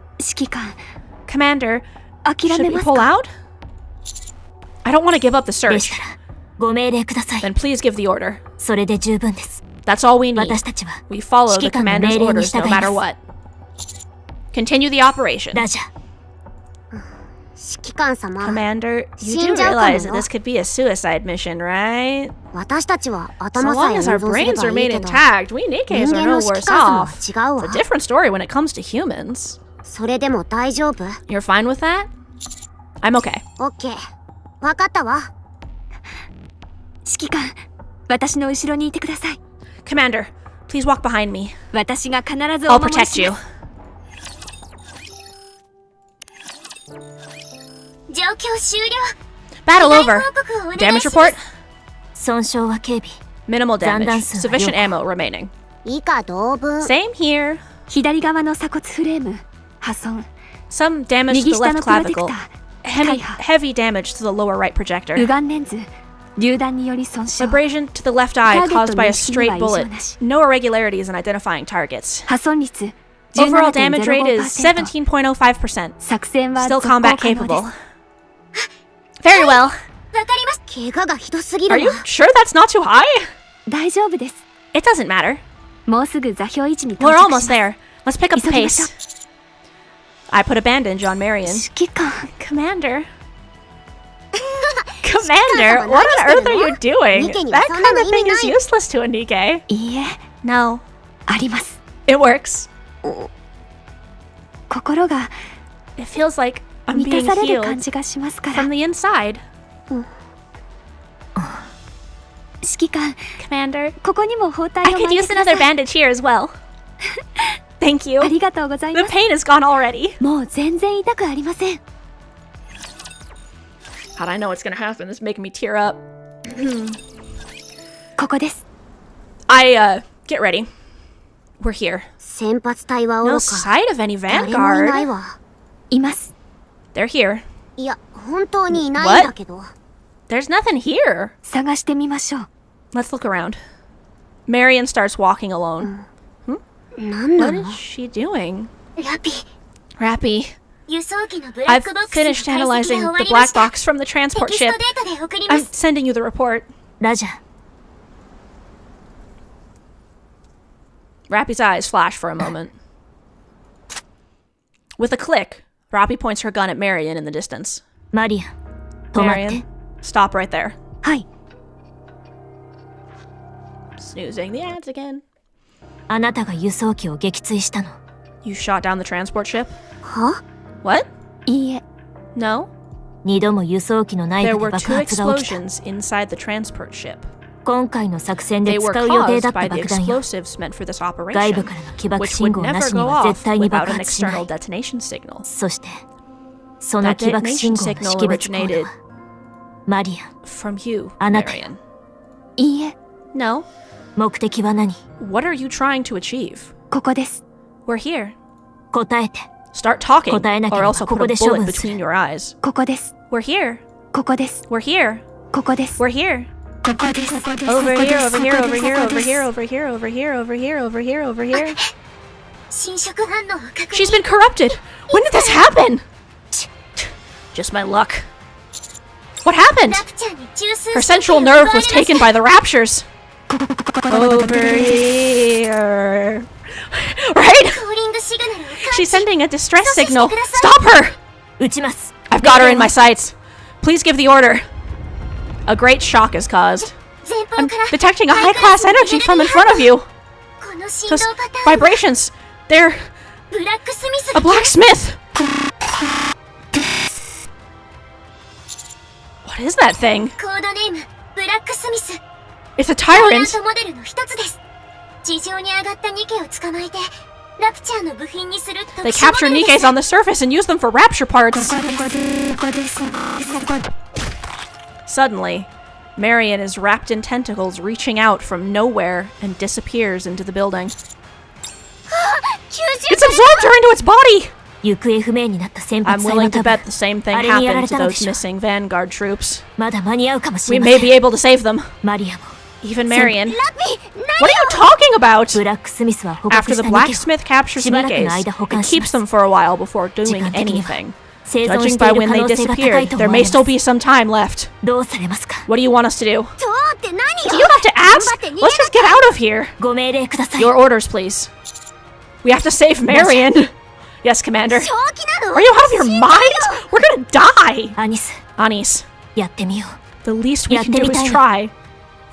Speaker 1: Commander, should we pull out? I don't want to give up the search. Then please give the order. That's all we need. We follow the commander's orders no matter what. Continue the operation. Commander, you do realize that this could be a suicide mission, right? So long as our brains remain intact, we Nikkes are no worse off. It's a different story when it comes to humans. You're fine with that? I'm okay. Commander, please walk behind me. I'll protect you. Battle over. Damage report? Minimal damage. Sufficient ammo remaining. Same here. Some damage to the left clavicle. Heavy damage to the lower right projector. Abrasion to the left eye caused by a straight bullet. No irregularities in identifying targets. Overall damage rate is 17.05%. Still combat capable. Very well. Are you sure that's not too high? It doesn't matter. We're almost there. Let's pick up the pace. I put a bandage on Marian. Commander. Commander, what on earth are you doing? That kind of thing is useless to a Nikke. No. It works. It feels like I'm being healed from the inside. Commander, I could use another bandage here as well. Thank you. The pain is gone already. How'd I know what's gonna happen? This is making me tear up.
Speaker 3: ここです。
Speaker 1: Get ready. We're here.
Speaker 6: 先発隊はお
Speaker 1: No
Speaker 6: ろか
Speaker 1: sight of any
Speaker 6: 誰もいない
Speaker 1: vanguard.
Speaker 6: わ。
Speaker 3: います。
Speaker 1: They're here.
Speaker 6: いや本当にいないんだけど。
Speaker 1: There's nothing here.
Speaker 3: 探してみましょう。
Speaker 1: Let's look around. Marian starts walking alone.
Speaker 6: なんな
Speaker 1: What
Speaker 6: の？
Speaker 1: is she doing?
Speaker 6: ラピ。
Speaker 1: Rappy,
Speaker 3: 輸送機のブラッ
Speaker 1: I've
Speaker 3: クボックスの
Speaker 1: finished
Speaker 3: 解析
Speaker 1: analyzing
Speaker 3: が終わ
Speaker 1: the
Speaker 3: りま
Speaker 1: black
Speaker 3: した。
Speaker 1: box from the
Speaker 3: テ
Speaker 1: transport
Speaker 3: キスト
Speaker 1: ship.
Speaker 3: データで送りま
Speaker 1: I'm
Speaker 3: す。
Speaker 1: sending you the report.
Speaker 3: ラジャー。
Speaker 1: Rappy's eyes flash for a moment. With a click, Rappy points her gun at Marian in the distance.
Speaker 3: マリアン、止まって。
Speaker 1: Marian, stop right there.
Speaker 3: はい。
Speaker 1: Snoozing the ads again.
Speaker 3: あなたが輸送機を撃墜したの。
Speaker 1: You shot down the transport ship?
Speaker 6: は？
Speaker 1: What?
Speaker 3: いいえ。
Speaker 1: No?
Speaker 3: 二度も輸送機の内
Speaker 1: There
Speaker 3: 部
Speaker 1: were
Speaker 3: で
Speaker 1: two
Speaker 3: 爆発が起きた。
Speaker 1: explosions inside the transport ship.
Speaker 3: 今回の作戦
Speaker 1: They
Speaker 3: で
Speaker 1: were
Speaker 3: 使う予定だ
Speaker 1: caused
Speaker 3: った
Speaker 1: by the
Speaker 3: 爆弾よ。
Speaker 1: explosives meant for this
Speaker 3: 外
Speaker 1: operation,
Speaker 3: 部からの起爆
Speaker 1: which
Speaker 3: 信
Speaker 1: would
Speaker 3: 号な
Speaker 1: never
Speaker 3: しに
Speaker 1: go
Speaker 3: は
Speaker 1: off
Speaker 3: 絶対に
Speaker 1: without
Speaker 3: 爆
Speaker 1: an
Speaker 3: 発しな
Speaker 1: external
Speaker 3: い。
Speaker 1: detonation signal.
Speaker 3: そして、その
Speaker 1: That
Speaker 3: 起爆信
Speaker 1: detonation
Speaker 3: 号の
Speaker 1: signal
Speaker 3: 識別コード
Speaker 1: originated
Speaker 3: は、マリアン。
Speaker 1: from you,
Speaker 3: あなた。
Speaker 1: Marian.
Speaker 3: いいえ。
Speaker 1: No?
Speaker 3: 目的は何？
Speaker 1: What are you trying to achieve?
Speaker 3: ここです。
Speaker 1: We're here.
Speaker 3: 答えて。
Speaker 1: Start talking,
Speaker 3: 答えなけれ
Speaker 1: or
Speaker 3: ば
Speaker 1: else I'll
Speaker 3: こ
Speaker 1: put
Speaker 3: こ
Speaker 1: a
Speaker 3: で処
Speaker 1: bullet
Speaker 3: 分する。
Speaker 1: between your eyes.
Speaker 3: ここです。
Speaker 1: We're here.
Speaker 3: ここです。
Speaker 1: We're here.
Speaker 3: ここです。
Speaker 1: We're here.
Speaker 3: ここです。
Speaker 1: Over here, over here, over here, over here, over here, over here, over here, over here, over here.
Speaker 3: 侵食反応を確認。
Speaker 1: She's been corrupted. When did this happen? Just my luck. What happened?
Speaker 3: ラプチャーに中枢
Speaker 1: Her
Speaker 3: 神経
Speaker 1: central
Speaker 3: を
Speaker 1: nerve
Speaker 3: 奪わ
Speaker 1: was
Speaker 3: れました。
Speaker 1: taken by the raptures. Over here. Right?
Speaker 3: コーリングシグナルを感
Speaker 1: She's
Speaker 3: 知。
Speaker 1: sending a distress
Speaker 3: 阻止して
Speaker 1: signal.
Speaker 3: ください。
Speaker 1: Stop her!
Speaker 3: 撃ちます。
Speaker 1: I've got her in my sights. Please give the order. A great shock is caused.
Speaker 3: 前方
Speaker 1: I'm
Speaker 3: から
Speaker 1: detecting a high class energy from in front of you.
Speaker 3: この振動
Speaker 1: Those
Speaker 3: パターン。
Speaker 1: vibrations. They're
Speaker 3: ブラックスミス
Speaker 1: a blacksmith. What is that thing?
Speaker 3: コードネームブラックスミス。
Speaker 1: It's a
Speaker 3: タイラン
Speaker 1: tyrant.
Speaker 3: トモデルの一つです。地上に上がったニケを捕まえてラプチャーの部品にする特
Speaker 1: They
Speaker 3: 殊モ
Speaker 1: capture
Speaker 3: デルで
Speaker 1: Nikkes
Speaker 3: す。
Speaker 1: on the surface and use them for rapture parts. Suddenly, Marian is wrapped in tentacles reaching out from nowhere and disappears into the building. It's absorbed her into its body!
Speaker 3: 行方不明になった先
Speaker 1: I'm
Speaker 3: 発隊
Speaker 1: willing
Speaker 3: の
Speaker 1: to
Speaker 3: 多分
Speaker 1: bet the same thing
Speaker 3: あれにやら
Speaker 1: happened
Speaker 3: れ
Speaker 1: to
Speaker 3: たので
Speaker 1: those
Speaker 3: しょう。
Speaker 1: missing Vanguard troops.
Speaker 3: まだ間に合うかもし
Speaker 1: We
Speaker 3: れま
Speaker 1: may
Speaker 3: せ
Speaker 1: be
Speaker 3: ん。
Speaker 1: able to save them.
Speaker 3: マリアも
Speaker 1: Even Marian.
Speaker 3: ラピ
Speaker 1: What are you talking about?
Speaker 3: ブラックスミスは捕獲
Speaker 1: After
Speaker 3: し
Speaker 1: the
Speaker 3: たニケを
Speaker 1: blacksmith captures
Speaker 3: しばらくの間
Speaker 1: Nikkes,
Speaker 3: 保管
Speaker 1: it
Speaker 3: しま
Speaker 1: keeps
Speaker 3: す。
Speaker 1: them for a while before
Speaker 3: 時
Speaker 1: doing
Speaker 3: 間的には
Speaker 1: anything.
Speaker 3: 生存
Speaker 1: Judging
Speaker 3: して
Speaker 1: by
Speaker 3: いる
Speaker 1: when
Speaker 3: 可
Speaker 1: they
Speaker 3: 能性が高
Speaker 1: disappeared,
Speaker 3: いと
Speaker 1: there
Speaker 3: 思わ
Speaker 1: may
Speaker 3: れ
Speaker 1: still
Speaker 3: ます
Speaker 1: be some time left.
Speaker 3: どうされますか？
Speaker 1: What do you want us to do?
Speaker 6: どうって何よ。
Speaker 1: You have to ask? Let's just get out of here.
Speaker 3: ご命令ください。
Speaker 1: Your orders, please. We have to save Marian. Yes, Commander.
Speaker 6: 正気なの？
Speaker 1: Are you out of your mind? We're gonna die.
Speaker 3: アニス、
Speaker 1: Anis,
Speaker 3: やってみよ
Speaker 1: the least we can do is
Speaker 3: やってみたいの。
Speaker 1: try.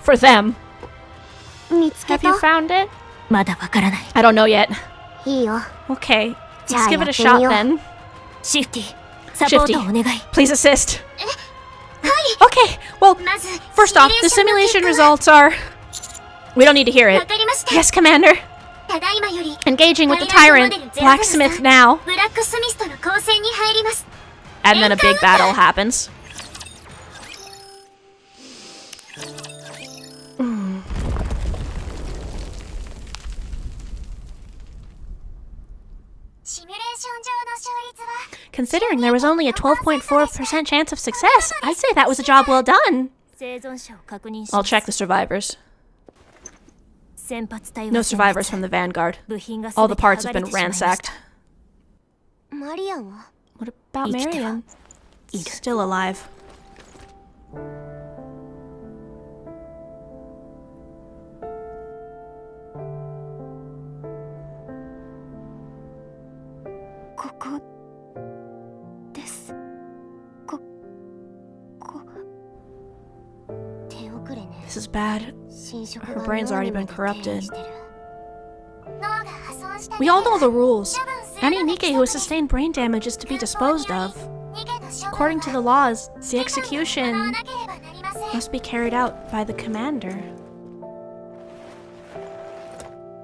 Speaker 1: For them.
Speaker 6: 見つけ
Speaker 1: Have you
Speaker 6: た？
Speaker 1: found it?
Speaker 3: う。まだわからない。
Speaker 1: I don't know yet.
Speaker 6: いいよ。
Speaker 1: Okay, let's
Speaker 6: Yeah,
Speaker 1: give it a
Speaker 6: yeah,
Speaker 1: shot
Speaker 6: yeah.
Speaker 1: then.
Speaker 3: シフティ、サポートをお願い。
Speaker 1: Please assist. Okay, well,
Speaker 3: まず、
Speaker 1: first off, the simulation results are... We don't need to hear
Speaker 3: わ
Speaker 1: it.
Speaker 3: かりました。
Speaker 1: Yes, Commander.
Speaker 3: ただいまより
Speaker 1: Engaging with the
Speaker 3: タイラン
Speaker 1: tyrant,
Speaker 3: トモデルゼロゼロさん
Speaker 1: blacksmith now.
Speaker 3: ブラックスミスとの交戦に入ります。
Speaker 1: And then a big battle happens. Considering there was only a 12.4% chance of success, I'd say that was a job well done.
Speaker 3: 生存者を確認し
Speaker 1: I'll
Speaker 3: ます。
Speaker 1: check the survivors.
Speaker 3: 先発隊は
Speaker 1: No
Speaker 3: 先
Speaker 1: survivors
Speaker 3: 発
Speaker 1: from the Vanguard.
Speaker 3: 部品が
Speaker 1: All
Speaker 3: 全
Speaker 1: the
Speaker 3: て
Speaker 1: parts
Speaker 3: 剥
Speaker 1: have
Speaker 3: がれ
Speaker 1: been
Speaker 3: てしまいました
Speaker 1: ransacked.
Speaker 6: マリアンは？
Speaker 1: What about
Speaker 3: 生きては
Speaker 1: Marian?
Speaker 3: いる。
Speaker 1: Still alive.
Speaker 3: ここです。
Speaker 6: 手遅れね。
Speaker 1: This is bad.
Speaker 6: 侵食
Speaker 1: Her
Speaker 6: が
Speaker 1: brain's
Speaker 6: 脳
Speaker 1: already
Speaker 6: にま
Speaker 1: been
Speaker 6: で
Speaker 1: corrupted.
Speaker 6: 転移してる。
Speaker 1: We all know the rules. Any Nikke who has sustained brain damage is to be disposed of. According to the laws, the execution must be carried out by the commander.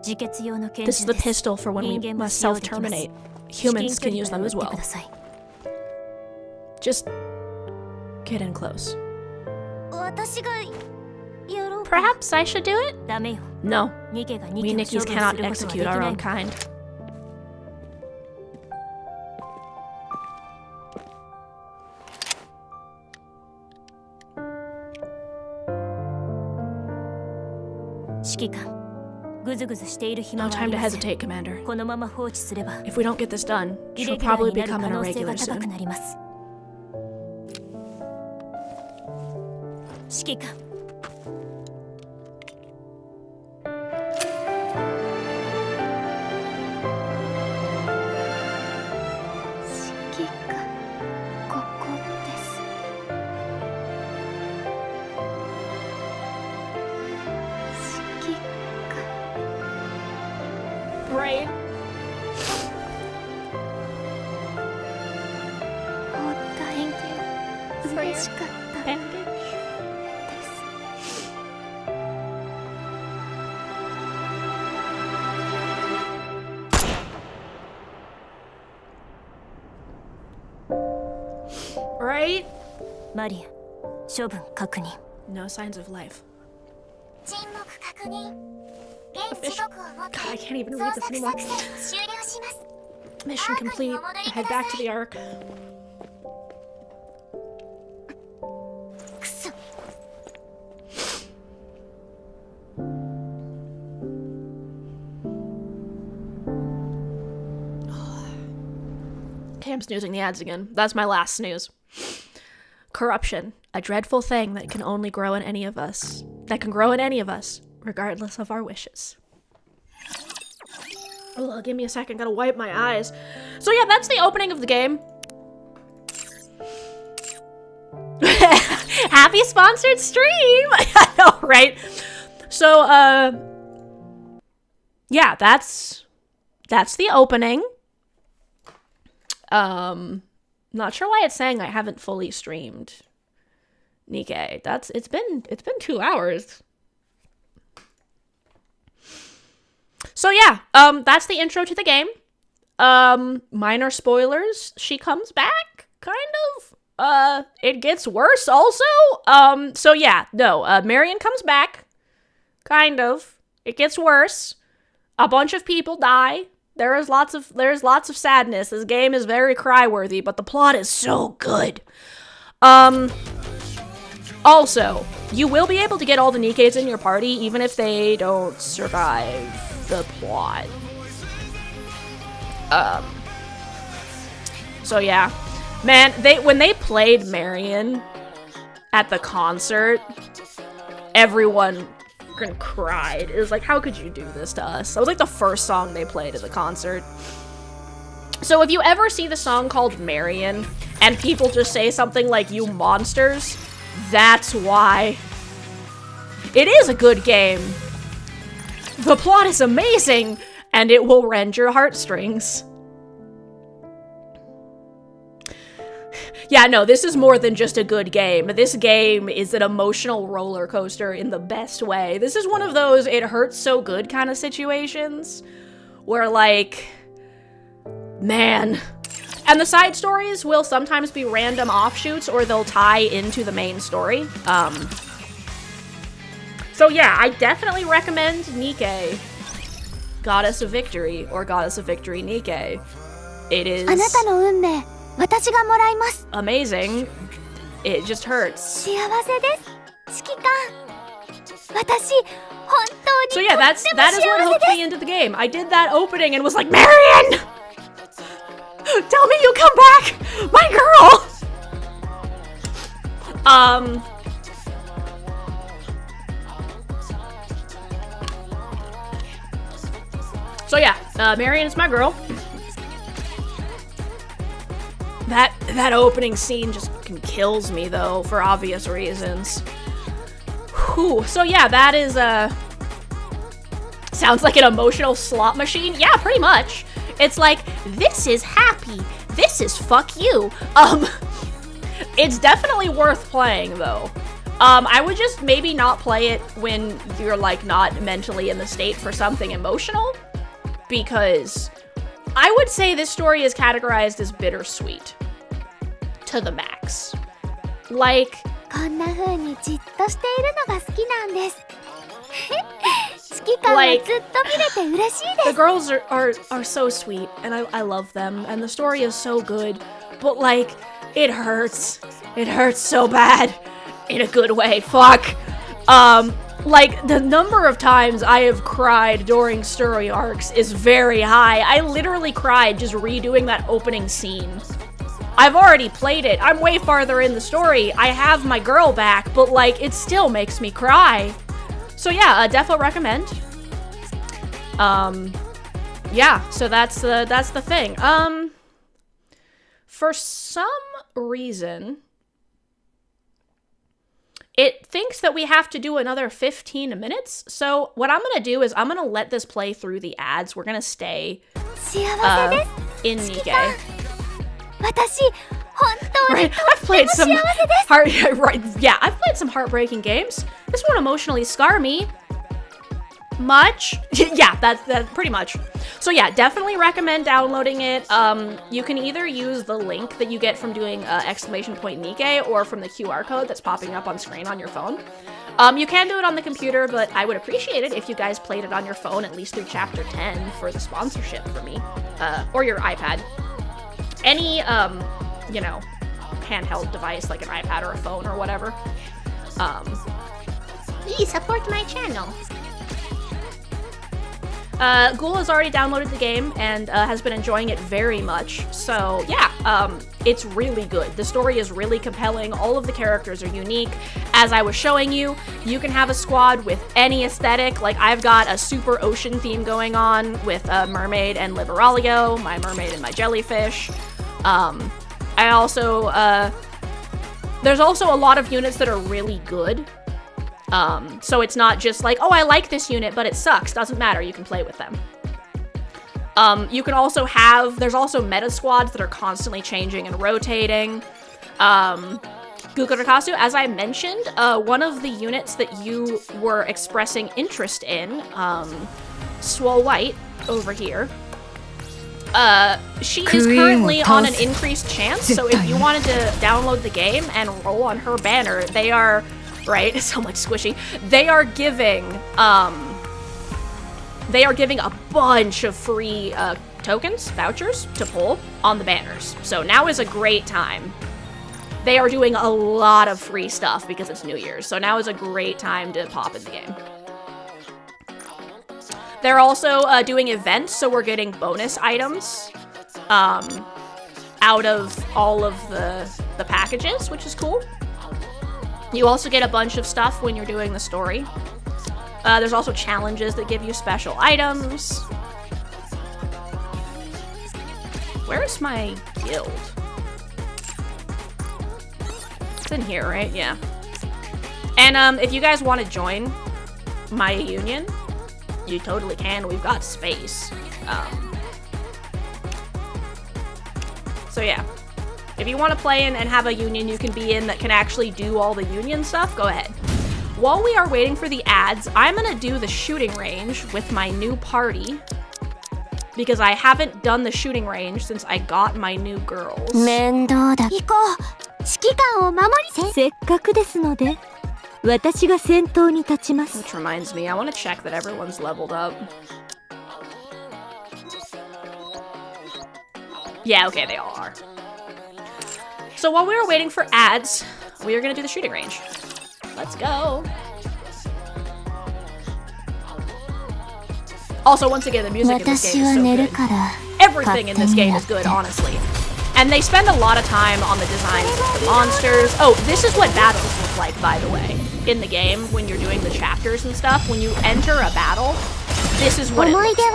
Speaker 3: 自決用の拳
Speaker 1: This is
Speaker 3: 銃
Speaker 1: the
Speaker 3: です。
Speaker 1: pistol for when we
Speaker 3: 人間も
Speaker 1: must
Speaker 3: 使用できます。
Speaker 1: self-terminate.
Speaker 3: 至近
Speaker 1: Humans
Speaker 3: 距
Speaker 1: can
Speaker 3: 離
Speaker 1: use
Speaker 3: から
Speaker 1: them
Speaker 3: 撃
Speaker 1: as
Speaker 3: って
Speaker 1: well.
Speaker 3: ください。
Speaker 1: Just get in close.
Speaker 3: 私がやろうか。
Speaker 1: Perhaps I should do it?
Speaker 3: ダメよ。
Speaker 1: No.
Speaker 3: ニケが
Speaker 1: We
Speaker 3: ニケを
Speaker 1: Nikkies
Speaker 3: 処分す
Speaker 1: cannot
Speaker 3: ることはでき
Speaker 1: execute
Speaker 3: な
Speaker 1: our
Speaker 3: い
Speaker 1: own kind.
Speaker 3: 指揮官、ぐずぐずしている暇
Speaker 1: No
Speaker 3: はあ
Speaker 1: time
Speaker 3: り
Speaker 1: to
Speaker 3: ません。
Speaker 1: hesitate, Commander.
Speaker 3: このまま放置すれば
Speaker 1: If we don't get this done,
Speaker 3: イレ
Speaker 1: she'll
Speaker 3: ギュラー
Speaker 1: probably
Speaker 3: になる
Speaker 1: become
Speaker 3: 可
Speaker 1: an
Speaker 3: 能性
Speaker 1: irregular
Speaker 3: が高く
Speaker 1: soon.
Speaker 3: なります。指揮官、指揮官、ここです。指揮官。
Speaker 1: Right.
Speaker 3: お大変嬉しかったです。
Speaker 1: Right?
Speaker 3: マリアン、処分確認。
Speaker 1: No signs of life.
Speaker 3: 沈黙確認。現時刻をもって
Speaker 1: God, I can't even
Speaker 3: 捜
Speaker 1: read this
Speaker 3: 索
Speaker 1: anymore.
Speaker 3: 作戦を終了します。
Speaker 1: Mission complete. Head back to the Ark.
Speaker 3: くそ。
Speaker 1: Okay, I'm snoozing the ads again. That's my last snooze. Corruption, a dreadful thing that can only grow in any of us. That can grow in any of us, regardless of our wishes. Oh, give me a second. Gotta wipe my eyes. So yeah, that's the opening of the game. Happy sponsored stream! I know, right? So, yeah, that's the opening. Not sure why it's saying I haven't fully streamed Nikke. It's been 2 hours. So yeah, that's the intro to the game. Minor spoilers. She comes back, kind of. It gets worse also. So yeah, no, Marian comes back, kind of. It gets worse. A bunch of people die. There's lots of sadness. This game is very cry-worthy, but the plot is so good. Also, you will be able to get all the Nikkes in your party, even if they don't survive the plot. So yeah. Man, when they played Marian at the concert, everyone freaking cried. It was like, how could you do this to us? That was like the first song they played at the concert. So if you ever see the song called Marian and people just say something like, "You monsters," that's why. It is a good game. The plot is amazing, and it will rend your heartstrings. Yeah, no, this is more than just a good game. This game is an emotional roller coaster in the best way. This is one of those it hurts so good kind of situations where, like, man. And the side stories will sometimes be random offshoots or they'll tie into the main story. So yeah, I definitely recommend Nikke, Goddess of Victory, or Goddess of Victory Nikke. It is
Speaker 3: あなたの運命、私がもらいます。
Speaker 1: amazing. It just hurts.
Speaker 3: 幸せです。指揮官。私、本当
Speaker 1: So
Speaker 3: に
Speaker 1: yeah,
Speaker 3: と
Speaker 1: that
Speaker 3: っても
Speaker 1: is
Speaker 3: 幸
Speaker 1: what
Speaker 3: せ
Speaker 1: hooked
Speaker 3: です。
Speaker 1: me into the game. I did that opening and was like, Marian! Tell me you come back! My girl! So yeah, Marian is my girl. That opening scene just fucking kills me though, for obvious reasons. Whew. So yeah, that is sounds like an emotional slot machine. Yeah, pretty much. It's like, this is happy, this is fuck you. It's definitely worth playing though. I would just maybe not play it when you're like not mentally in the state for something emotional, because I would say this story is categorized as bittersweet to the max. Like,
Speaker 3: こんな風にじっとしているのが好きなんです。指揮官はずっと見れて嬉しいです。
Speaker 1: The girls are so sweet, and I love them, and the story is so good, but like, it hurts. It hurts so bad. In a good way, fuck. Like, the number of times I have cried during story arcs is very high. I literally cried just redoing that opening scene. I've already played it. I'm way farther in the story. I have my girl back, but like, it still makes me cry. So yeah, defo recommend. Yeah, so that's the thing. For some reason, it thinks that we have to do another 15 minutes. So what I'm gonna do is I'm gonna let this play through the ads. We're gonna stay in Nikke. Right, I've played some I've played some heartbreaking games. This won't emotionally scar me much. Yeah, that's pretty much. So yeah, definitely recommend downloading it. You can either use the link that you get from doing !Nikke or from the QR code that's popping up on screen on your phone. You can do it on the computer, but I would appreciate it if you guys played it on your phone at least through chapter 10 for the sponsorship for me, or your iPad. Any, you know, handheld device like an iPad or a phone or whatever.
Speaker 6: Please support my channel.
Speaker 1: Ghoul has already downloaded the game and has been enjoying it very much. So yeah, it's really good. The story is really compelling. All of the characters are unique. As I was showing you, you can have a squad with any aesthetic. Like, I've got a super ocean theme going on with Mermaid and Liberaglio, my mermaid and my jellyfish. I also, there's also a lot of units that are really good. So it's not just like, oh, I like this unit, but it sucks. Doesn't matter, you can play with them. You can also have, there's also meta squads that are constantly changing and rotating. Gukurakasu, as I mentioned, one of the units that you were expressing interest in, Swole White, over here, she is currently on an increased chance, so if you wanted to download the game and roll on her banner, they are, right, so much squishy, they are giving a bunch of free tokens, vouchers, to pull on the banners. So now is a great time. They are doing a lot of free stuff because it's New Year's, so now is a great time to pop in the game. They're also doing events, so we're getting bonus items out of all of the packages, which is cool. You also get a bunch of stuff when you're doing the story. There's also challenges that give you special items. Where's my guild? It's in here, right? Yeah. And if you guys want to join my union, you totally can. We've got space. So yeah. If you want to play in and have a union you can be in that can actually do all the union stuff, go ahead. While we are waiting for the ads, I'm gonna do the shooting range with my new party because I haven't done the shooting range since I got my new girls.
Speaker 3: 面倒だ。行こう。指揮官を守り。せっかくですので、私が先頭に立ちます。
Speaker 1: Which reminds me, I want to check that everyone's leveled up. Yeah, okay, they all are. So while we were waiting for ads, we are gonna do the shooting range. Let's go. Also, once again, the music in this game is so good. Everything in this game is good, honestly. And they spend a lot of time on the designs of the monsters. Oh, this is what battles look like, by the way, in the game when you're doing the chapters and stuff. When you enter a battle, this is what it looks like.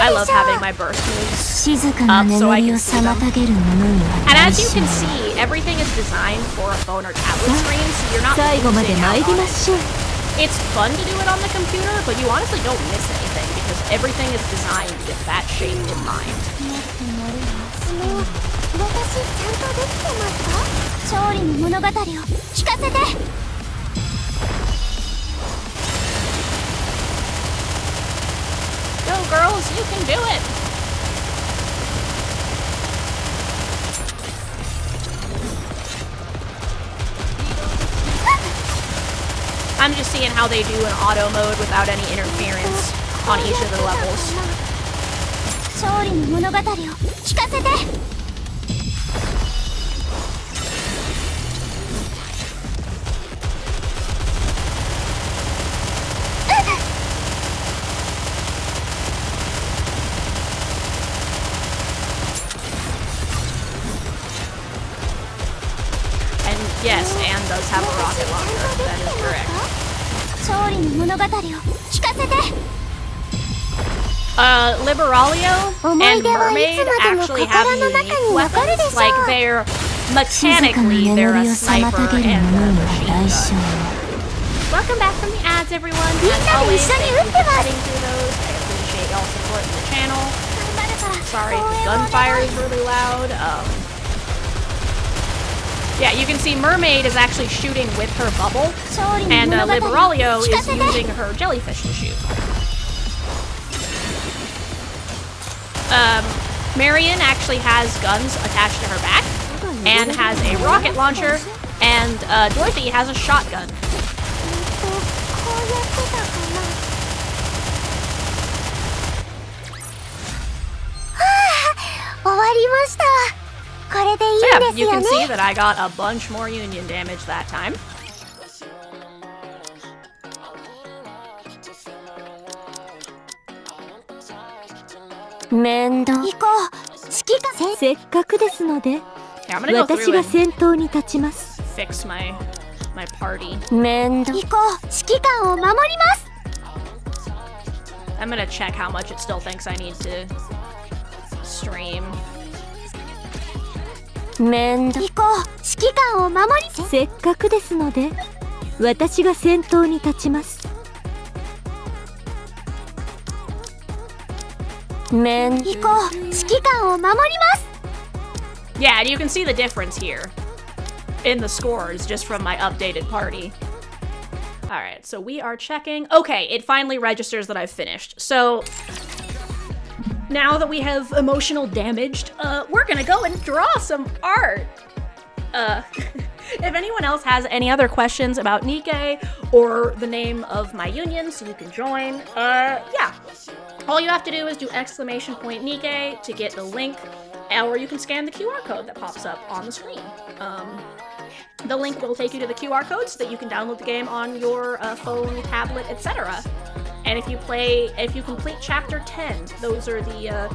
Speaker 1: I love having my burst moves up so I can see them. And as you can see, everything is designed for a phone or tablet screen, so you're not losing out on it. It's fun to do it on the computer, but you honestly don't miss anything because everything is designed with that shape in mind.
Speaker 3: 私ちゃんとできてますか？勝利の物語を聞かせて。
Speaker 1: Go girls, you can do it! kind of just seeing how they do an auto mode without any interference on each of the levels.
Speaker 3: 勝利の物語を聞かせて
Speaker 1: And yes, Anne does have a rocket launcher. That is correct.
Speaker 3: 勝利の物語を聞かせて
Speaker 1: Liberalio and Mermaid actually have unique weapons. Like, they're mechanically, they're a sniper and a machine gun. Welcome back from the ads, everyone. As always, thank you for sitting through those. I appreciate y'all supporting the channel. Sorry if the gunfire is really loud. Yeah, you can see Mermaid is actually shooting with her bubble, and Liberalio is using her jellyfish to shoot. Marian actually has guns attached to her back, and has a rocket launcher, and Dorothy has a shotgun.
Speaker 3: こうやってたかなはあ終わりましたこれでいいん
Speaker 1: So
Speaker 3: で
Speaker 1: yeah,
Speaker 3: す
Speaker 1: you
Speaker 3: よ
Speaker 1: can
Speaker 3: ね
Speaker 1: see that I got a bunch more union damage that time.
Speaker 3: Mendo. 行こう指揮官せっかくですので
Speaker 1: Yeah, I'm gonna go
Speaker 3: 私
Speaker 1: through
Speaker 3: が
Speaker 1: and
Speaker 3: 先頭に立ちます
Speaker 1: fix my party.
Speaker 3: 面倒行こう指揮官を守ります
Speaker 1: I'm gonna check how much it still thinks I need to stream.
Speaker 3: 面倒行こう指揮官を守りせっかくですので私が先頭に立ちます面行こう指揮官を守ります
Speaker 1: Yeah, and you can see the difference here in the scores just from my updated party. Alright, so we are checking. Okay, it finally registers that I've finished. So, now that we have emotional damaged, we're gonna go and draw some art. If anyone else has any other questions about Nikke or the name of my union so you can join, yeah. All you have to do is do !Nikke to get the link, or you can scan the QR code that pops up on the screen. The link will take you to the QR code so that you can download the game on your phone, tablet, etc. And if you complete Chapter 10, those are the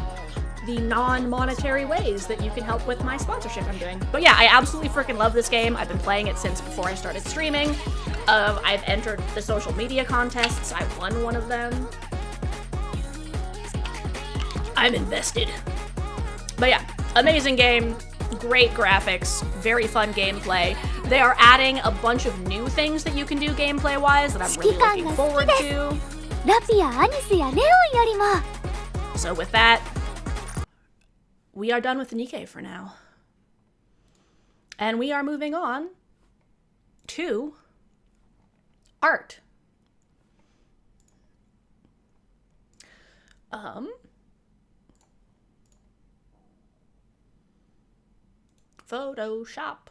Speaker 1: non-monetary ways that you can help with my sponsorship I'm doing. But yeah, I absolutely freaking love this game. I've been playing it since before I started streaming. I've entered the social media contests. I won one of them. I'm invested. But yeah, amazing game, great graphics, very fun gameplay. They are adding a bunch of new things that you can do gameplay-wise that I'm really looking forward to.
Speaker 3: ラピア、アニスやレオンよりも
Speaker 1: So with that, we are done with Nikke for now. And we are moving on to art. Photoshop.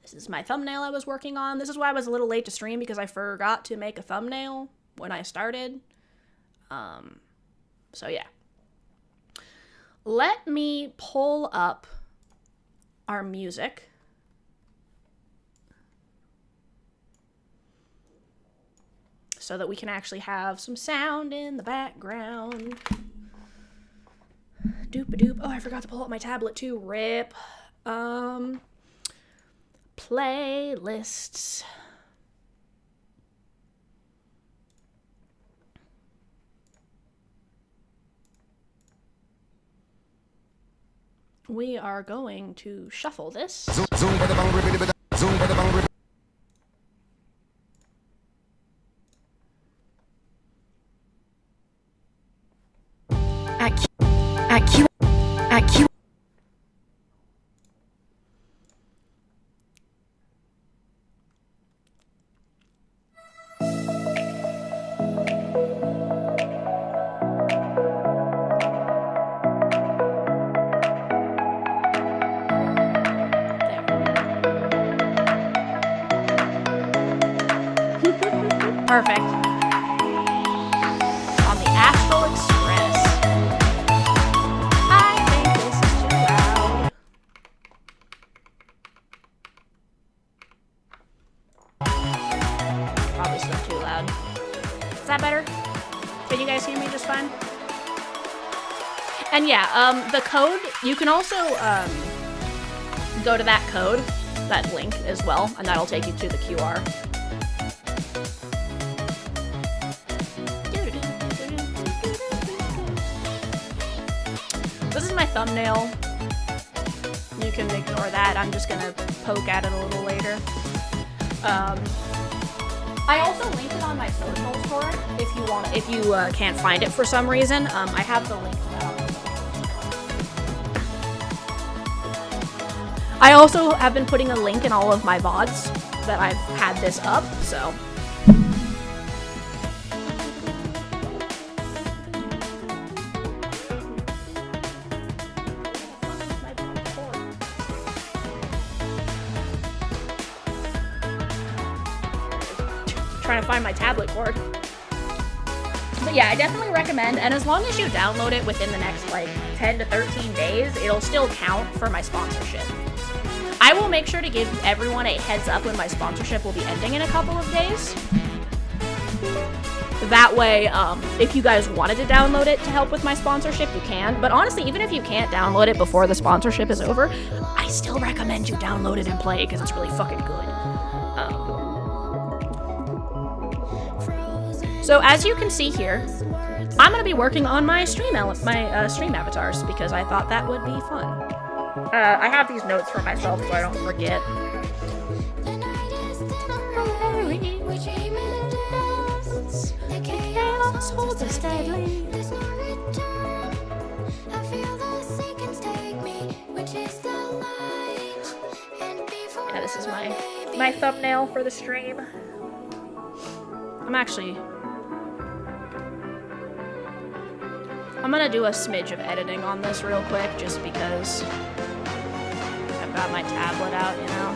Speaker 1: This is my thumbnail I was working on. This is why I was a little late to stream, because I forgot to make a thumbnail when I started. So yeah. Let me pull up our music. So that we can actually have some sound in the background. Doop-a-doop. Oh, I forgot to pull up my tablet too. Rip. Playlists. We are going to shuffle this. Perfect. On the Astral Express. I think this is too loud. Probably still too loud. Is that better? Can you guys hear me just fine? And yeah, the code, you can also go to that code, that link as well, and that'll take you to the QR. This is my thumbnail. You can ignore that. I'm just gonna poke at it a little later. I also linked it on my socials for it if you want. If you can't find it for some reason, I have the link to that on my socials. I also have been putting a link in all of my VODs that I've had this up, so. Trying to find my tablet cord. But yeah, I definitely recommend, and as long as you download it within the next like 10 to 13 days, it'll still count for my sponsorship. I will make sure to give everyone a heads up when my sponsorship will be ending in a couple of days. That way, if you guys wanted to download it to help with my sponsorship, you can. But honestly, even if you can't download it before the sponsorship is over, I still recommend you download it and play it because it's really fucking good. So as you can see here, I'm going to be working on my stream avatars because I thought that would be fun. I have these notes for myself so I don't forget. Yeah, this is my thumbnail for the stream. I'm gonna do a smidge of editing on this real quick just because I've got my tablet out, you know?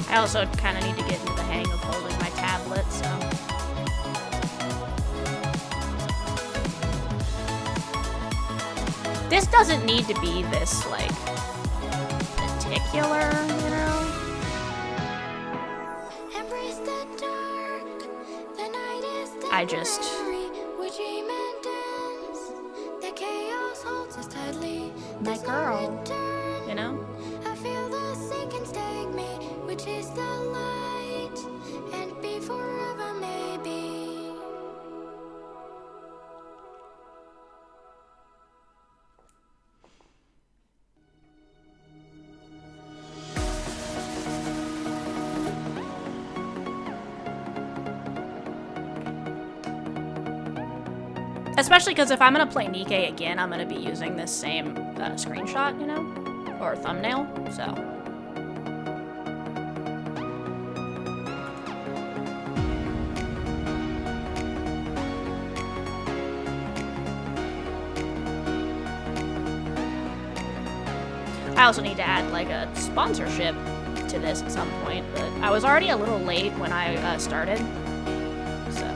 Speaker 1: I also kind of need to get into the hang of holding my tablet, so. This doesn't need to be this, like, particular, you know? I just... my girl, you know? Which is the light, and be forever maybe. Especially because if I'm gonna play Nikke again, I'm gonna be using this same screenshot, you know, or thumbnail, so. I also need to add like a sponsorship to this at some point, but I was already a little late when I started, so.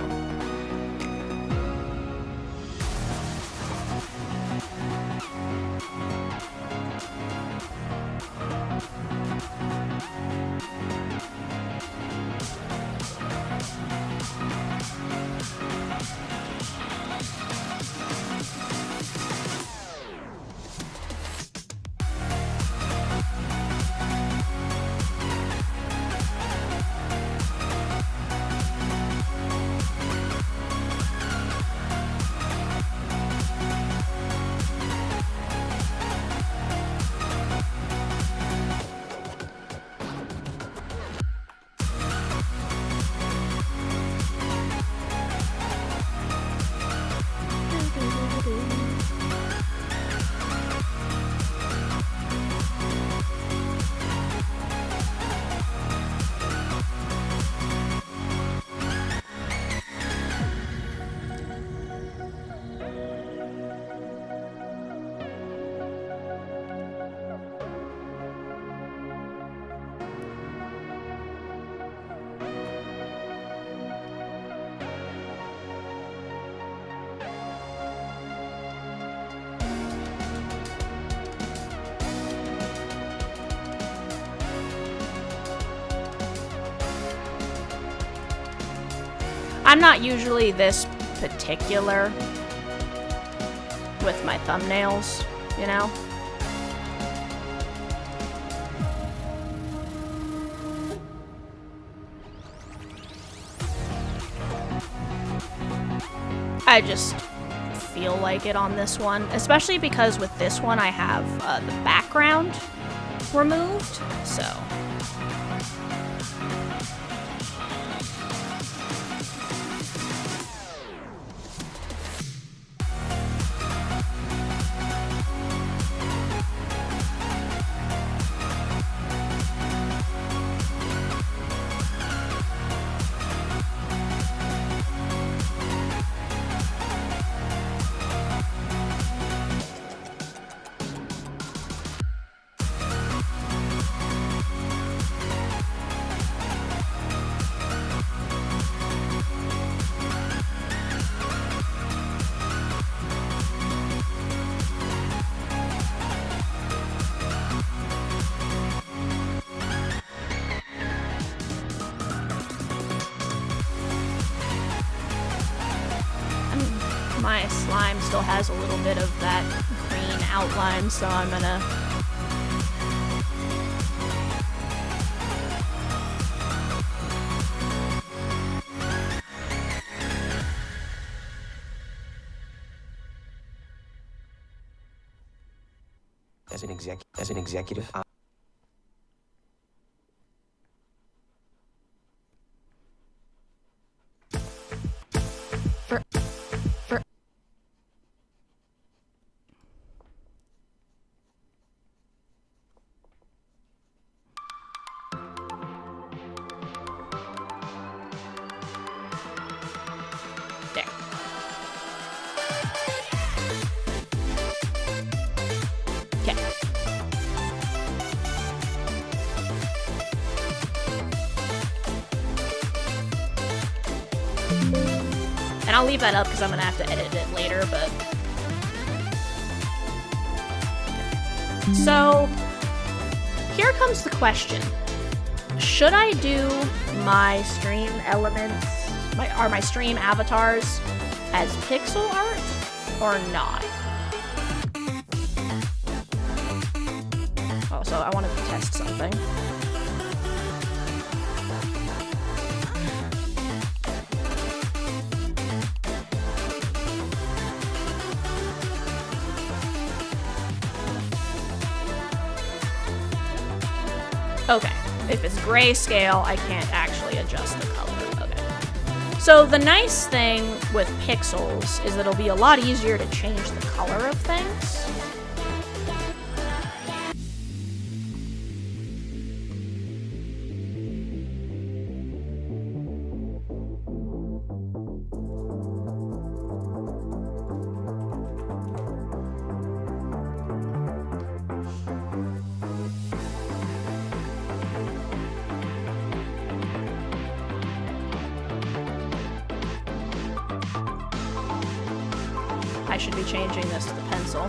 Speaker 1: I'm not usually this particular with my thumbnails, you know? I just feel like it on this one, especially because with this one I have the background removed, so. My slime still has a little bit of that green outline, so I'm gonna...
Speaker 7: As an executive,
Speaker 1: There. Okay. And I'll leave that up because I'm gonna have to edit it later, but... So, here comes the question. Should I do my stream elements, my stream avatars as pixel art or not? Oh, so I wanted to test something. Okay, if it's grayscale, I can't actually adjust the color. Okay. So the nice thing with pixels is that it'll be a lot easier to change the color of things. I should be changing this to the pencil.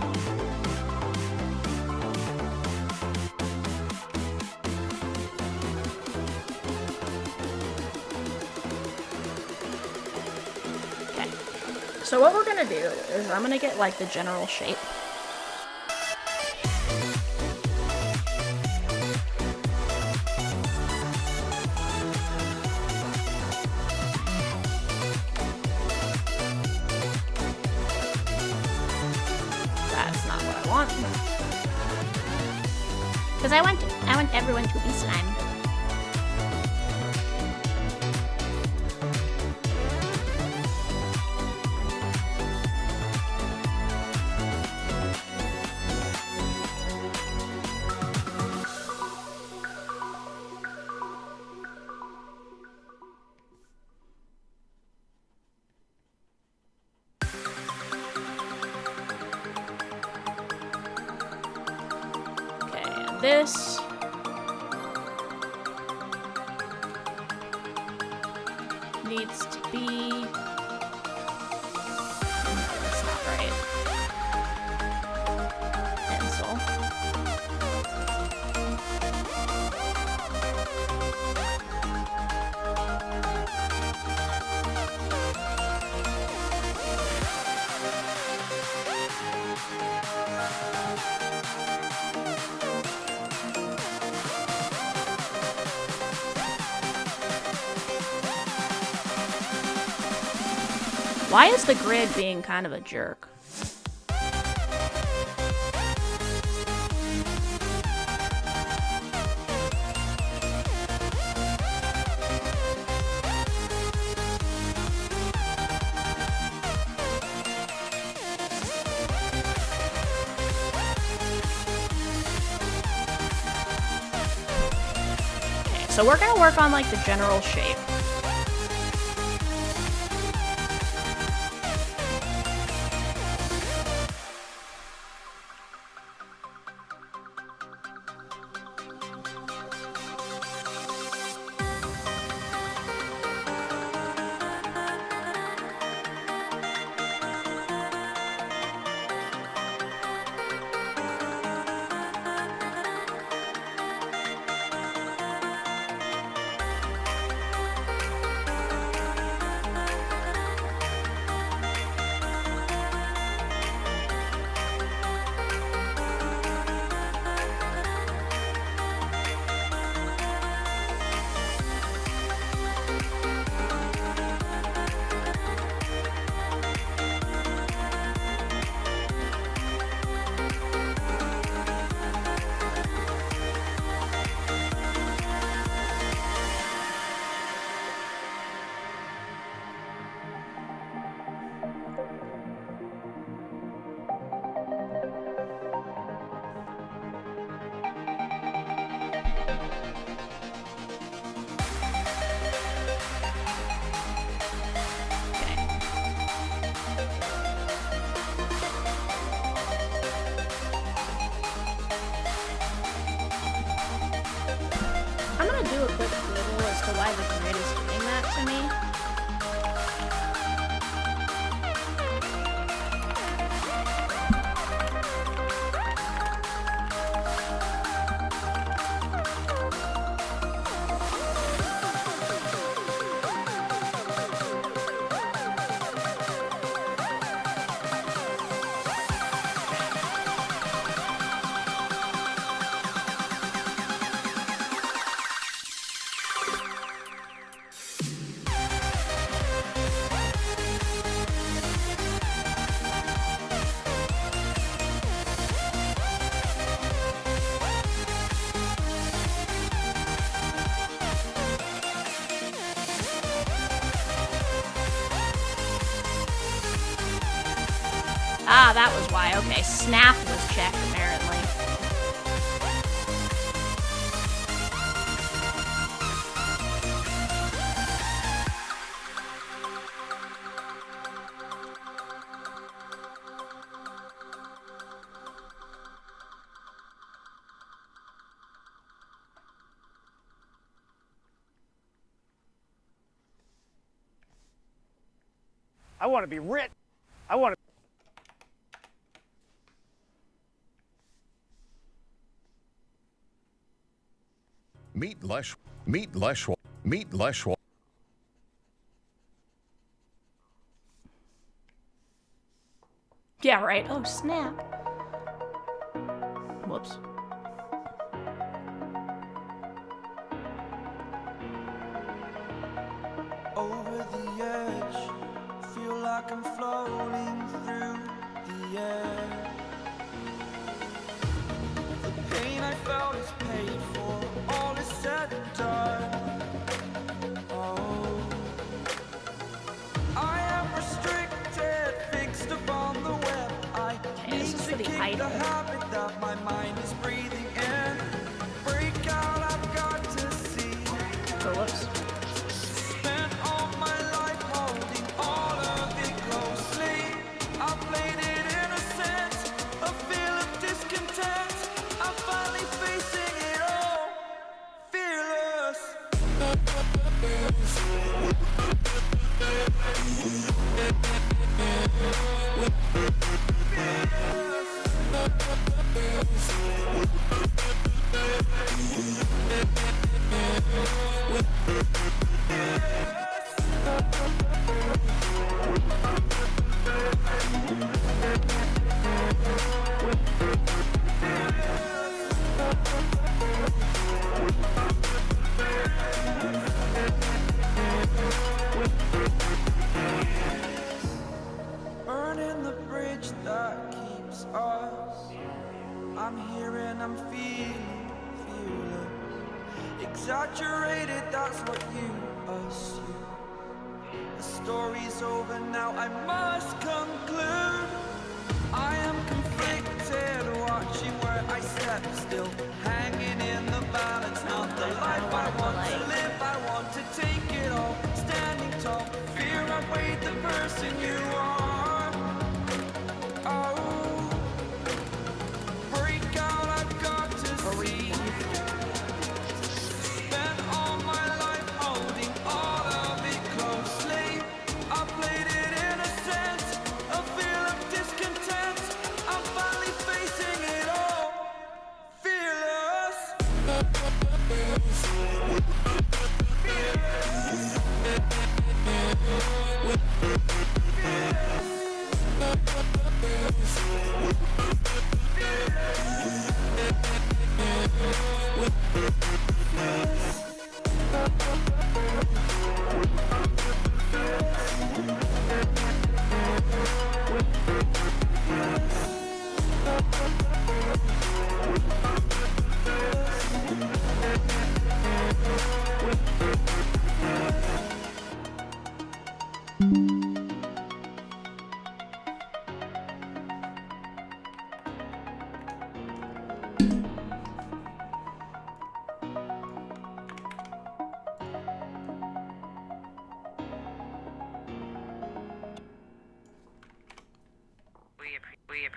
Speaker 1: Okay. So what we're gonna do is I'm gonna get like the general shape. Because I want everyone to be slime. This needs to be... That's not right. Pencil. Why is the grid being kind of a jerk? So we're gonna work on like the general shape. I'm gonna do a quick Google as to why the grid is doing that to me. Ah, that was why. Okay, snap was checked, apparently.
Speaker 8: I want to be rich. I want to.
Speaker 9: Meet less.
Speaker 1: Yeah, right. Oh, snap. Whoops.
Speaker 10: Over the edge, feel like I'm floating through the air. The pain I felt is paid for, all is said and done. Oh, I am restricted, fixed upon the web. I need to keep the habit that my mind is breathing in. Break out, I've got to see.
Speaker 1: Oh, whoops.
Speaker 10: All of it closely. I played it innocent, when I'm feeling fearless. Exaggerated, that's what you assume. The story's over now, I must conclude. I am conflicted, watching where I step still, hanging in the balance. Not the life I want to live, I want to take it all. Standing tall, fear outweighed the person you are. Oh, break out, I've got to see. Spent all my life holding all of it closely. I played it innocent, a feel of discontent. I'm finally facing it all, fearless.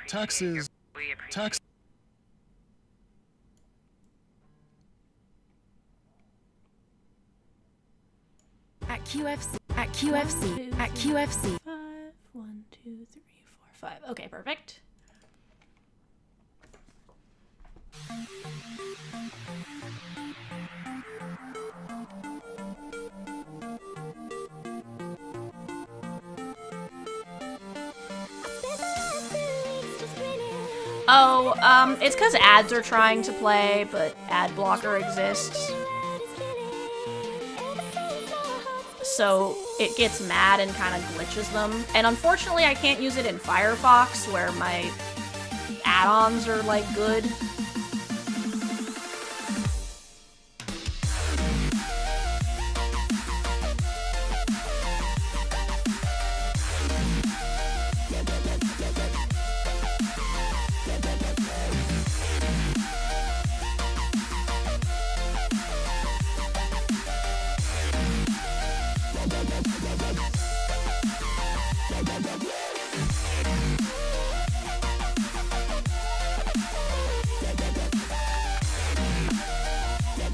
Speaker 9: Taxes. Tax.
Speaker 2: At QFC. At QFC. At QFC.
Speaker 1: 5, 1, 2, 3, 4, 5. Okay, perfect. Oh, it's because ads are trying to play, but ad blocker exists. So it gets mad and kind of glitches them. And unfortunately, I can't use it in Firefox, where my add-ons are, like, good.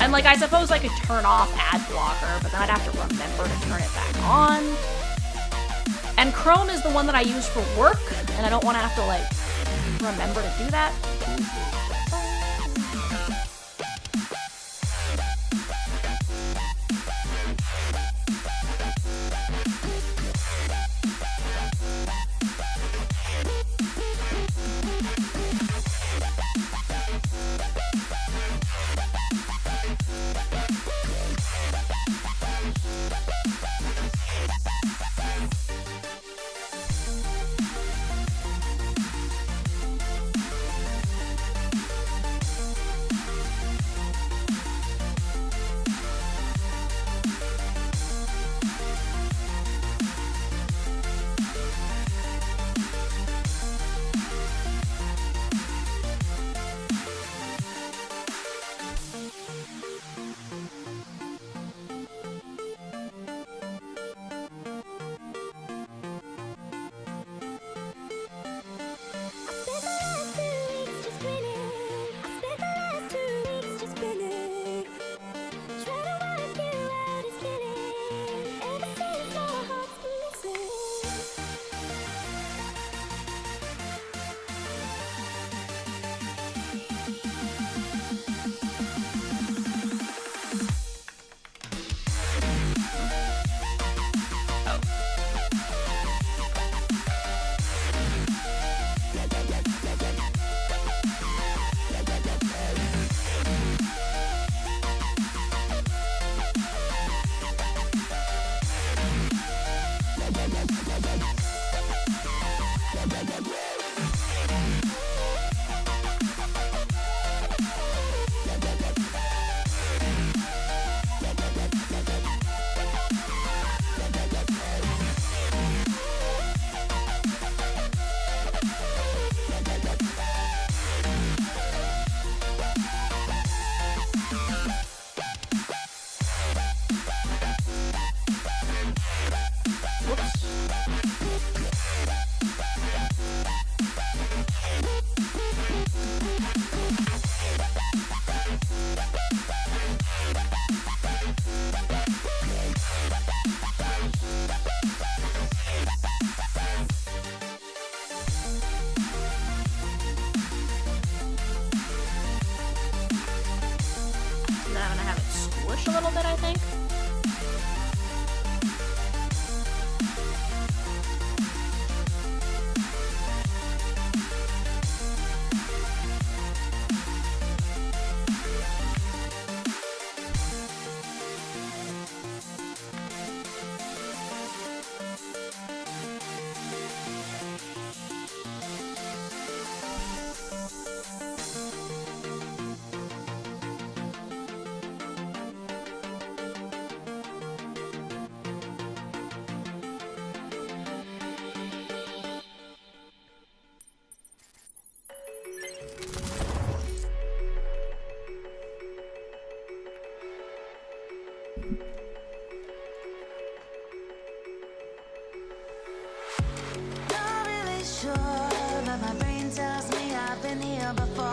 Speaker 1: And, like, I suppose I could turn off ad blocker, but then I'd have to remember to turn it back on. And Chrome is the one that I use for work, and I don't want to have to, like, remember to do that. English a little bit, I think.
Speaker 10: Not really sure, but my brain tells me I've been here before.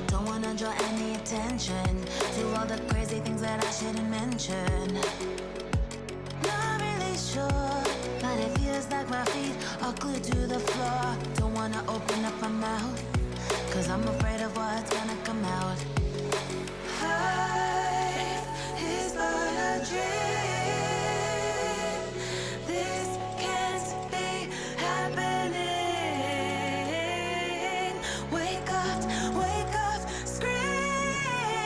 Speaker 10: Don't wanna draw any attention to all the crazy things that I shouldn't mention. Not really sure, but it feels like my feet are glued to the floor. Don't wanna open up my mouth, cause I'm afraid of what's gonna come out. Life is but a dream. This can't be happening. Wake up, scream.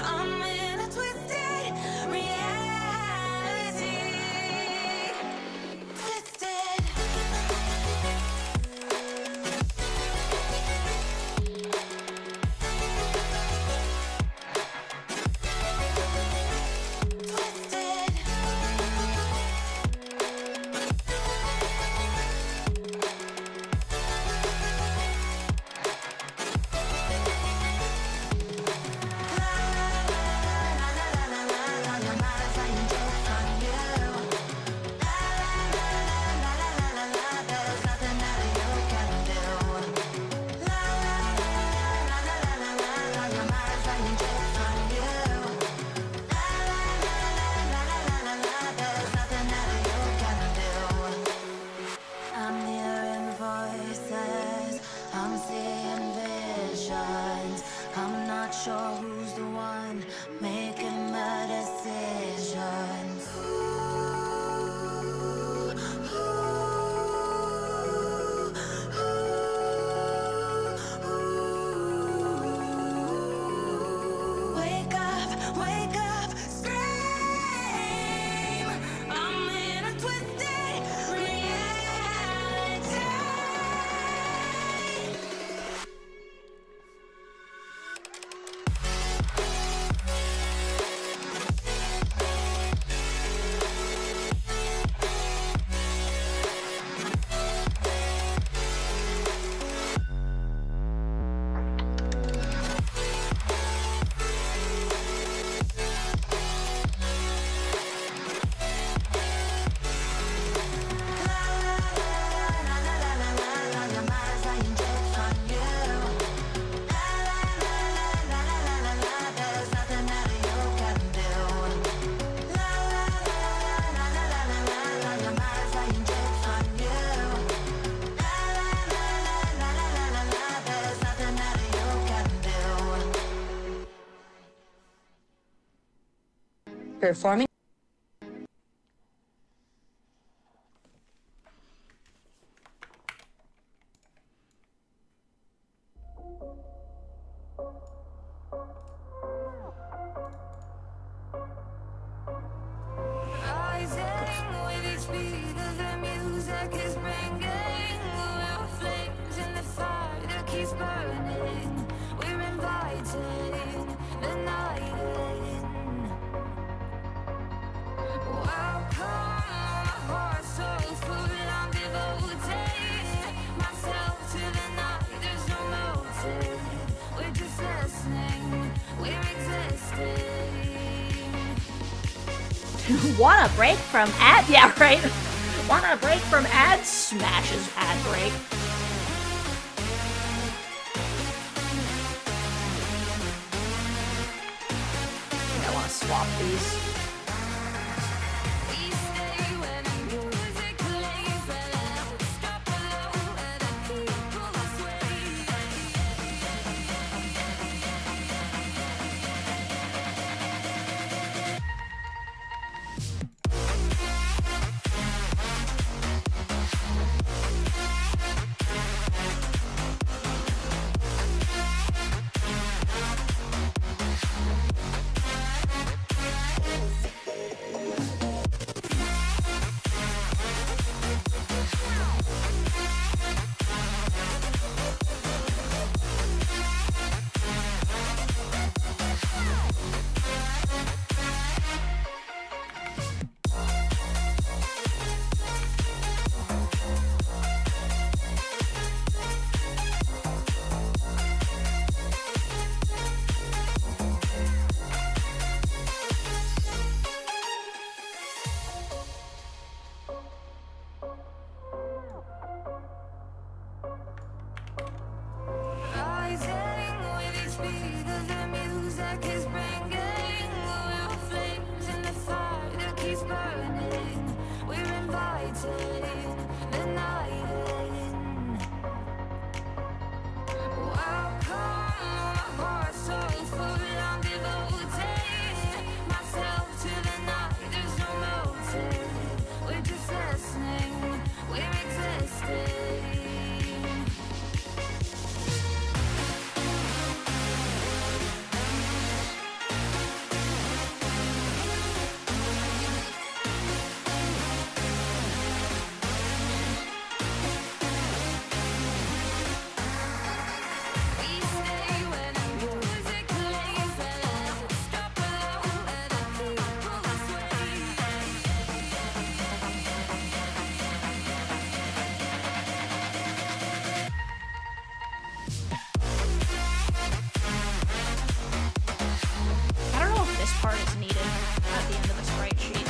Speaker 10: I'm in a twisted reality. Twisted. I'm hearing voices, I'm seeing visions. I'm not sure who's the one making the decisions. Wake up, scream. I'm in a twisted reality.
Speaker 3: Performing.
Speaker 10: Rising with each beat of the music is bringing. We're flames in the fire that keeps burning. We're inviting the night in. Welcome, my heart so full, I'm devoting myself to the night. There's no motive, we're just listening, we're existing.
Speaker 1: Want a break from ad? Yeah, right. Want a break from ad? Smashes ad break. I want to swap these.
Speaker 10: We stay where the music plays, where the notes drop below, where the people sway.
Speaker 3: speed of the music is bringing. We're flames in the fire that keeps burning. We're inviting the night in. Welcome, my heart so full. I'm devoting myself to the night. There's no motive. We're just listening. We're existing. We stay when the music plays. Let's drop it low and the people sway.
Speaker 1: I don't know if this part is needed at the end of the sprite sheet.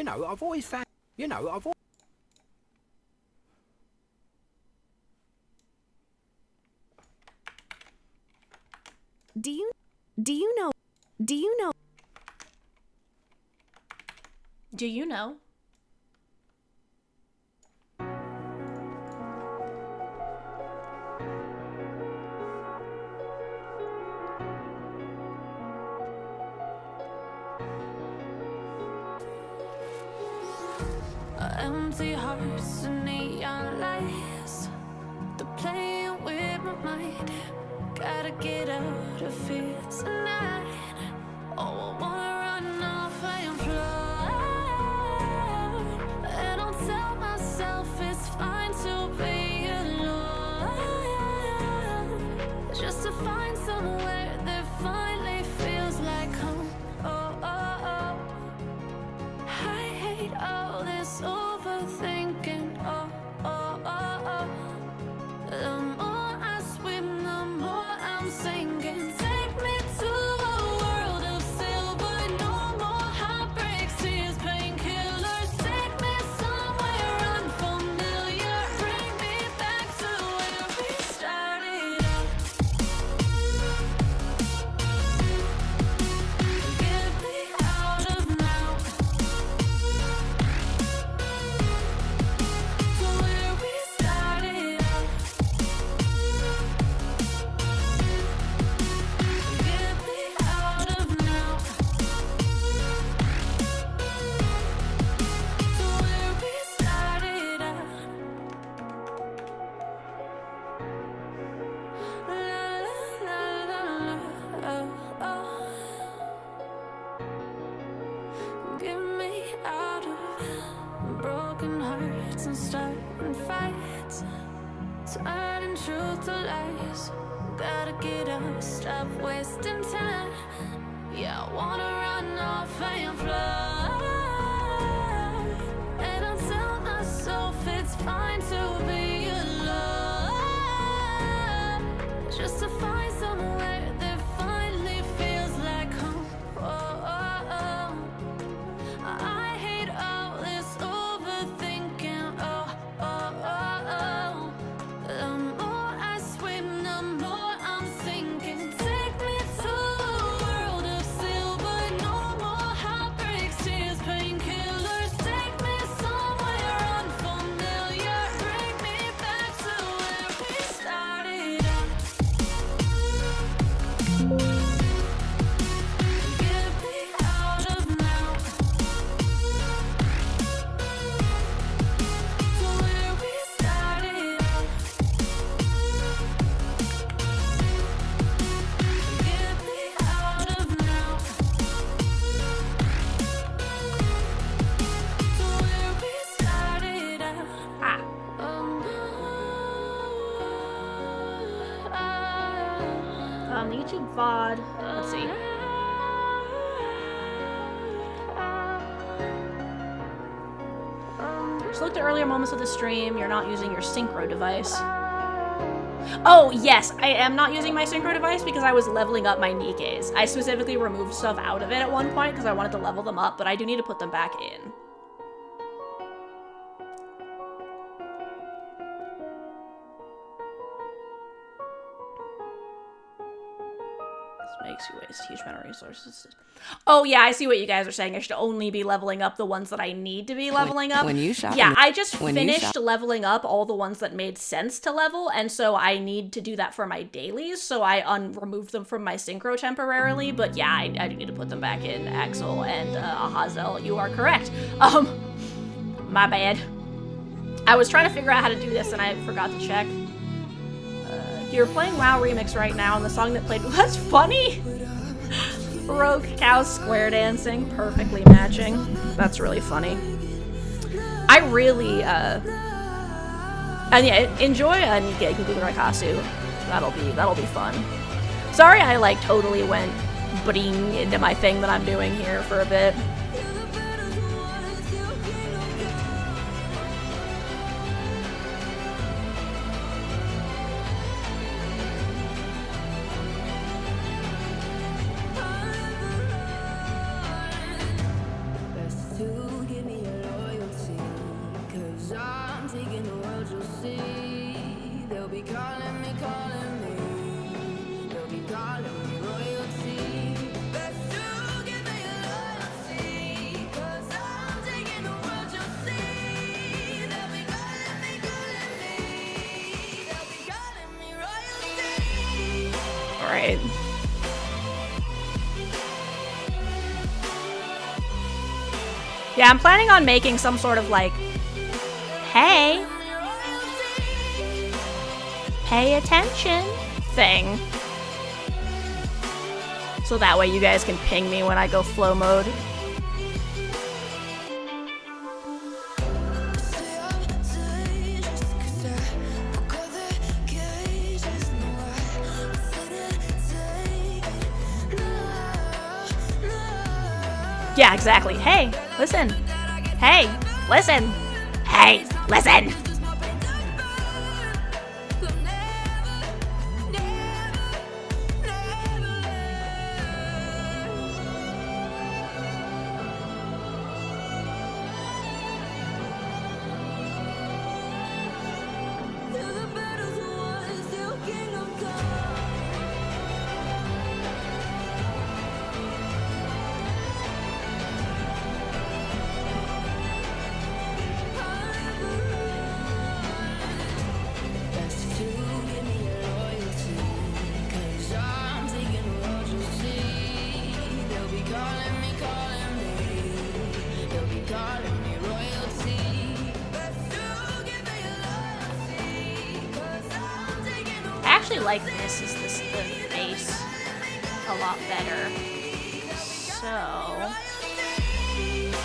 Speaker 8: I've always found,
Speaker 2: Do you know?
Speaker 1: Do you know?
Speaker 3: Empty hearts and neon lights. They're playing with my mind. Gotta get out of here tonight. Oh, I wanna run off and fly. And I'll tell myself it's fine to be alone. Just to find somewhere that finally feels like home. Oh, oh, oh. I hate all this overthinking. Oh, oh, oh, oh. The more I swim, the more I'm sinking. Take me to a world of silver. No more heartbreaks, tears, painkillers. Take me somewhere unfamiliar. Bring me back to where we started out. Get me out of now. To where we started out. Get me out of now. To where we started out. La la la la oh, oh. Get me out of broken hearts and starting fights, turning truth to lies. Gotta get up, stop wasting time. Yeah, I wanna run off and fly. And I'll tell myself it's fine to be alone. Just to find somewhere that finally feels like home. Oh, oh, oh. I hate all this overthinking. Oh, oh, oh, oh. The more I swim, the more I'm sinking. Take me to a world of silver. No more heartbreaks, tears, pain.
Speaker 1: Let's see. Just looked at earlier moments of the stream. You're not using your synchro device. Oh, yes, I am not using my synchro device because I was leveling up my Nikkes. I specifically removed stuff out of it at one point because I wanted to level them up, but I do need to put them back in. Makes you waste huge amount of resources. Oh yeah, I see what you guys are saying. I should only be leveling up the ones that I need to be leveling up.
Speaker 2: When you shop,
Speaker 1: yeah, I just finished leveling up all the ones that made sense to level, and so I need to do that for my dailies. So I removed them from my synchro temporarily. But yeah, I do need to put them back in. Axel and Ahazel, you are correct. My bad. I was trying to figure out how to do this, and I forgot to check. You're playing WoW Remix right now, and the song that played was funny. Rogue Cow square dancing, perfectly matching. That's really funny. I really, and yeah, enjoy Nikke Kukurakasu. That'll be fun. Sorry, I like totally went bring into my thing that I'm doing here for a bit. Alright. Yeah, I'm planning on making some sort of like, hey, pay attention thing. So that way you guys can ping me when I go flow mode. Yeah, exactly. Hey, listen. Hey, listen. Hey, listen. Like this is the base a lot better. So we need to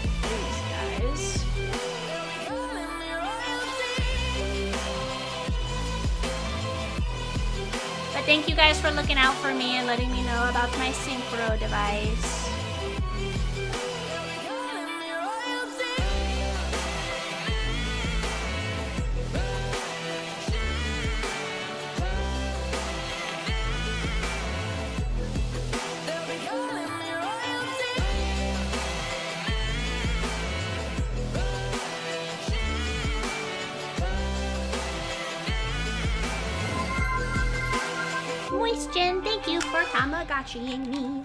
Speaker 1: take these guys. But thank you guys for looking out for me and letting me know about my synchro device. Moistion, thank you for Tamagotchi-ing me.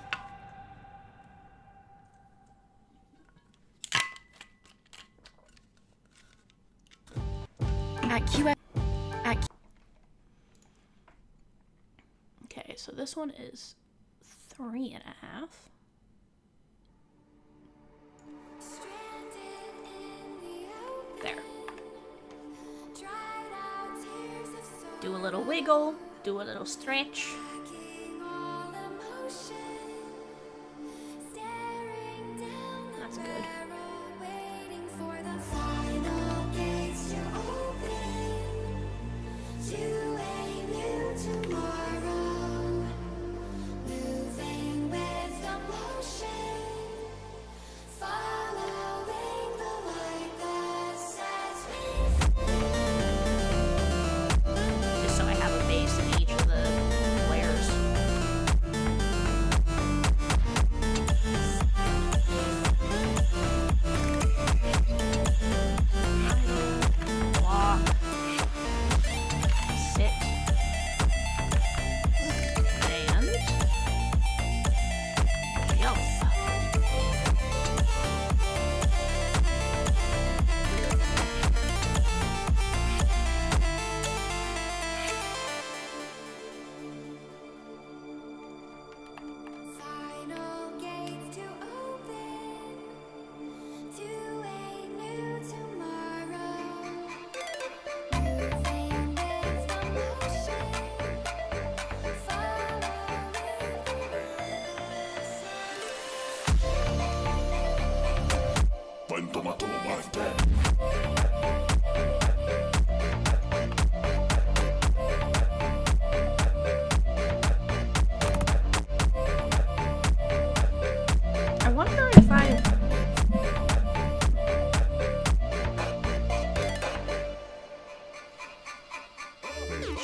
Speaker 1: Okay, so this one is 3.5. There. Do a little wiggle. Do a little stretch. That's good.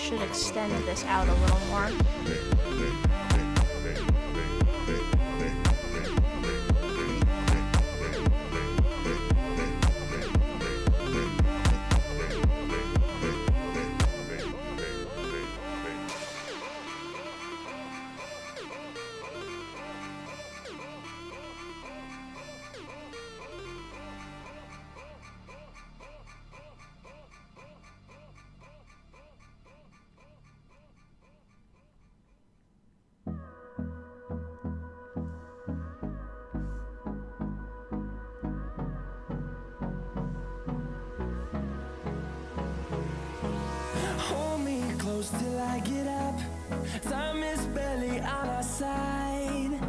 Speaker 1: should extend this out a little more.
Speaker 10: Hold me close till I get up. Time is barely on our side.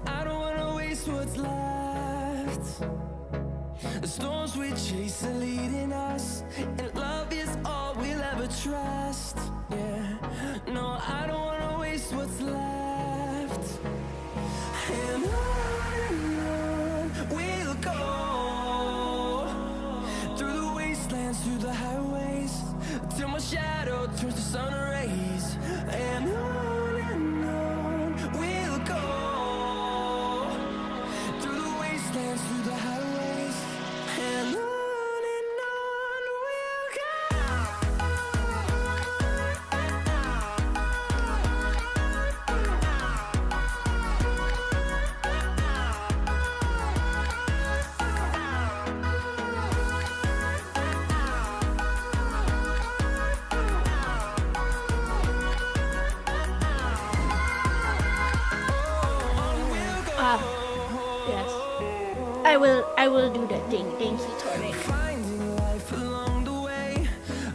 Speaker 10: I don't wanna waste what's left. The storms we chase are leading us, and love is all we'll ever trust. Yeah, no, I don't wanna waste what's left. And on we'll go, through the wastelands, through the highways, till my shadow turns to sun rays. And on we'll go, through the wastelands, through the highways, and on we'll go.
Speaker 1: Yes. I will do that thing. Thank you, Tori.
Speaker 10: Finding life along the way,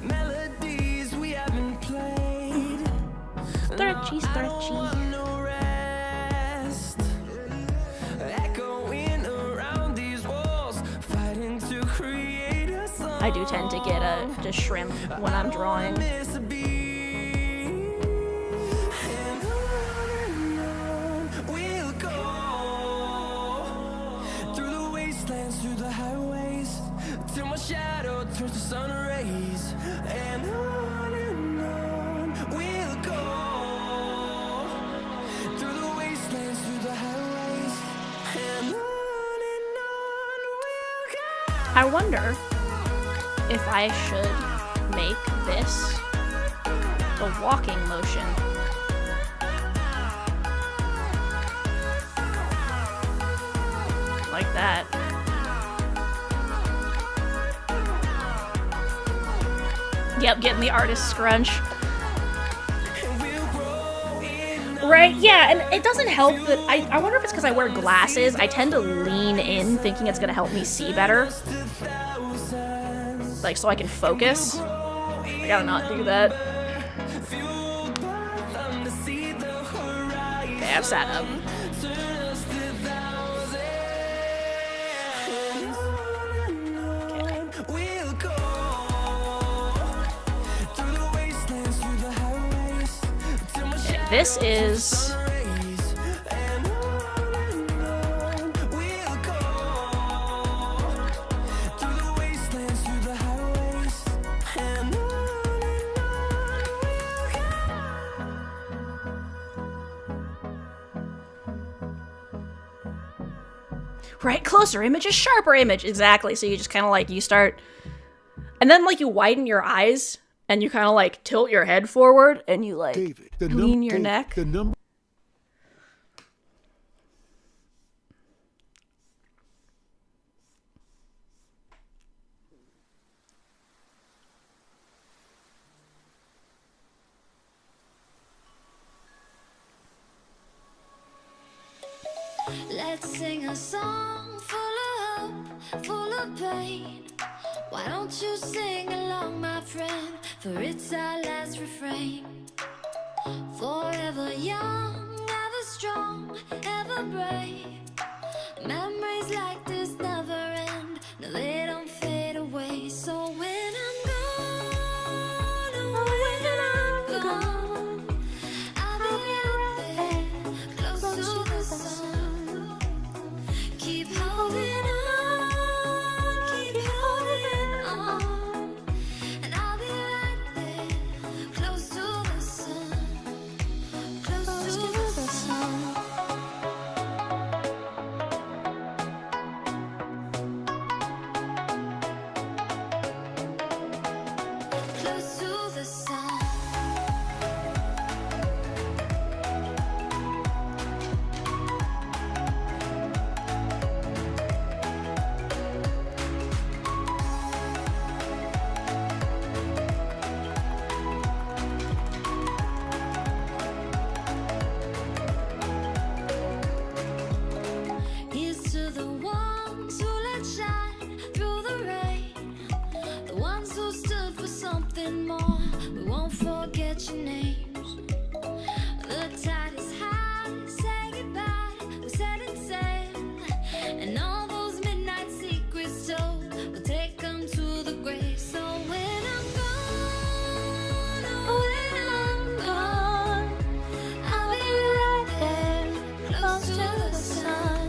Speaker 10: melodies we haven't played.
Speaker 1: Stretchy,
Speaker 10: I don't
Speaker 1: stretchy.
Speaker 10: want no rest. Echoing around these walls, fighting to create a song.
Speaker 1: I do tend to get a shrimp when I'm drawing.
Speaker 10: Miss a beat. And on we'll go, through the wastelands, through the highways, till my shadow turns to sun rays. And on we'll go, through the wastelands, through the highways, and on we'll go.
Speaker 1: I wonder if I should make this the walking motion. Like that. Yep, getting the artist scrunch. Right, yeah, and it doesn't help that I wonder if it's because I wear glasses. I tend to lean in thinking it's gonna help me see better. Like, so I can focus. I gotta not do that. Okay, I've sat up. This is right, closer image is sharper image. Exactly. So you just kind of like, you start, and then like you widen your eyes and you kind of like tilt your head forward and you like lean your neck.
Speaker 3: Let's sing a song full of hope, full of pain. Why don't you sing along, my friend? For it's our last refrain. Forever young, ever strong, ever brave. Memories like this never end. No, they don't fade away. So when I'm gone, oh, when I'm gone, I'll be right there, close to the sun. Keep holding on, and I'll be right there, mention names. The tide is high, say goodbye. We set and sail, and all those midnight secrets told will take them to the grave. So when I'm gone, oh, when I'm gone, I'll be right there, close to the sun.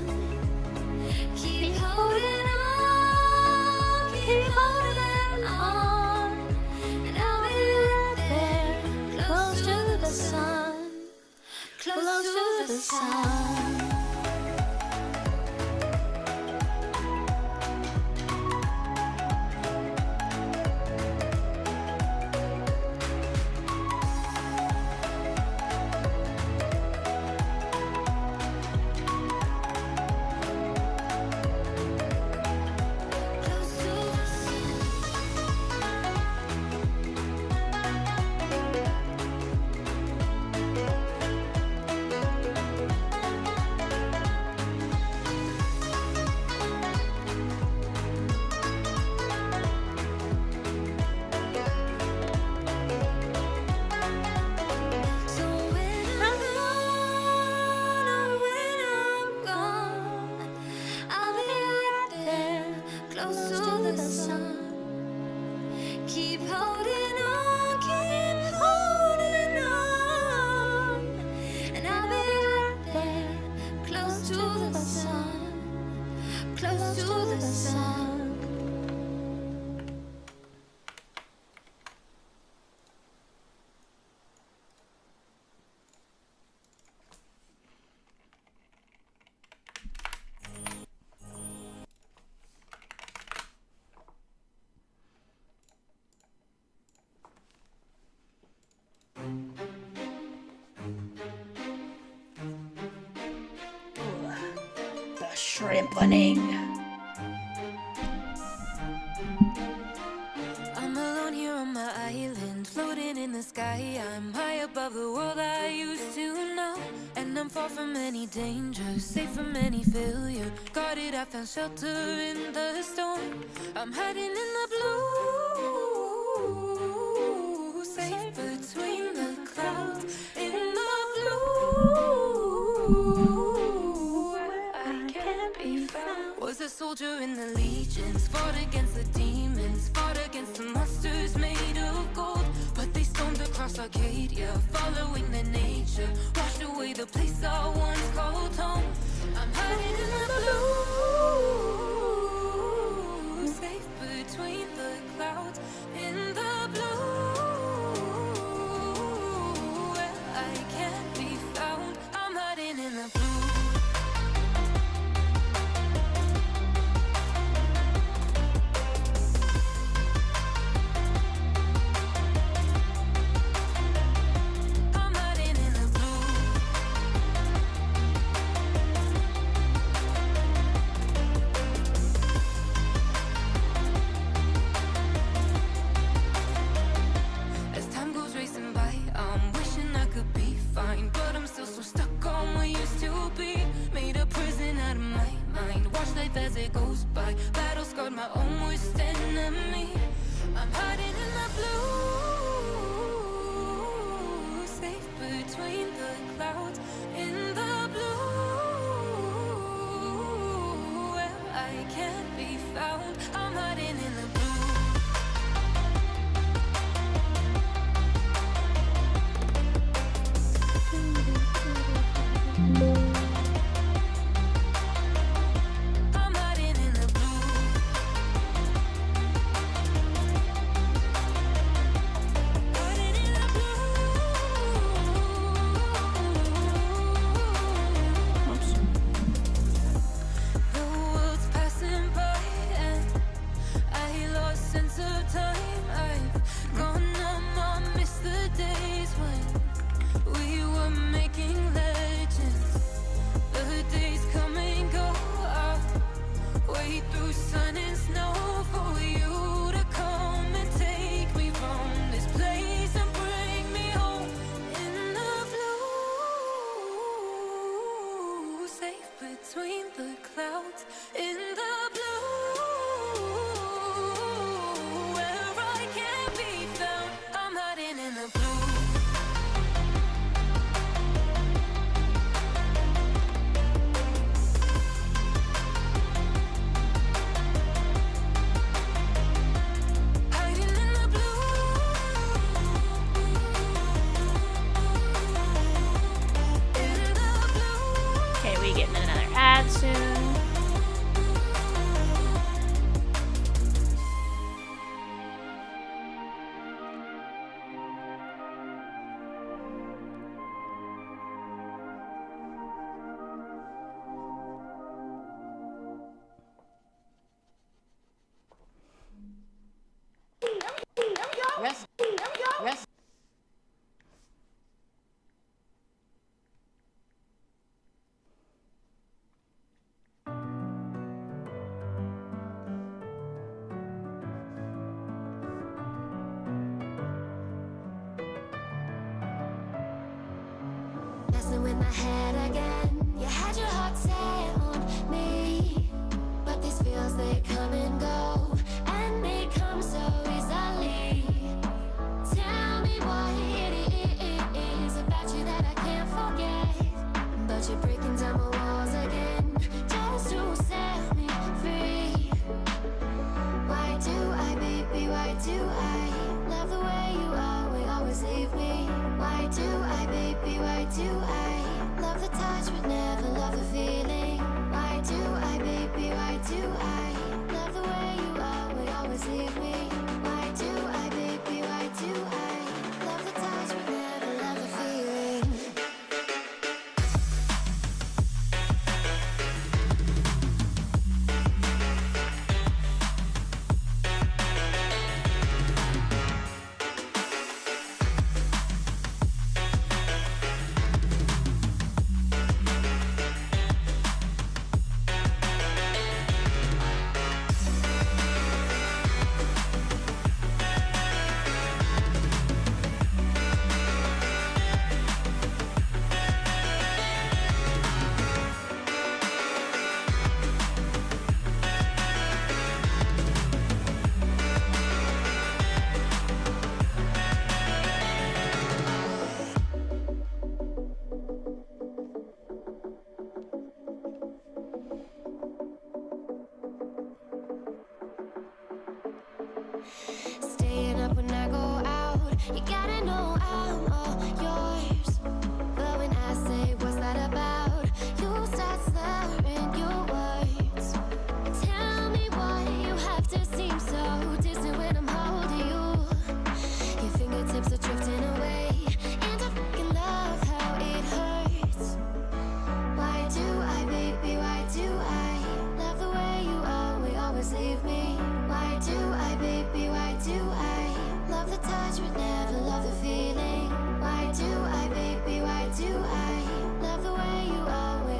Speaker 3: Keep holding on, keep holding on, and I'll be right there, close to the sun, close to the sun. Close to the sun. So when I'm gone, oh, when I'm gone, I'll be right there, close to the sun. Keep holding on, and I'll be right there, close to the sun, close to the sun.
Speaker 1: The shrimpening.
Speaker 3: I'm alone here on my island, floating in the sky. I'm high above the world I used to know, and I'm far from any danger, safe from any failure. Guarded, I found shelter in the storm. I'm hiding in the blue, safe between the clouds. In the blue, where I can't be found. Was a soldier in the legions, fought against the demons, fought against the monsters made of gold. But they stormed across Arcadia, following the nature, washed away the place I once called home. I'm hiding in the blue, safe between the clouds. my head again. You had your heart set on me, but these feels, they come and go, and they come so easily. Tell me what it is about you that I can't forget, but you're breaking down my walls again, just to set me free. Why do I, baby, why do I love the way you always leave me? Why do I, baby, why do I love the touch but never love the feeling? Why do I, baby, why do I love the way you always leave me? Why do I, baby, why do I love the touch but never love the feeling? Staying up when I go out, you gotta know I'm all yours. But when I say what's that about, you start slurring your words. Tell me why you have to seem so distant when I'm holding you. Your fingertips are drifting away, and I fucking love how it hurts. Why do I, baby, why do I love the way you always leave me? Why do I, baby, why do I love the touch but never love the feeling? Why do I, baby, why do I love the way you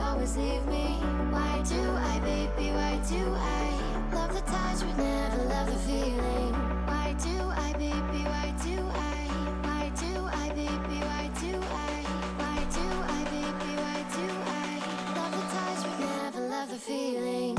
Speaker 3: always leave me? Why do I, baby, why do I love the touch but never love the feeling? Why do I, baby, why do why do I, baby, why do why do I, baby, why do I love the touch but never love the feeling?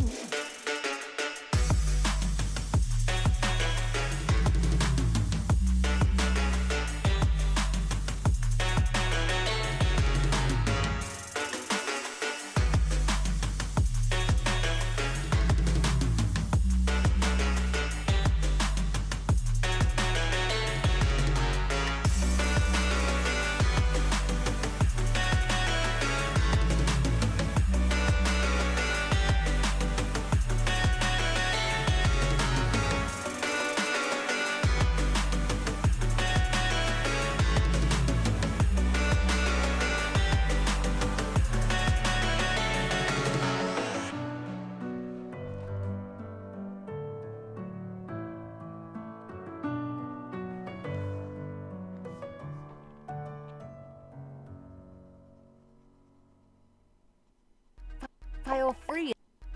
Speaker 5: File free.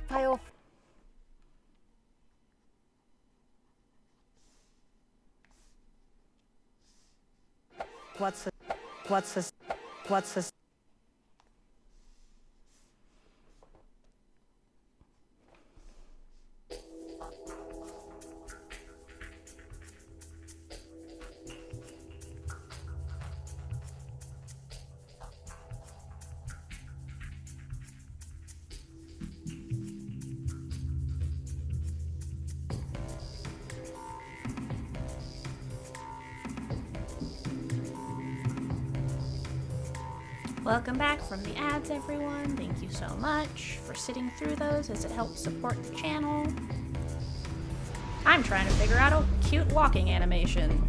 Speaker 5: File.
Speaker 11: What's this?
Speaker 1: Welcome back from the ads, everyone. Thank you so much for sitting through those as it helps support the channel. I'm trying to figure out a cute walking animation.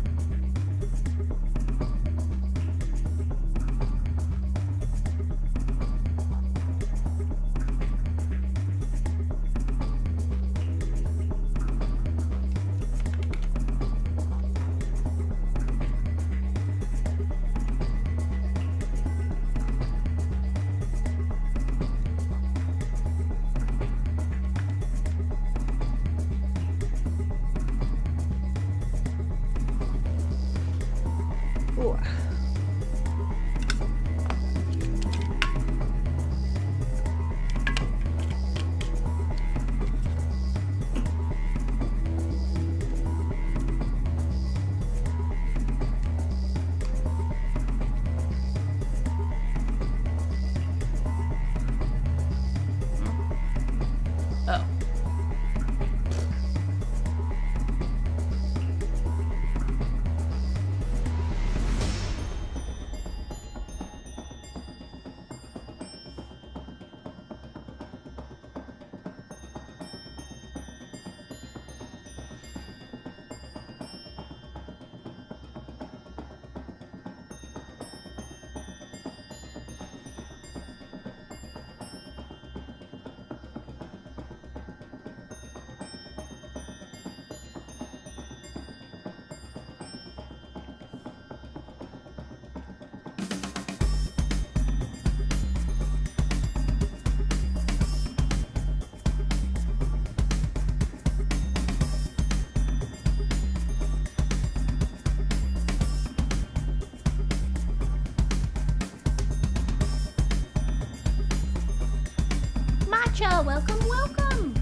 Speaker 1: Matcha, welcome, welcome.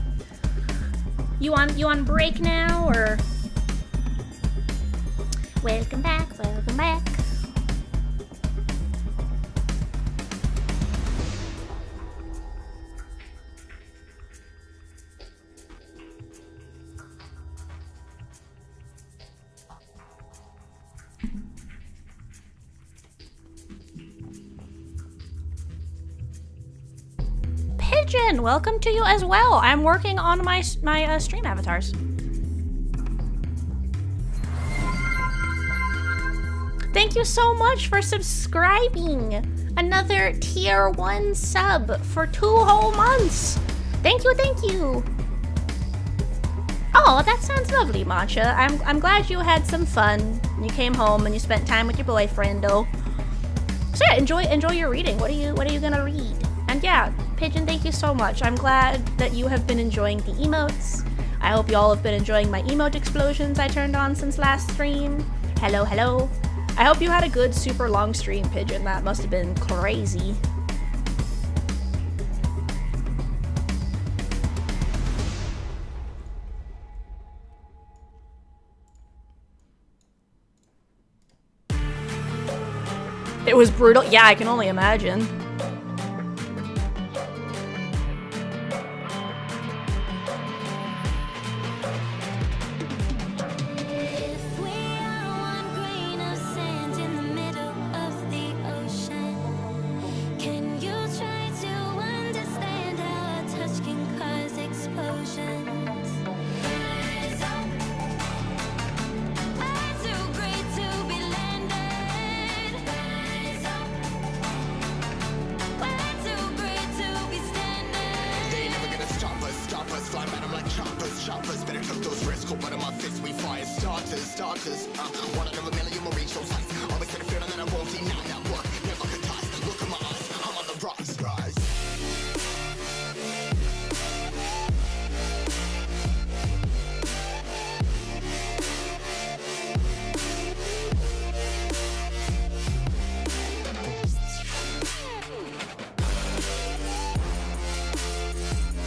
Speaker 1: You on break now, or? Welcome back, welcome back. Pigeon, welcome to you as well. I'm working on my stream avatars. Thank you so much for subscribing. Another tier 1 sub for 2 whole months. Thank you, thank you. Oh, that sounds lovely, Matcha. I'm glad you had some fun. You came home and you spent time with your boyfriend, though. So yeah, enjoy your reading. What are you gonna read? And yeah, Pigeon, thank you so much. I'm glad that you have been enjoying the emotes. I hope you all have been enjoying my emote explosions I turned on since last stream. Hello, hello. I hope you had a good, super long stream, Pigeon. That must have been crazy. It was brutal. Yeah, I can only imagine.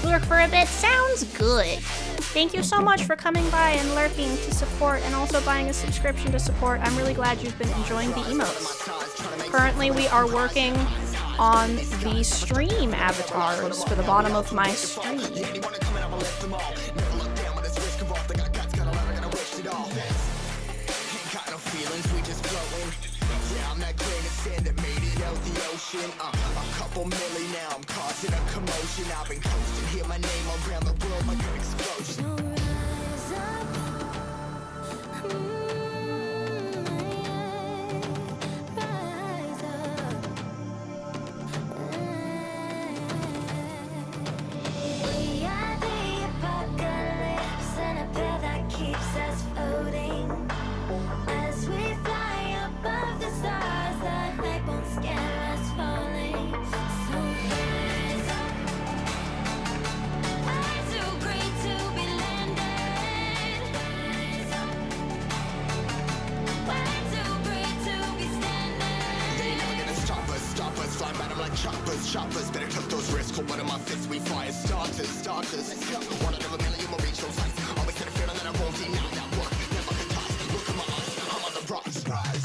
Speaker 1: Lurk for a bit sounds good. Thank you so much for coming by and lurking to support, and also buying a subscription to support. I'm really glad you've been enjoying the emotes. Currently, we are working on the stream avatars for the bottom of my stream.
Speaker 10: A couple milli now, I'm causing a commotion. I've been coasting, hear my name around the world like an explosion.
Speaker 3: We are the apocalypse, and a pair that keeps us floating. As we fly above the stars, the hype won't scare us falling. So rise up. I'm too great to be landed. Rise up. We're too great to be standing.
Speaker 10: They ain't never gonna stop us, fly by them like choppers. Better took those risks, hold one of my fists, we fire starters. Let's go. One out of a million will reach those heights. Always had a feeling that I won't deny that work. Never could toss. Look at my eyes, I'm on the rocks. Rise.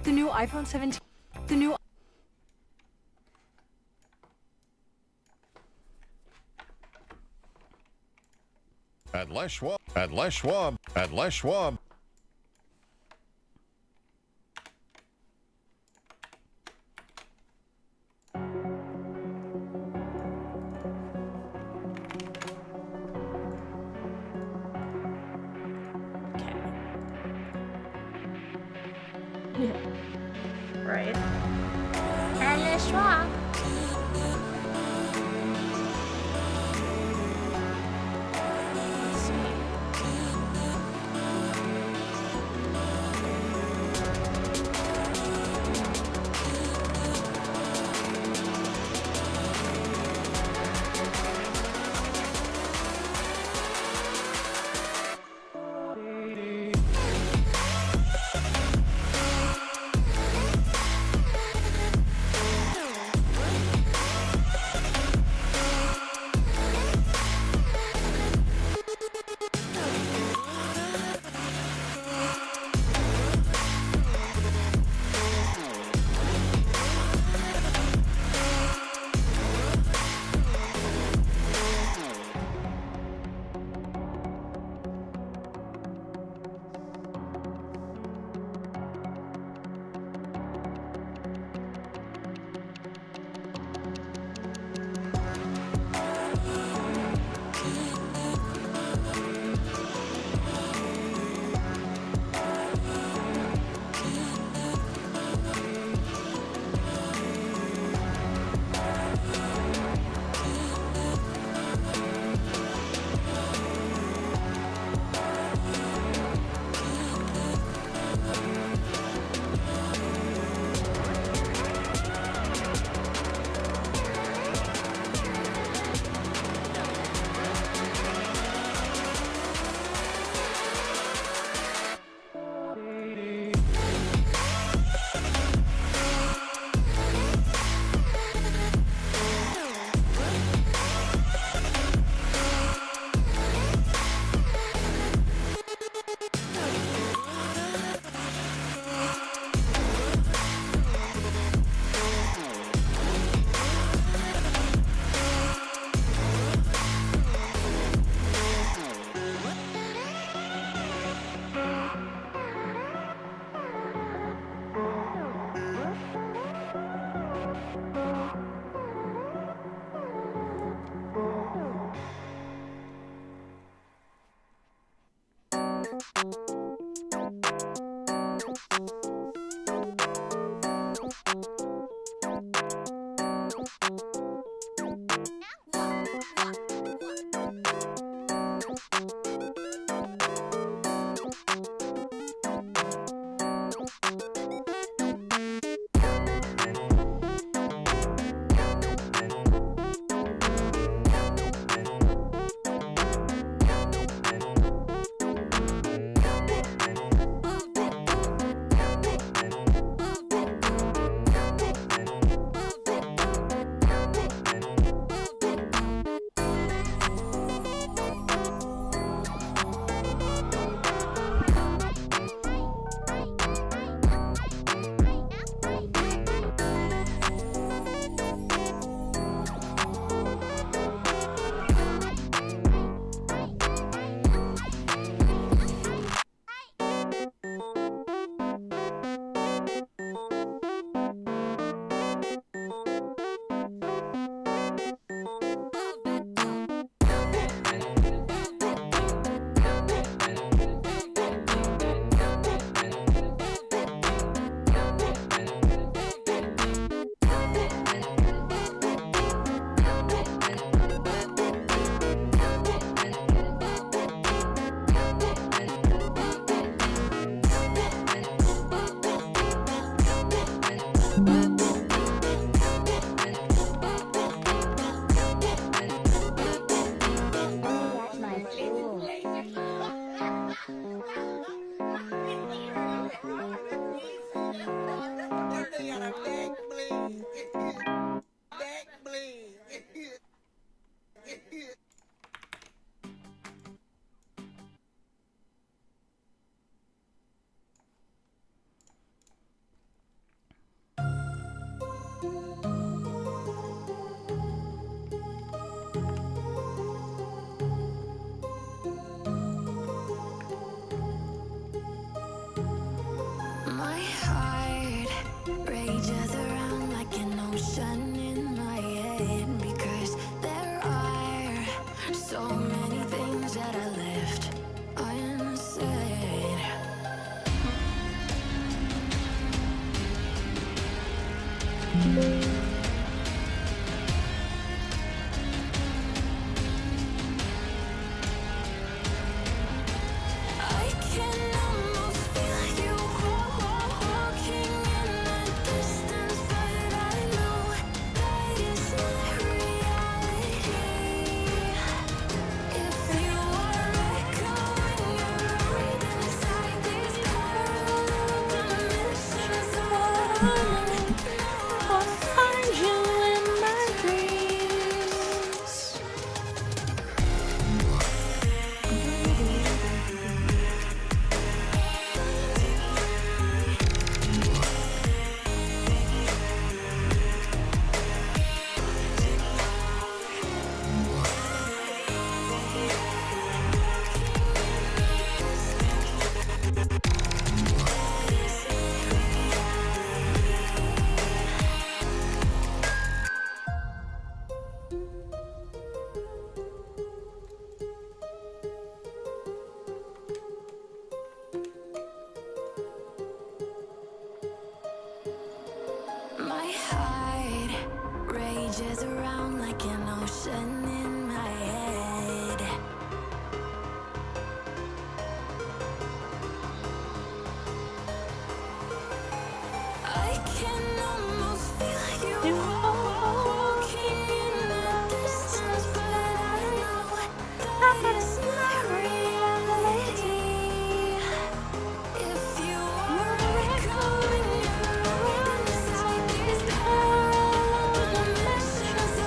Speaker 11: The new iPhone 17. The new.
Speaker 9: At Les Schwab. At Les Schwab. At Les Schwab.
Speaker 1: right? Allez, schwa. Let's see.
Speaker 3: I can almost feel you walking in the distance, but I know that is not reality. If you are echoing around inside these parallel dimensions, I'll find you in my dreams. My heart rages around like an ocean in my head. I can almost feel you walking in the distance, but I know that is not reality. If you are echoing around inside these parallel dimensions,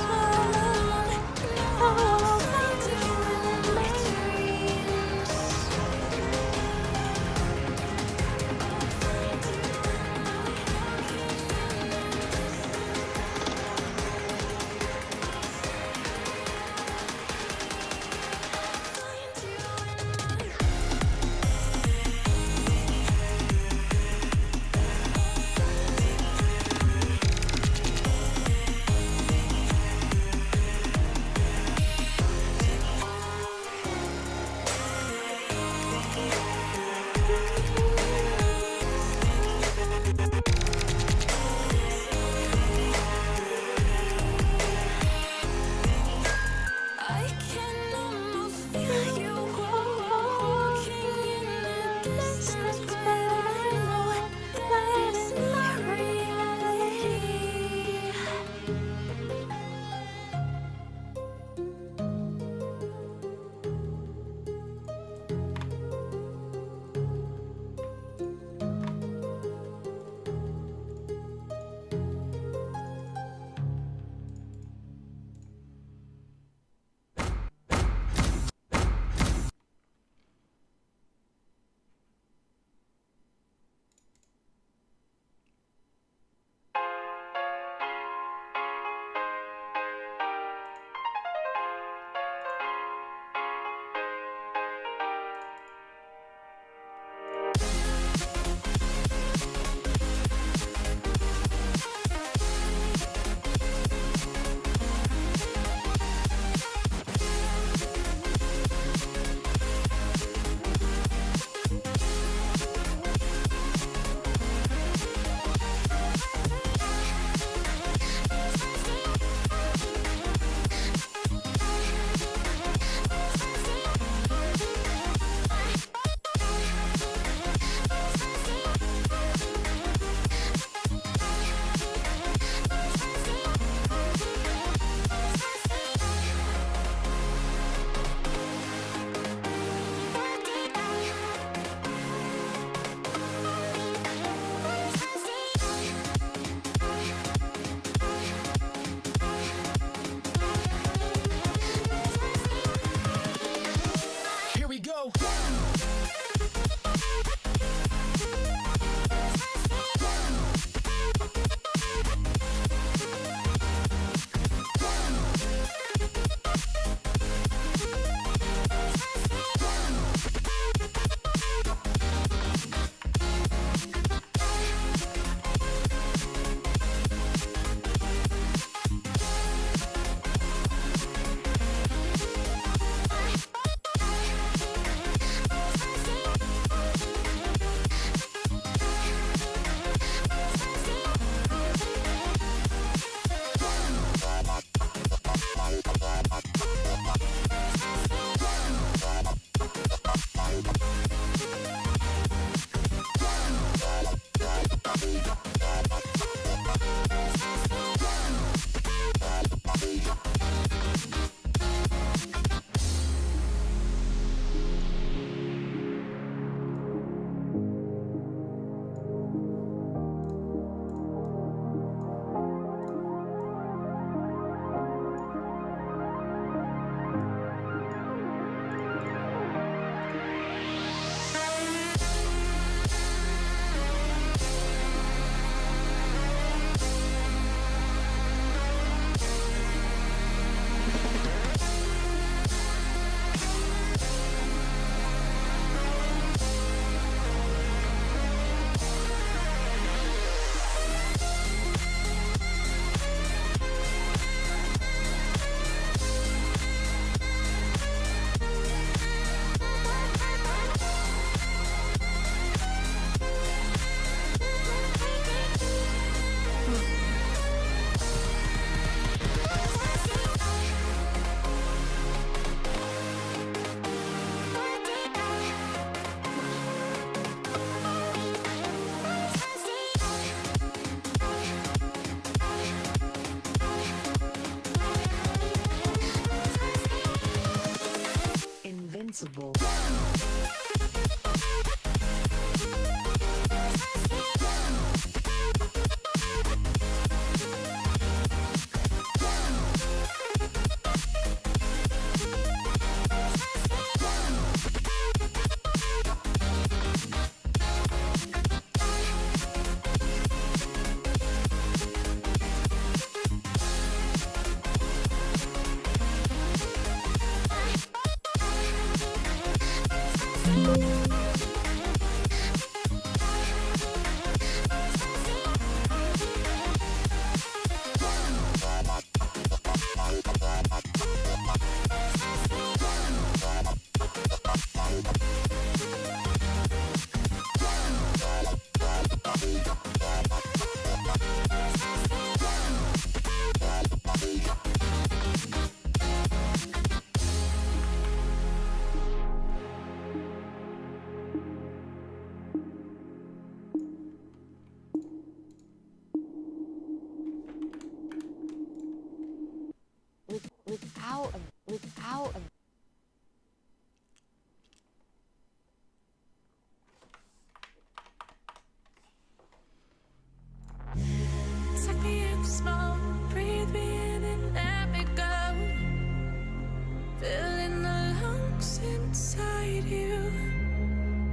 Speaker 4: responsible.
Speaker 5: Without a
Speaker 3: Suck me in small, breathe me in and let me go. Fill in the lungs inside you,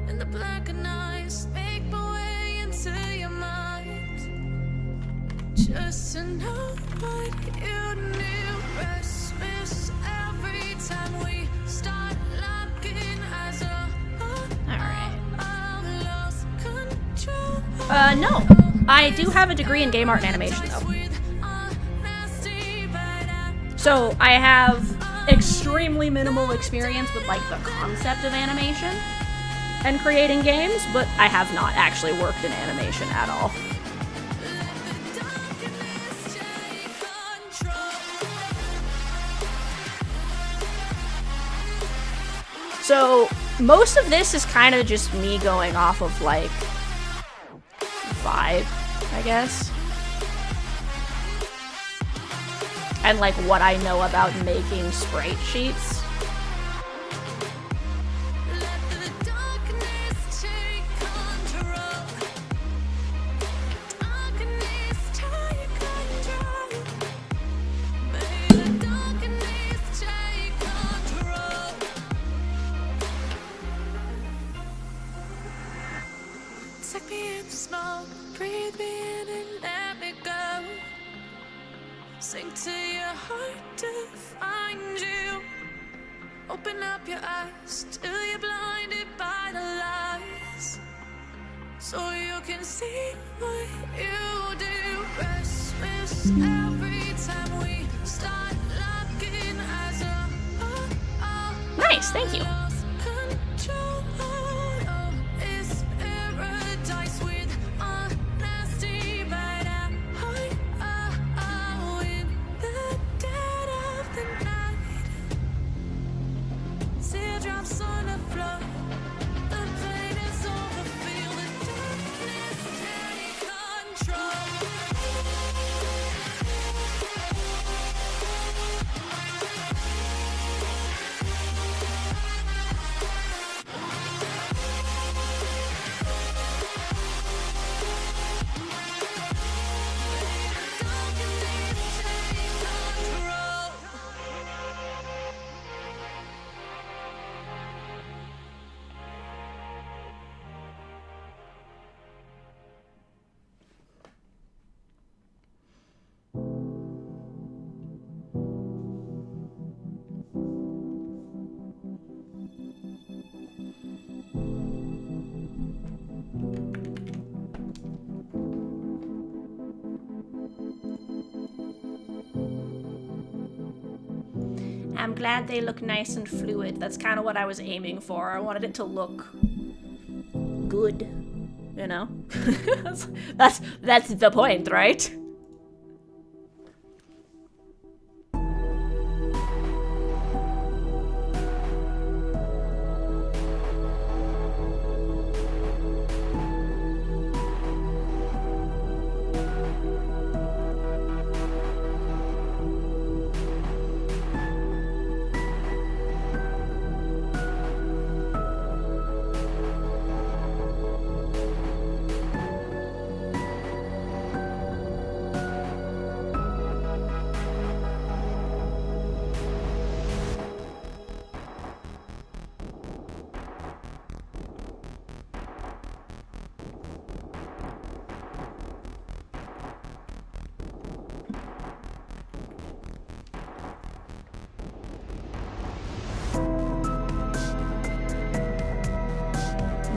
Speaker 3: and the blackened eyes make my way into your mind. Just to know what you knew, restless every time we start locking eyes.
Speaker 1: Alright.
Speaker 3: Lost control.
Speaker 1: No. I do have a degree in game art and animation, though. So I have extremely minimal experience with, like, the concept of animation and creating games, but I have not actually worked in animation at all. So most of this is kind of just me going off of, like, vibe, I guess. And, like, what I know about making sprite sheets.
Speaker 3: Suck me in smoke, breathe me in and let me go. Sink to your heart to find you. Open up your eyes till you're blinded by the lies, so you can see what you do. Restless every time we start locking eyes.
Speaker 1: Nice, thank you.
Speaker 3: Lost control. It's paradise with honesty, but I'm in the dead of the night. Teardrops on the floor. The pain is over. Feel the darkness take control.
Speaker 1: I'm glad they look nice and fluid. That's kind of what I was aiming for. I wanted it to look good, you know? that's the point, right?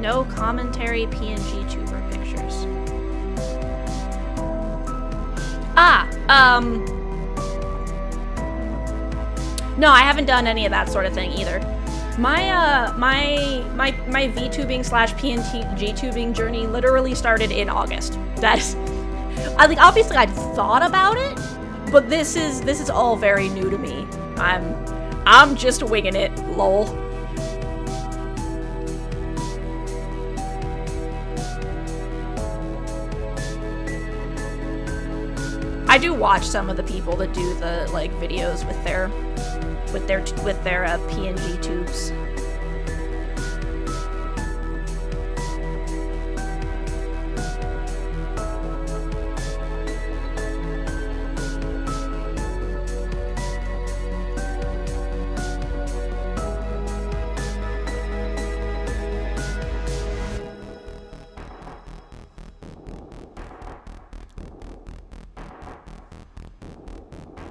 Speaker 1: No commentary PNG tuber pictures. No, I haven't done any of that sort of thing either. My VTubing slash PNG tubing journey literally started in August. That's, obviously I'd thought about it, but this is all very new to me. I'm just winging it, lol. I do watch some of the people that do the like videos with their PNG tubes.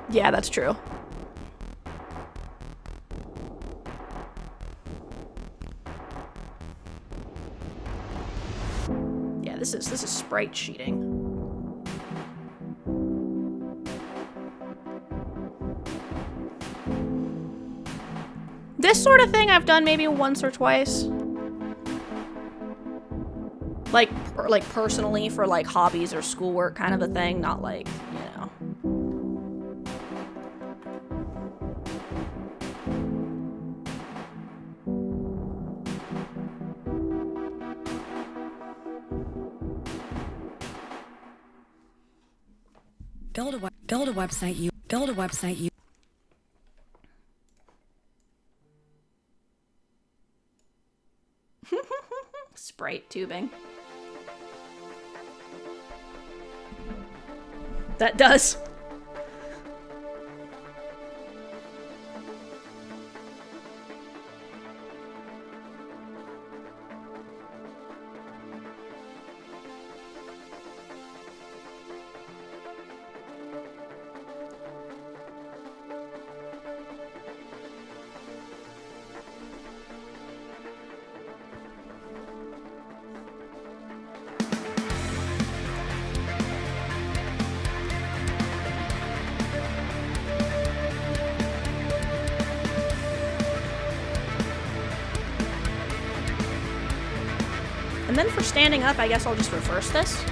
Speaker 1: Yeah, that's true. Yeah, this is sprite cheating. This sort of thing I've done maybe once or twice. Like personally for like hobbies or schoolwork kind of a thing, not like, you know.
Speaker 2: Build a website you
Speaker 1: Sprite tubing. That does. And then for standing up, I guess I'll just reverse this.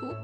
Speaker 1: Oop.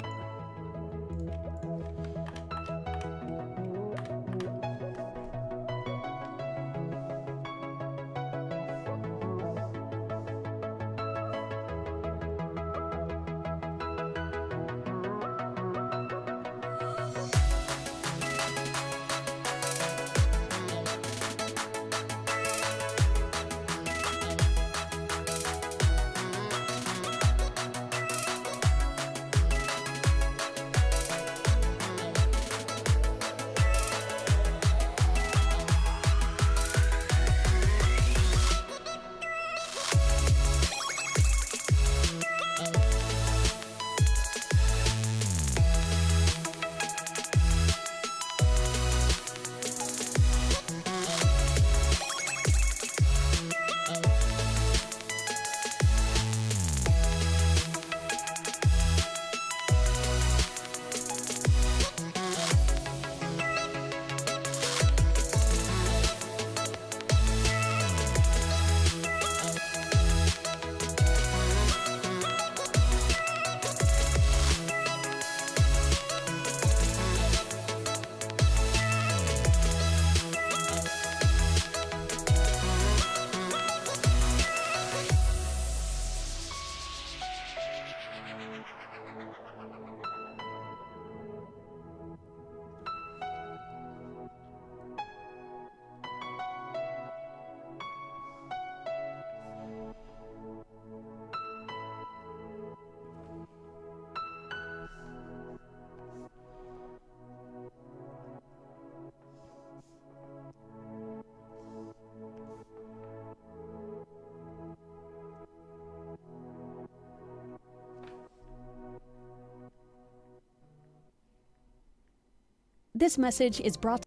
Speaker 4: This message is brought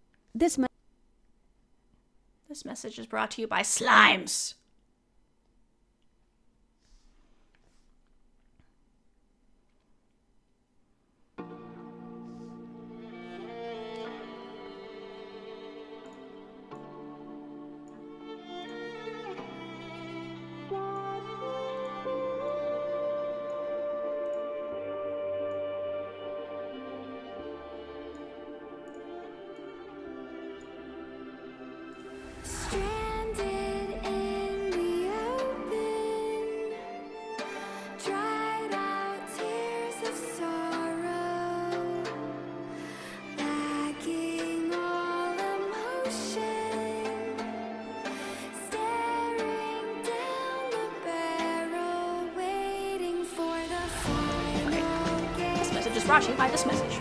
Speaker 4: to
Speaker 1: you by slimes.
Speaker 3: Stranded in the open, dried out tears of sorrow, lacking all emotion, staring down the barrel, waiting for the final game.
Speaker 1: This message is brought to you by this message.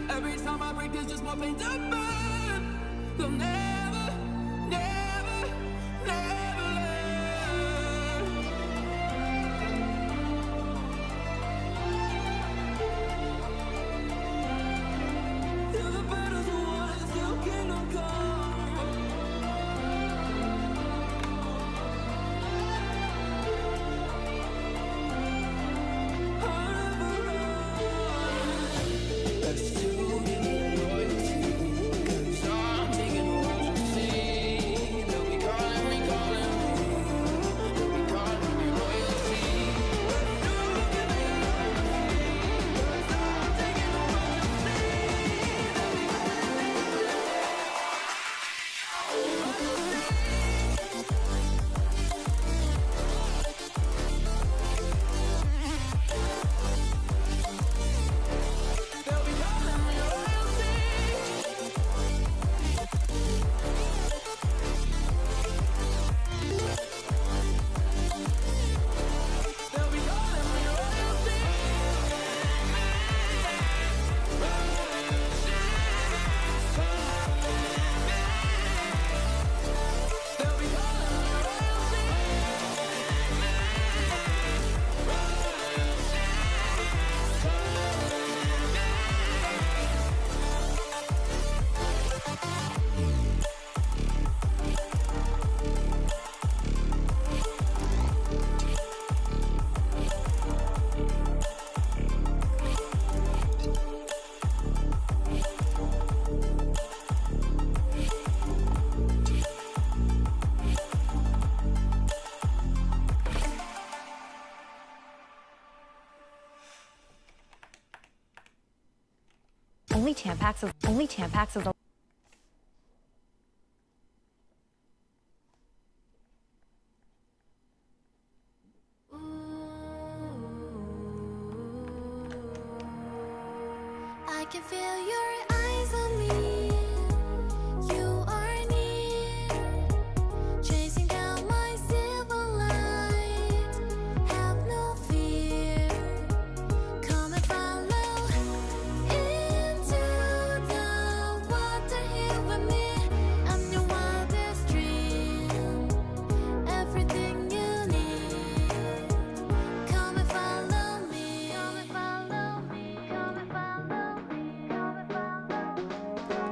Speaker 10: Every time I break, there's just more pain to burn. They'll never, never, never learn. Till the battle's won, still kingdom come. Let's do it, royalty, 'cause I'm taking over.
Speaker 11: Only Tampax is
Speaker 3: I can feel your eyes on me. You are near, chasing down my silver light. Have no fear. Come and follow into the water here with me. I'm your wildest dream, everything you need. Come and follow me. Come and follow me. Come and follow me. Come and follow me.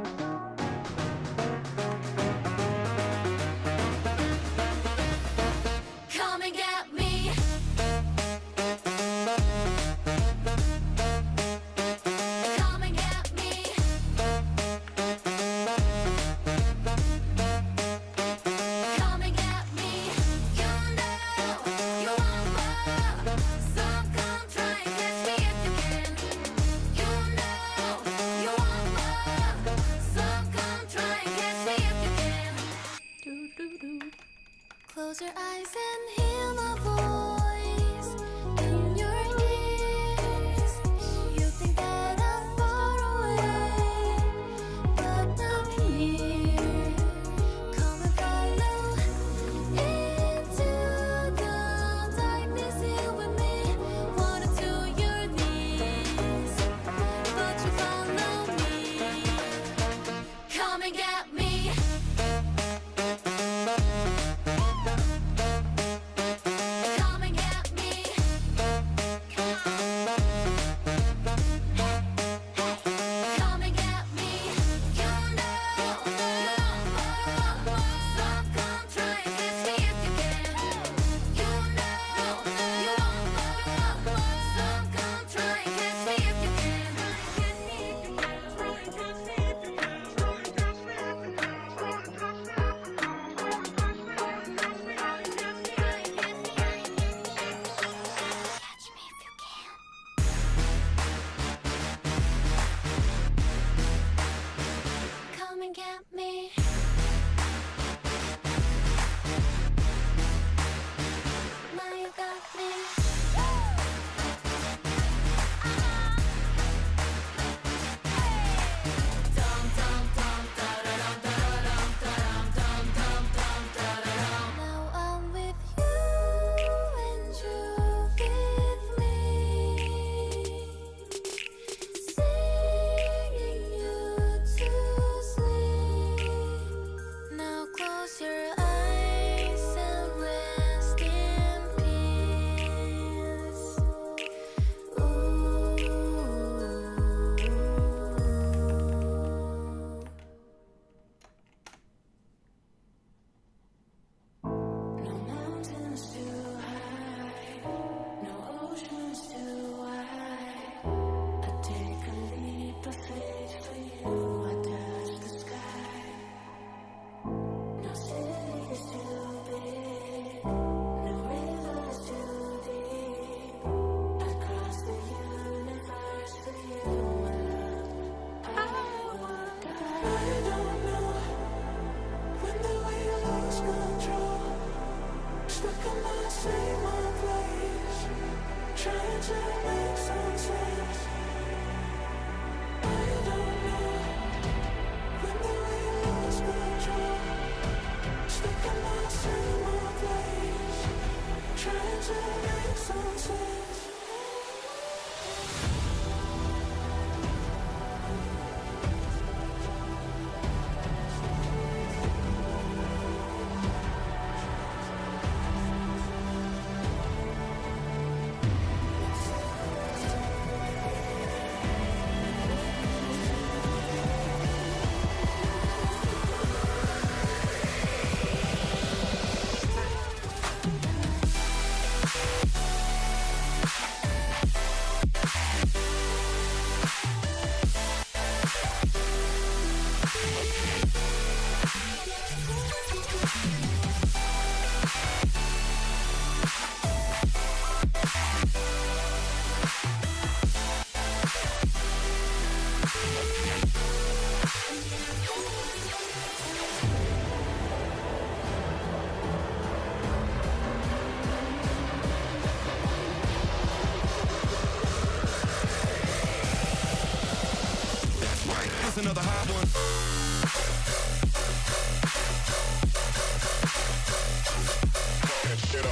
Speaker 10: That's another hot one. Shit up.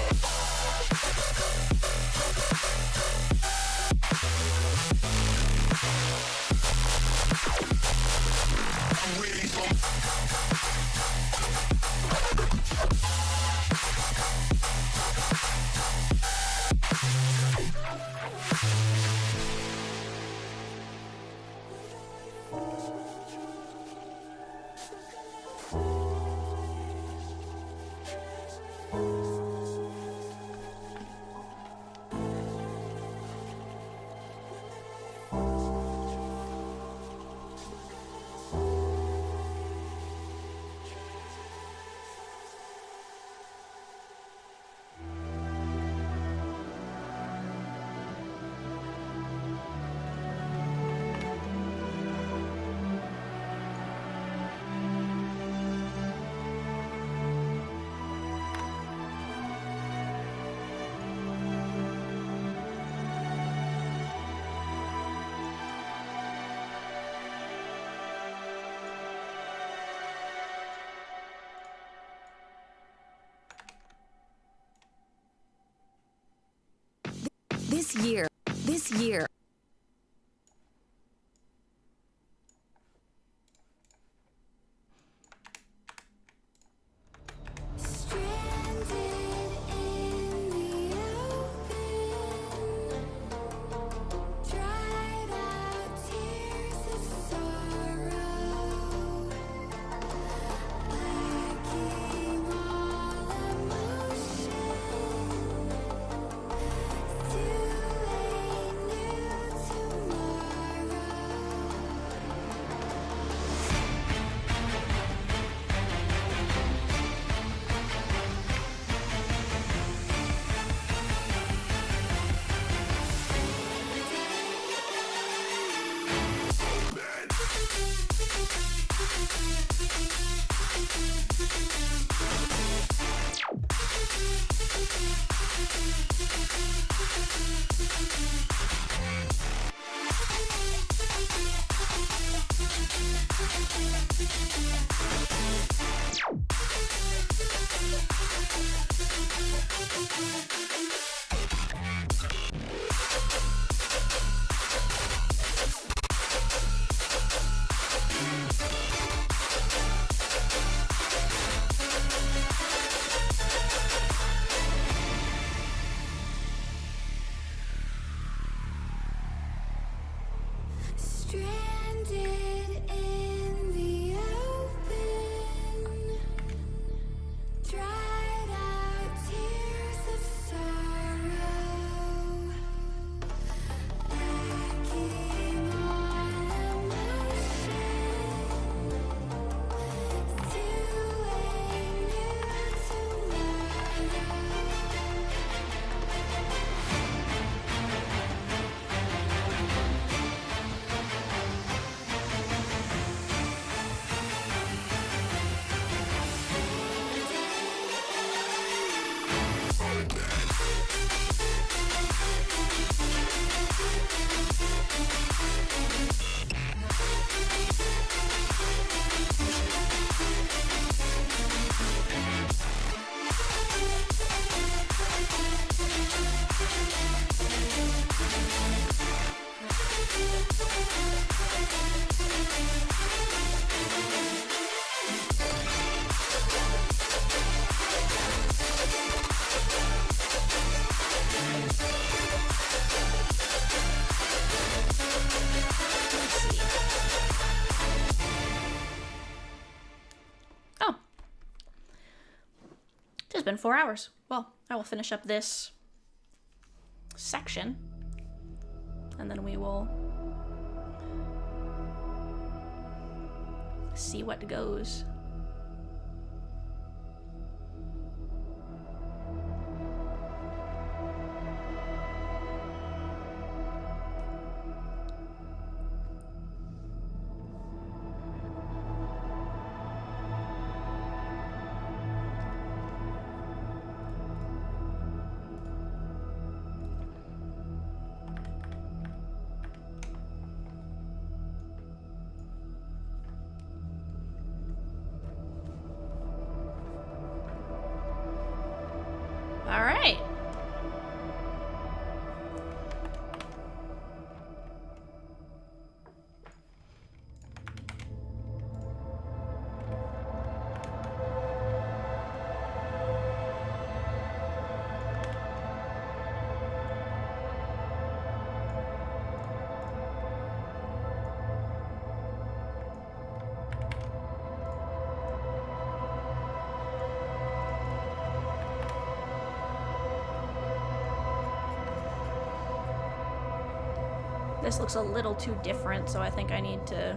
Speaker 2: This year.
Speaker 1: It's been 4 hours. Well, I will finish up this section, and then we will see what goes. this looks a little too different, so I think I need to...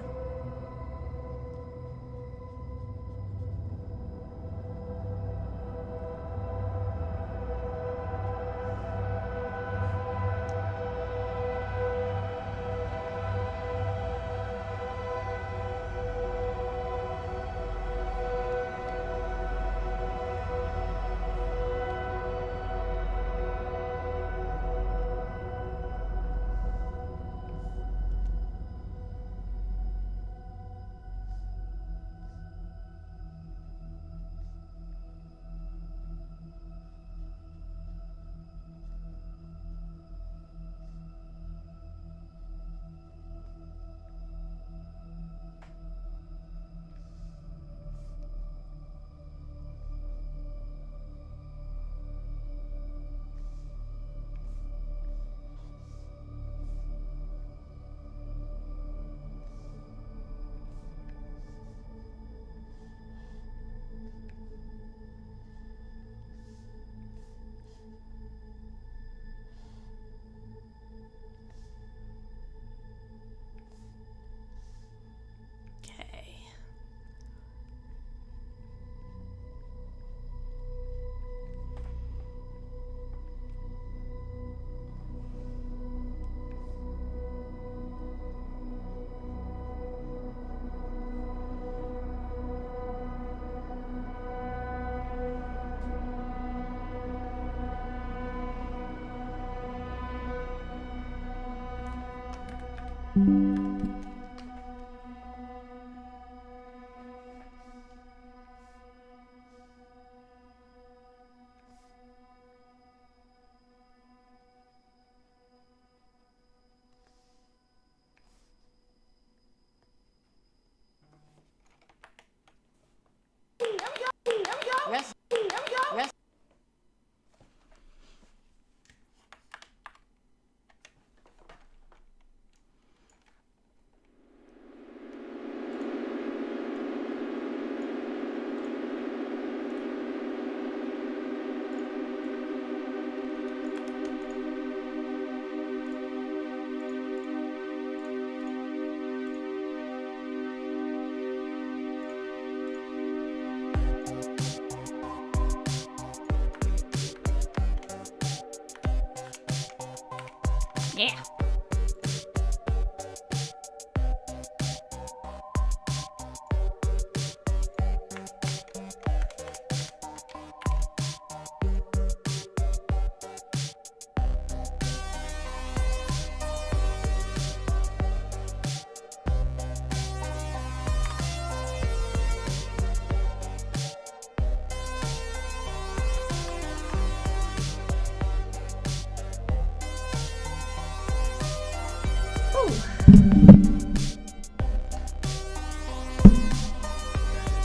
Speaker 1: Yeah.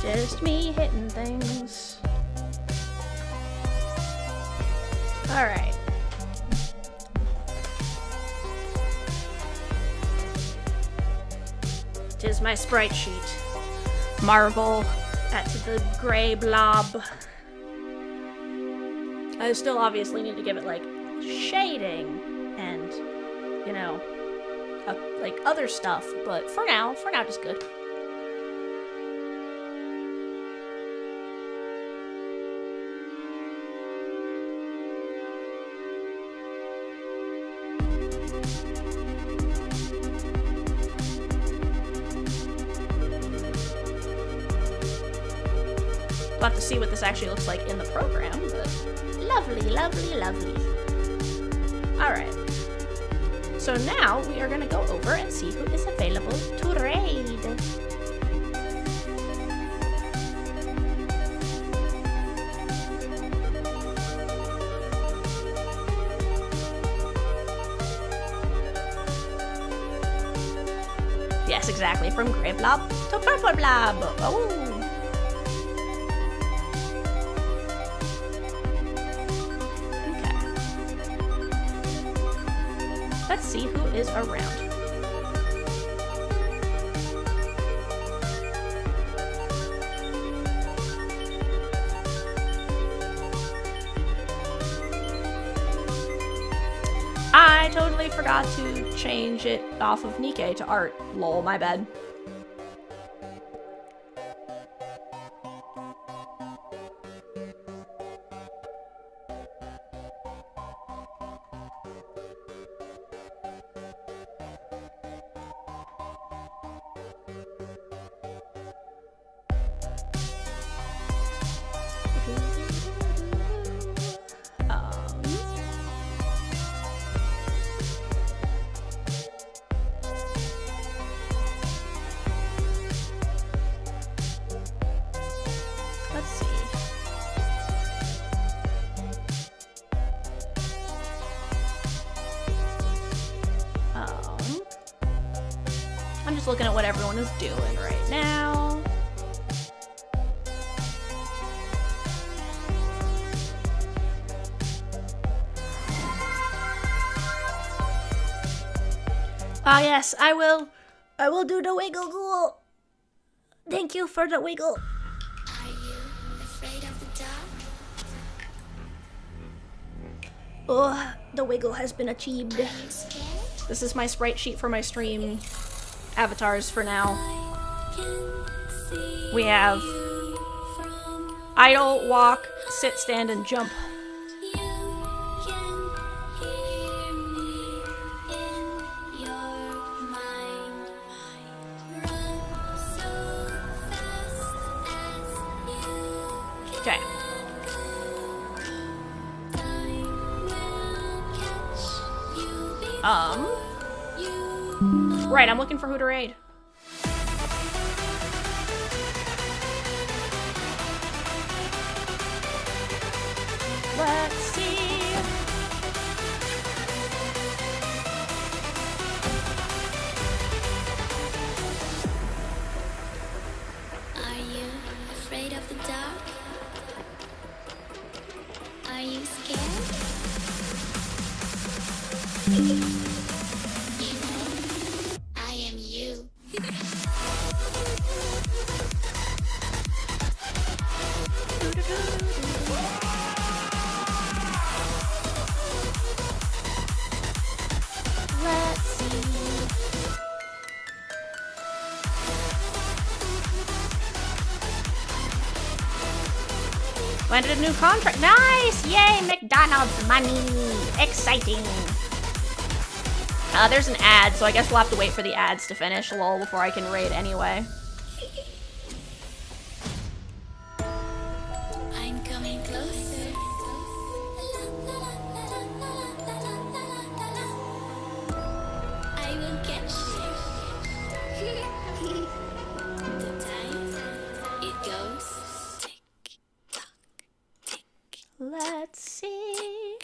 Speaker 1: Just me hitting things. Alright. Tis my sprite sheet. Marvel at the gray blob. I still obviously need to give it, like, shading and, you know, like, other stuff, but for now, just good. We'll have to see what this actually looks like in the program, but lovely, lovely, lovely. Alright. So now we are going to go over and see who is available to raid. Yes, exactly. From Grey Blob to Purple Blob. Oh. Let's see who is around. I totally forgot to change it off of Nikke to art. Lol, my bad. Let's see. I'm just looking at what everyone is doing right now. Ah, yes, I will do the wiggle ghoul. Thank you for the wiggle.
Speaker 3: Are you afraid of the dark?
Speaker 1: Oh, the wiggle has been achieved.
Speaker 3: Are you scared?
Speaker 1: This is my sprite sheet for my stream avatars for now.
Speaker 3: I can see
Speaker 1: We have
Speaker 3: you from
Speaker 1: idle, walk, sit, stand, and jump.
Speaker 3: you can hear me in your mind. Run so fast as you
Speaker 1: Okay.
Speaker 3: time will catch you before you
Speaker 1: Right, I'm looking for who to raid. Let's see.
Speaker 3: Are you afraid of the dark? Are you scared? You know, I am you.
Speaker 1: Let's see. Landed a new contract. Nice! Yay, McDonald's money. Exciting. There's an ad, so I guess we'll have to wait for the ads to finish, lol, before I can raid anyway.
Speaker 3: I'm coming closer. I will catch you. The time it goes tick tock, tick.
Speaker 1: Let's see.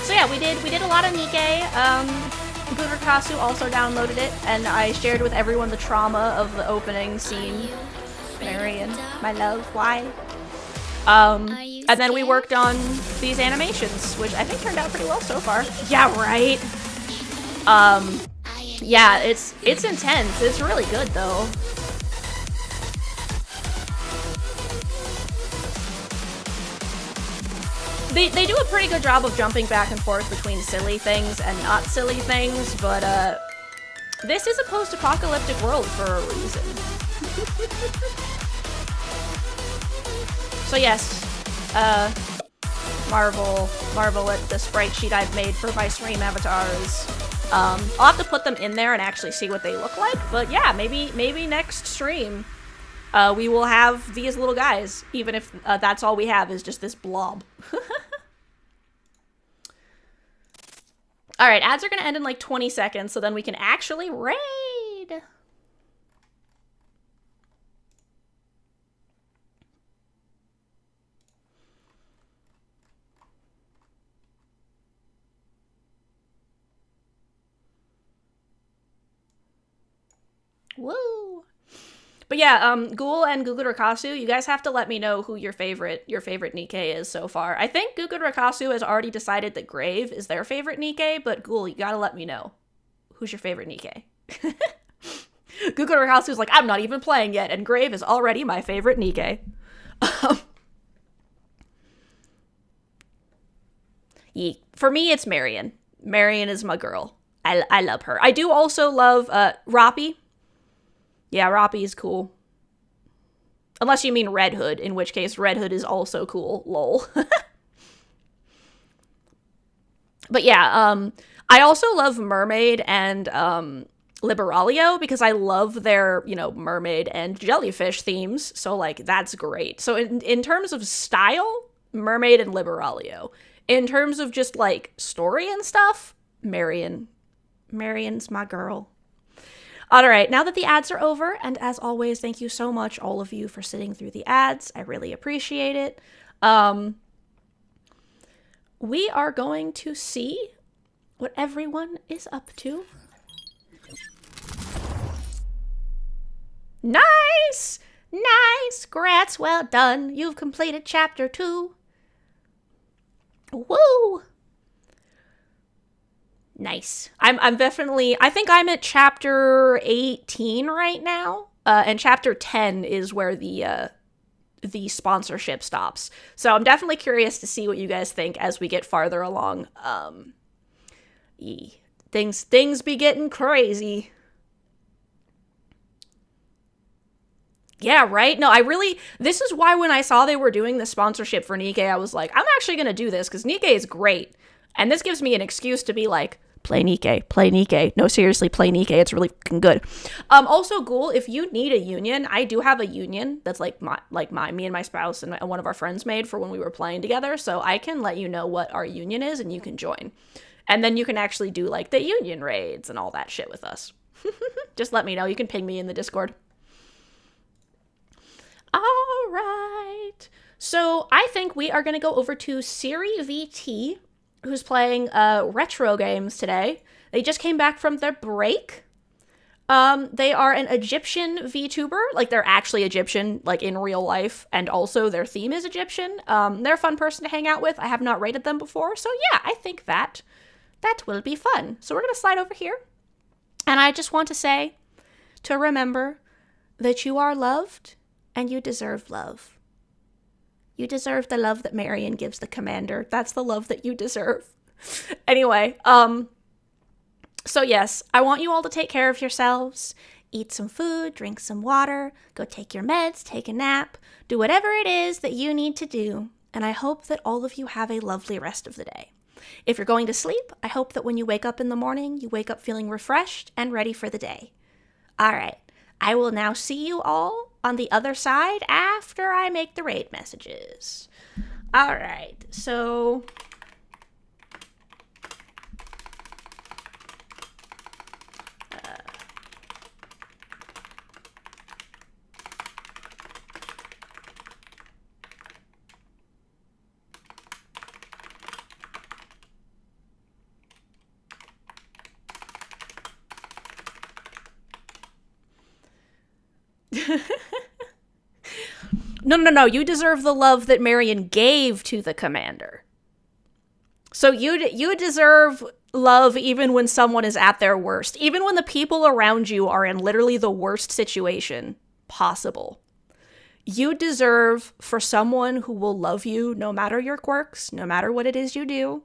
Speaker 1: So yeah, we did a lot of Nikke. Gurakasu also downloaded it, and I shared with everyone the trauma of the opening scene. Marian, my love, why? And then we worked on these animations, which I think turned out pretty well so far. Yeah, right. Yeah, it's intense. It's really good though. They do a pretty good job of jumping back and forth between silly things and not silly things, but this is a post-apocalyptic world for a reason. So yes, marvel at the sprite sheet I've made for my stream avatars. I'll have to put them in there and actually see what they look like, but yeah, maybe next stream we will have these little guys, even if that's all we have is just this blob. Alright, ads are gonna end in like 20 seconds, so then we can actually raid! Woo! But yeah, Ghoul and Gugurakasu, you guys have to let me know who your favorite Nikke is so far. I think Gugurakasu has already decided that Grave is their favorite Nikke, but Ghoul, you gotta let me know. Who's your favorite Nikke? Guguruhasu's like, I'm not even playing yet, and Grave is already my favorite Nikke. For me, it's Marian. Marian is my girl. I love her. I do also love Roppy. Yeah, Roppy is cool. Unless you mean Red Hood, in which case Red Hood is also cool. Lol. But yeah, I also love Mermaid and Liberalio because I love their, you know, mermaid and jellyfish themes. So, like, that's great. So in terms of style, Mermaid and Liberalio. In terms of just, like, story and stuff, Marian. Marian's my girl. All right, now that the ads are over, and as always, thank you so much, all of you, for sitting through the ads. I really appreciate it. We are going to see what everyone is up to. Nice! Nice! Grats, well done. You've completed chapter 2. Woo! Nice. I'm definitely, I think I'm at chapter 18 right now. And chapter 10 is where the sponsorship stops. So I'm definitely curious to see what you guys think as we get farther along. Things be getting crazy. Yeah, right? No, this is why when I saw they were doing the sponsorship for Nikke, I was like, I'm actually going to do this because Nikke is great. And this gives me an excuse to be like, play Nikke, play Nikke. No, seriously, play Nikke. It's really fucking good. Also, Ghoul, if you need a union, I do have a union that's like me and my spouse and one of our friends made for when we were playing together. So I can let you know what our union is and you can join. And then you can actually do like the union raids and all that shit with us. Just let me know. You can ping me in the Discord. All right. So I think we are going to go over to Siri VT, who's playing retro games today. They just came back from their break. They are an Egyptian VTuber. Like, they're actually Egyptian, like, in real life. And also, their theme is Egyptian. They're a fun person to hang out with. I have not rated them before. So, yeah, I think that will be fun. So, we're going to slide over here. And I just want to say to remember that you are loved and you deserve love. You deserve the love that Marian gives the commander. That's the love that you deserve. Anyway, so yes, I want you all to take care of yourselves. Eat some food, drink some water, go take your meds, take a nap, do whatever it is that you need to do. And I hope that all of you have a lovely rest of the day. If you're going to sleep, I hope that when you wake up in the morning, you wake up feeling refreshed and ready for the day. All right, I will now see you all on the other side after I make the raid messages. All right, so No, you deserve the love that Marian gave to the commander. So you deserve love even when someone is at their worst. Even when the people around you are in literally the worst situation possible. You deserve for someone who will love you no matter your quirks, no matter what it is you do,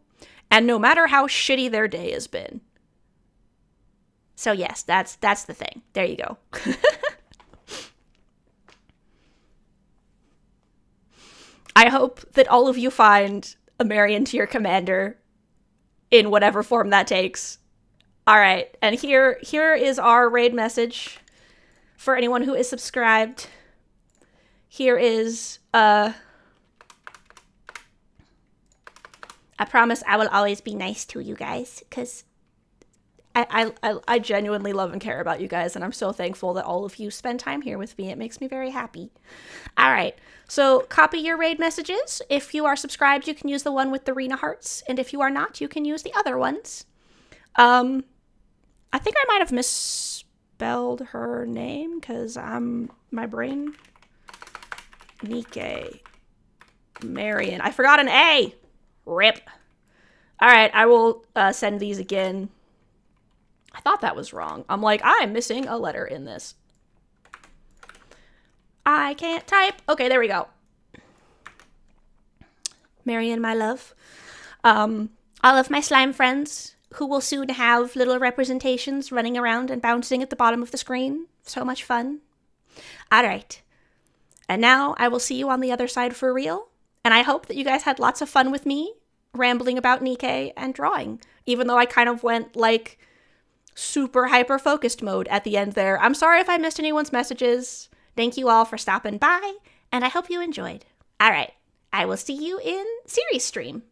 Speaker 1: and no matter how shitty their day has been. So yes, that's the thing. There you go. I hope that all of you find a Marian to your commander in whatever form that takes. All right, and here is our raid message for anyone who is subscribed. Here is, I promise I will always be nice to you guys, because I genuinely love and care about you guys, and I'm so thankful that all of you spend time here with me. It makes me very happy. All right, so copy your raid messages. If you are subscribed, you can use the one with the Rena hearts, and if you are not, you can use the other ones. I think I might have misspelled her name, because my brain... Nikke. Marian. I forgot an A! Rip. All right, I will send these again. I thought that was wrong. I'm like, I'm missing a letter in this. I can't type. Okay, there we go. Marian, my love. All of my slime friends who will soon have little representations running around and bouncing at the bottom of the screen. So much fun. All right. And now I will see you on the other side for real. And I hope that you guys had lots of fun with me rambling about Nikke and drawing, even though I kind of went like super hyper-focused mode at the end there. I'm sorry if I missed anyone's messages. Thank you all for stopping by, and I hope you enjoyed. All right, I will see you in series stream.